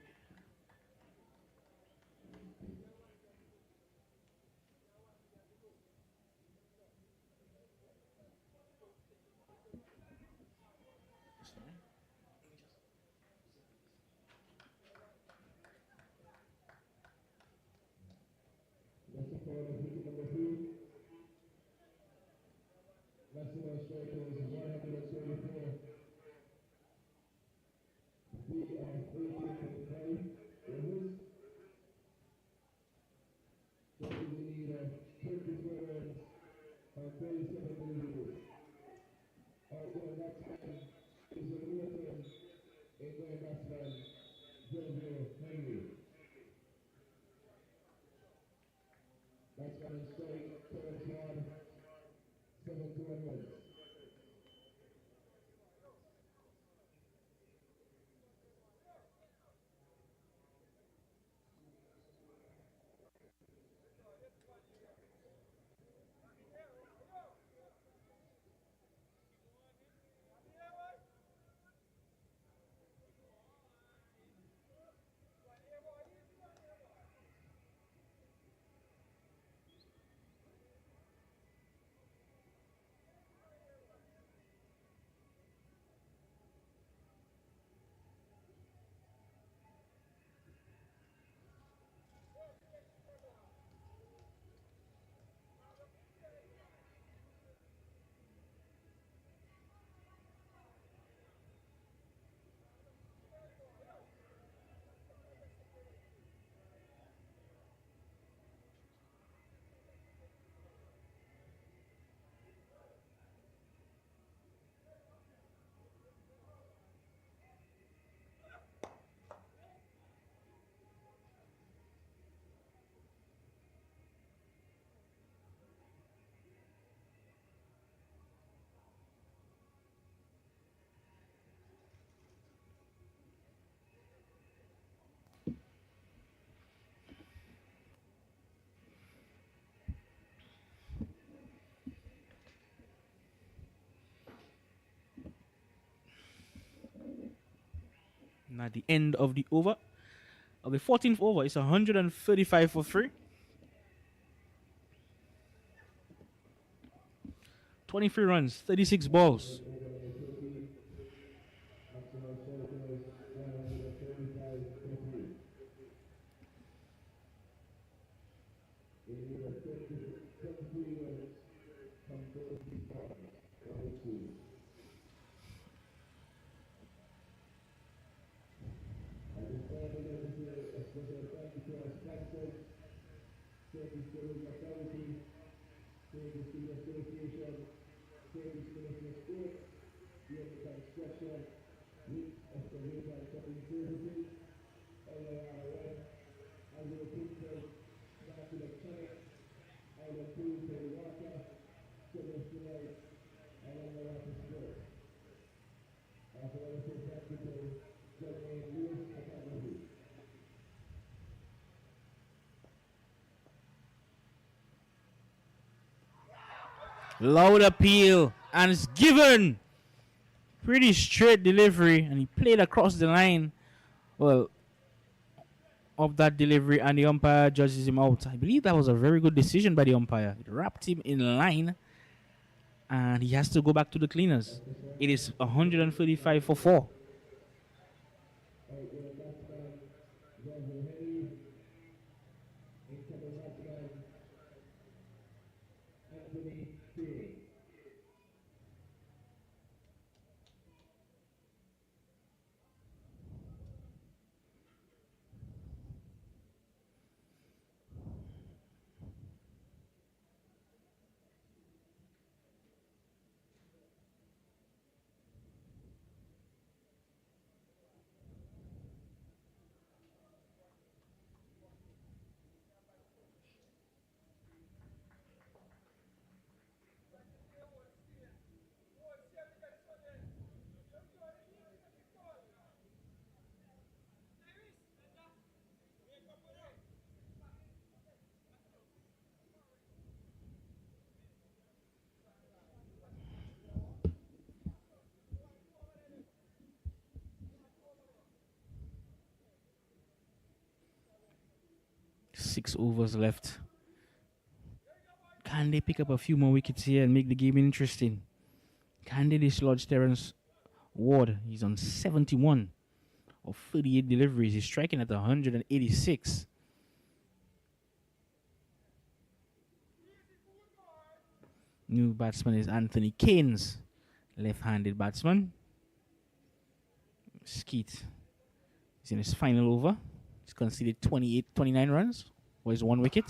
That's the call of wicket number 3. Maximum strike rate is 124. 3 of 18.5 overs. That is in need of 24 runs and 37 deliveries. Outgoing batsman is a Luton. Ingoing batsman, Jojo Henry. Batsman on strike, Terence Ward, 7 runs. at the end of the over. Of the 14th over, it's 135 for free. 23 runs, 36 balls. Loud appeal, and it's given. Pretty straight delivery, and he played across the line. Well, of that delivery, and the umpire judges him out. I believe that was a very good decision by the umpire. It wrapped him in line, and he has to go back to the cleaners. It is 135 for 4. Six overs left. Can they pick up a few more wickets here and make the game interesting? Can they dislodge Terence Ward? He's on 71 of 38 deliveries. He's striking at 186. New batsman is Anthony Keynes, left-handed batsman. Skeet is in his final over. He's conceded 29 runs, or his 1 wicket.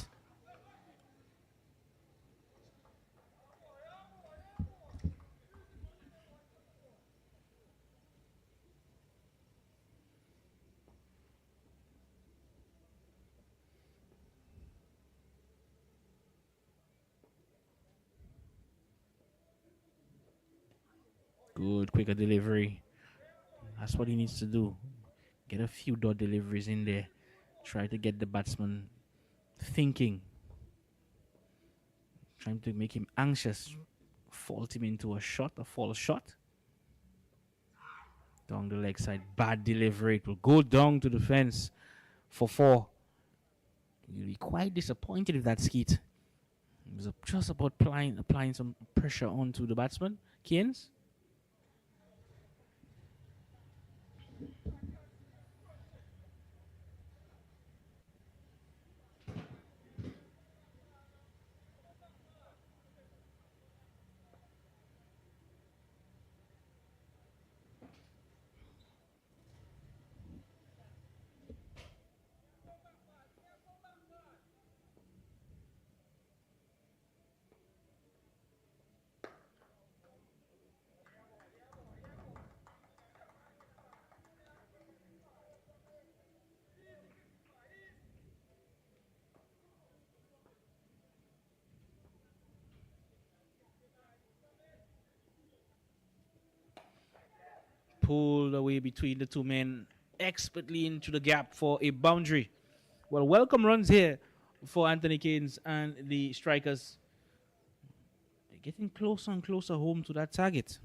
Good, quicker delivery. That's what he needs to do. Get a few dot deliveries in there. Try to get the batsman thinking. Trying to make him anxious. Fault him into a false shot. Down the leg side. Bad delivery. It will go down to the fence for 4. You'll be quite disappointed if that Skeet. He was just about applying some pressure onto the batsman, Keynes. Pulled away between the two men, expertly into the gap for a boundary. Well, welcome runs here for Anthony Keynes and the strikers. They're getting closer and closer home to that target.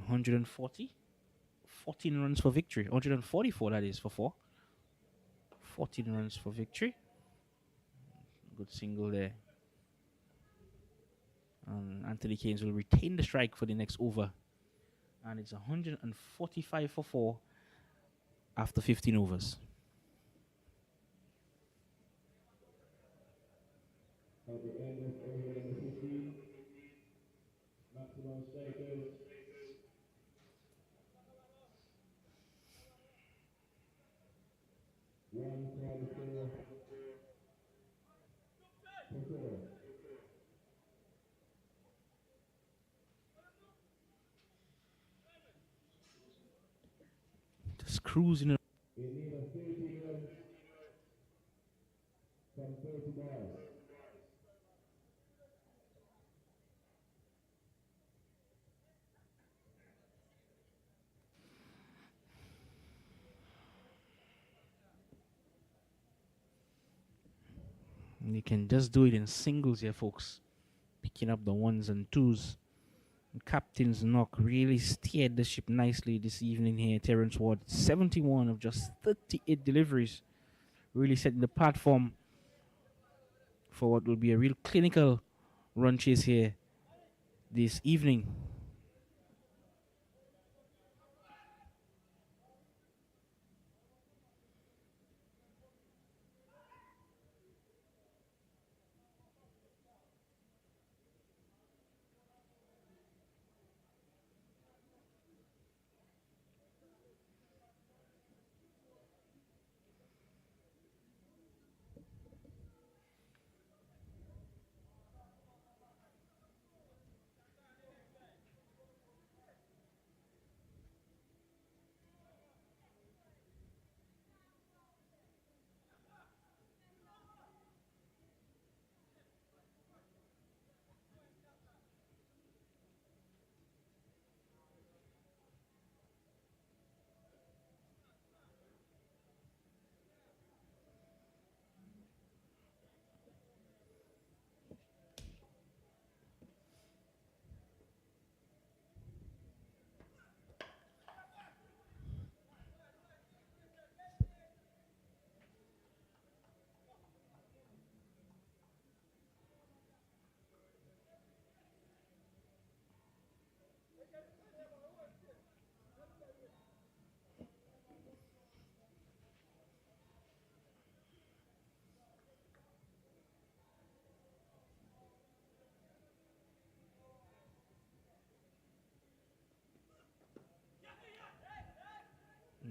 140. 14 runs for victory. 144, that is, for 4. 14 runs for victory. Good single there. And Anthony Keynes will retain the strike for the next over. And it's 145 for 4 after 15 overs. At the end of over number 15, maximum strikers. One call for 4. Just cruising. In need of 30 runs from 30 balls. You can just do it in singles here, folks. Picking up the ones and twos. Captain's knock really steered the ship nicely this evening here. Terrence Ward, 71 of just 38 deliveries. Really setting the platform for what will be a real clinical run chase here this evening.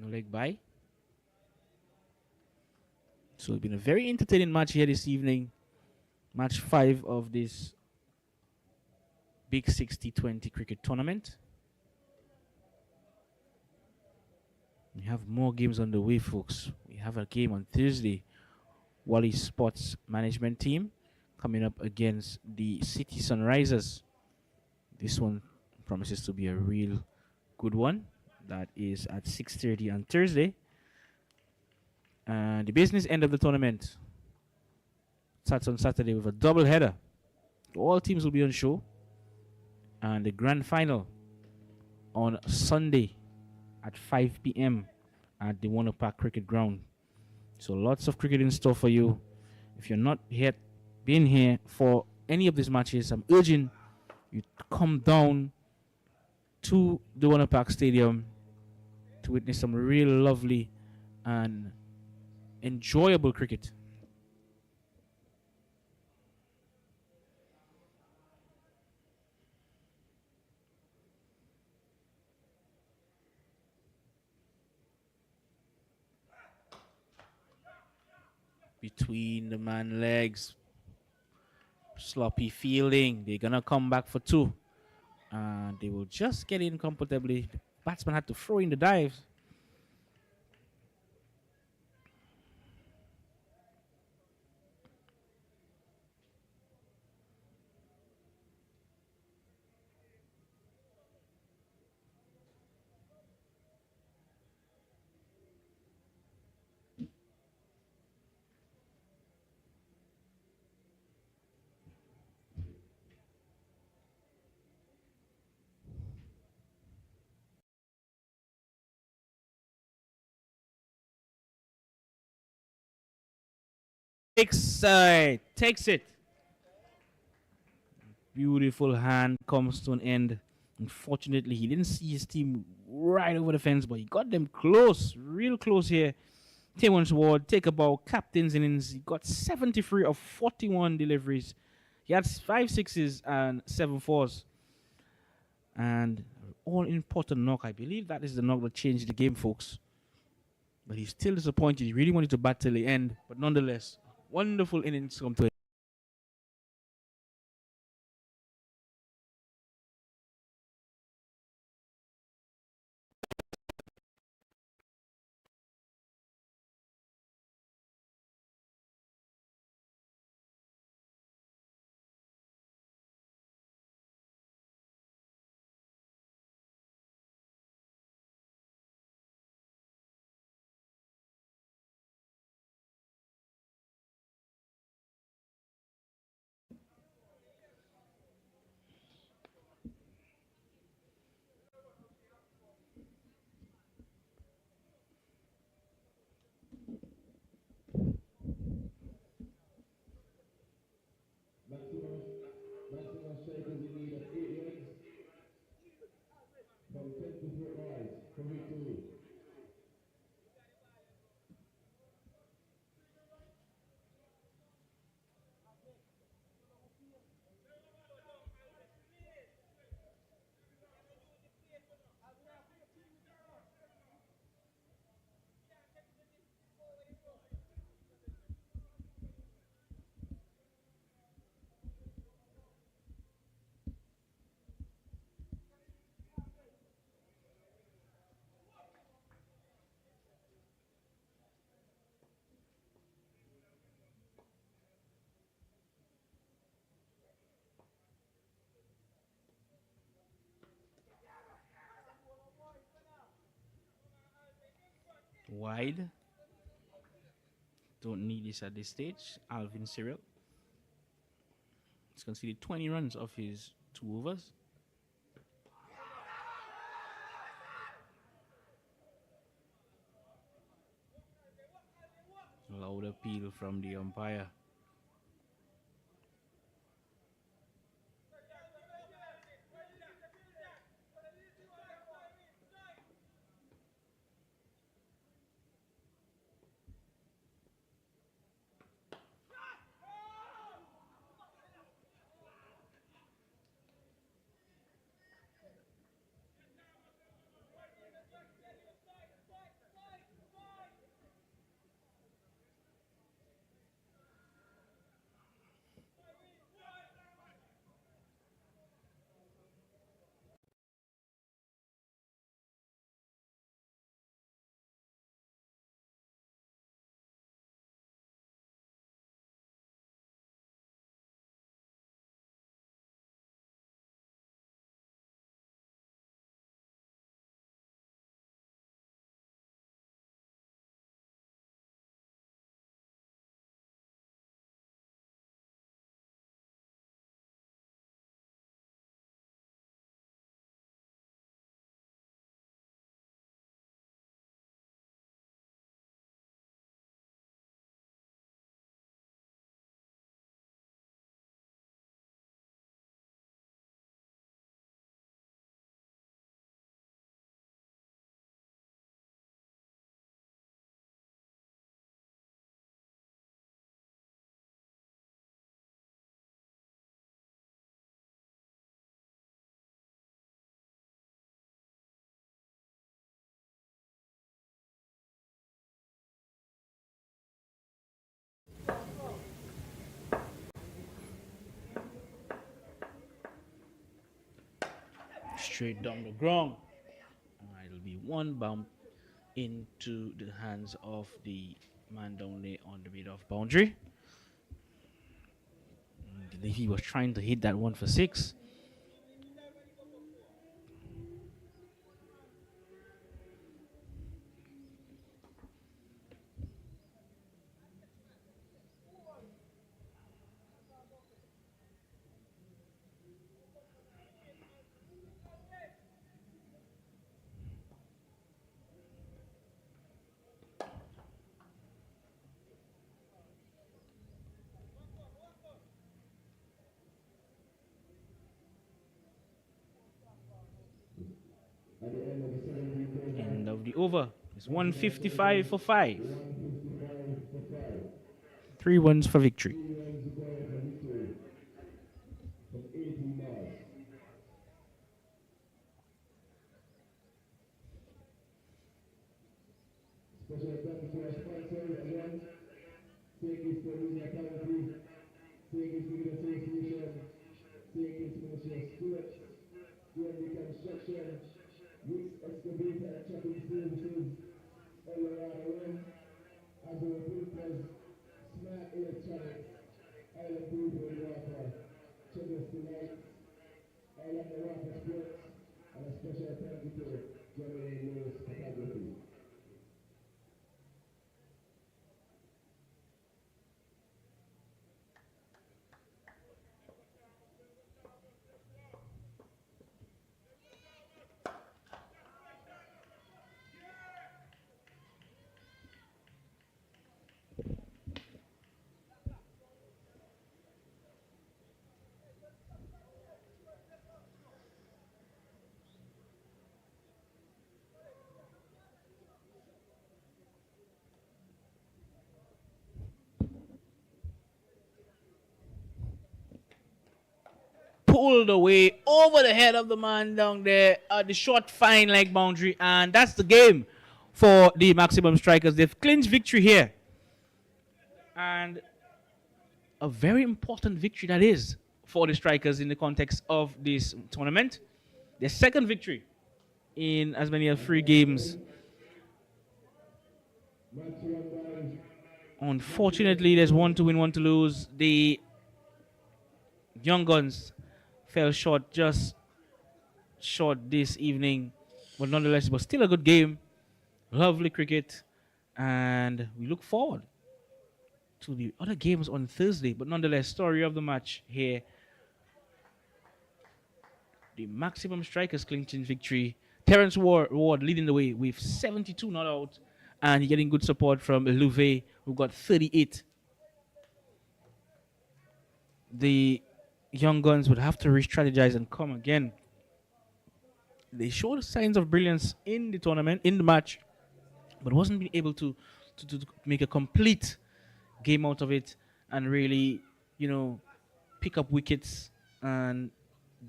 No leg by. So it's been a very entertaining match here this evening. Match 5 of this Big Six T20 cricket tournament. We have more games on the way, folks. We have a game on Thursday. Wally Sports Management Team coming up against the City Sunrisers. This one promises to be a real good one. That is at 6:30 on Thursday. And the business end of the tournament starts on Saturday with a double header. All teams will be on show. And the grand final on Sunday at 5 p.m. at the Warner Park Cricket Ground. So lots of cricket in store for you. If you're not yet been here for any of these matches, I'm urging you to come down to the Warner Park Stadium to witness some real lovely and enjoyable cricket. Between the man legs, sloppy fielding. They're gonna come back for 2, and they will just get in comfortably. The batsman had to throw in the dives. Takes it. Beautiful hand comes to an end. Unfortunately, he didn't see his team right over the fence, but he got them close, real close here. Taywon Ward, take a ball, captain's innings. He got 73 of 41 deliveries. He had 5 6s and 7 4s. And all important knock. I believe that is the knock that changed the game, folks. But he's still disappointed. He really wanted to bat till the end. But nonetheless, wonderful innings come to it. Maximum, maximum strikers in need of 8 runs from 24 balls for victory. Wide. Don't need this at this stage. Alvin Cyril. He's conceded 20 runs off his 2 overs. Loud appeal from the umpire. Straight down the ground. It'll be one bump into the hands of the man down there on the mid-off boundary. He was trying to hit that one for 6. At the end of the 17th over, End of the over. It's 155 for 5. 155 for 5. 3 runs for victory. 3 runs required for victory from 18 balls. Special thanks to our sponsors again. St. Kitts Tourism Authority, St. Kitts Cricket Association, St. Kitts Ministry of Sports, DMD Construction, Wicks Excavator and Trucking Services, Eldorado Run, Azure Filters, Smart Electronics, Island People in Water, Checkers Delight, Island Water Sports, and a special thank you to Jeremy Lewis Photography. Pulled away over the head of the man down there at the short fine leg boundary, and that's the game for the Maximum Strikers. They've clinched victory here, and a very important victory that is for the Strikers in the context of this tournament. Their second victory in as many as 3 games. Unfortunately, there's 1 to win, 1 to lose. The Young Guns fell short, just short this evening, but nonetheless, it was still a good game. Lovely cricket, and we look forward to the other games on Thursday. But nonetheless, story of the match here: the Maximum Strikers clinching victory. Terence Ward leading the way with 72 not out, and getting good support from Louvet, who got 38. The Young Guns would have to re-strategize and come again. They showed signs of brilliance in the tournament, in the match, but wasn't being able to make a complete game out of it and really, pick up wickets and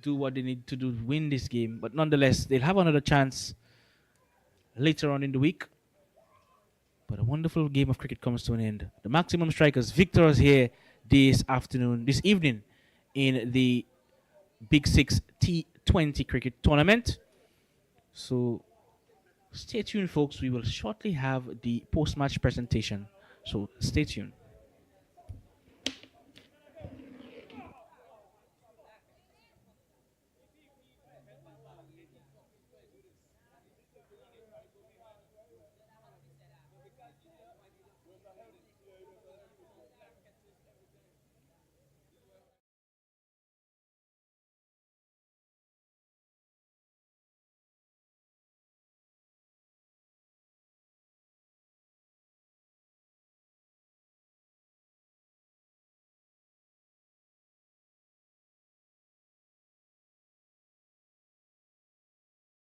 do what they need to do to win this game. But nonetheless, they'll have another chance later on in the week. But a wonderful game of cricket comes to an end. The Maximum Strikers victors here this evening, in the Big Six T20 cricket tournament. So stay tuned, folks. We will shortly have the post-match presentation. So stay tuned.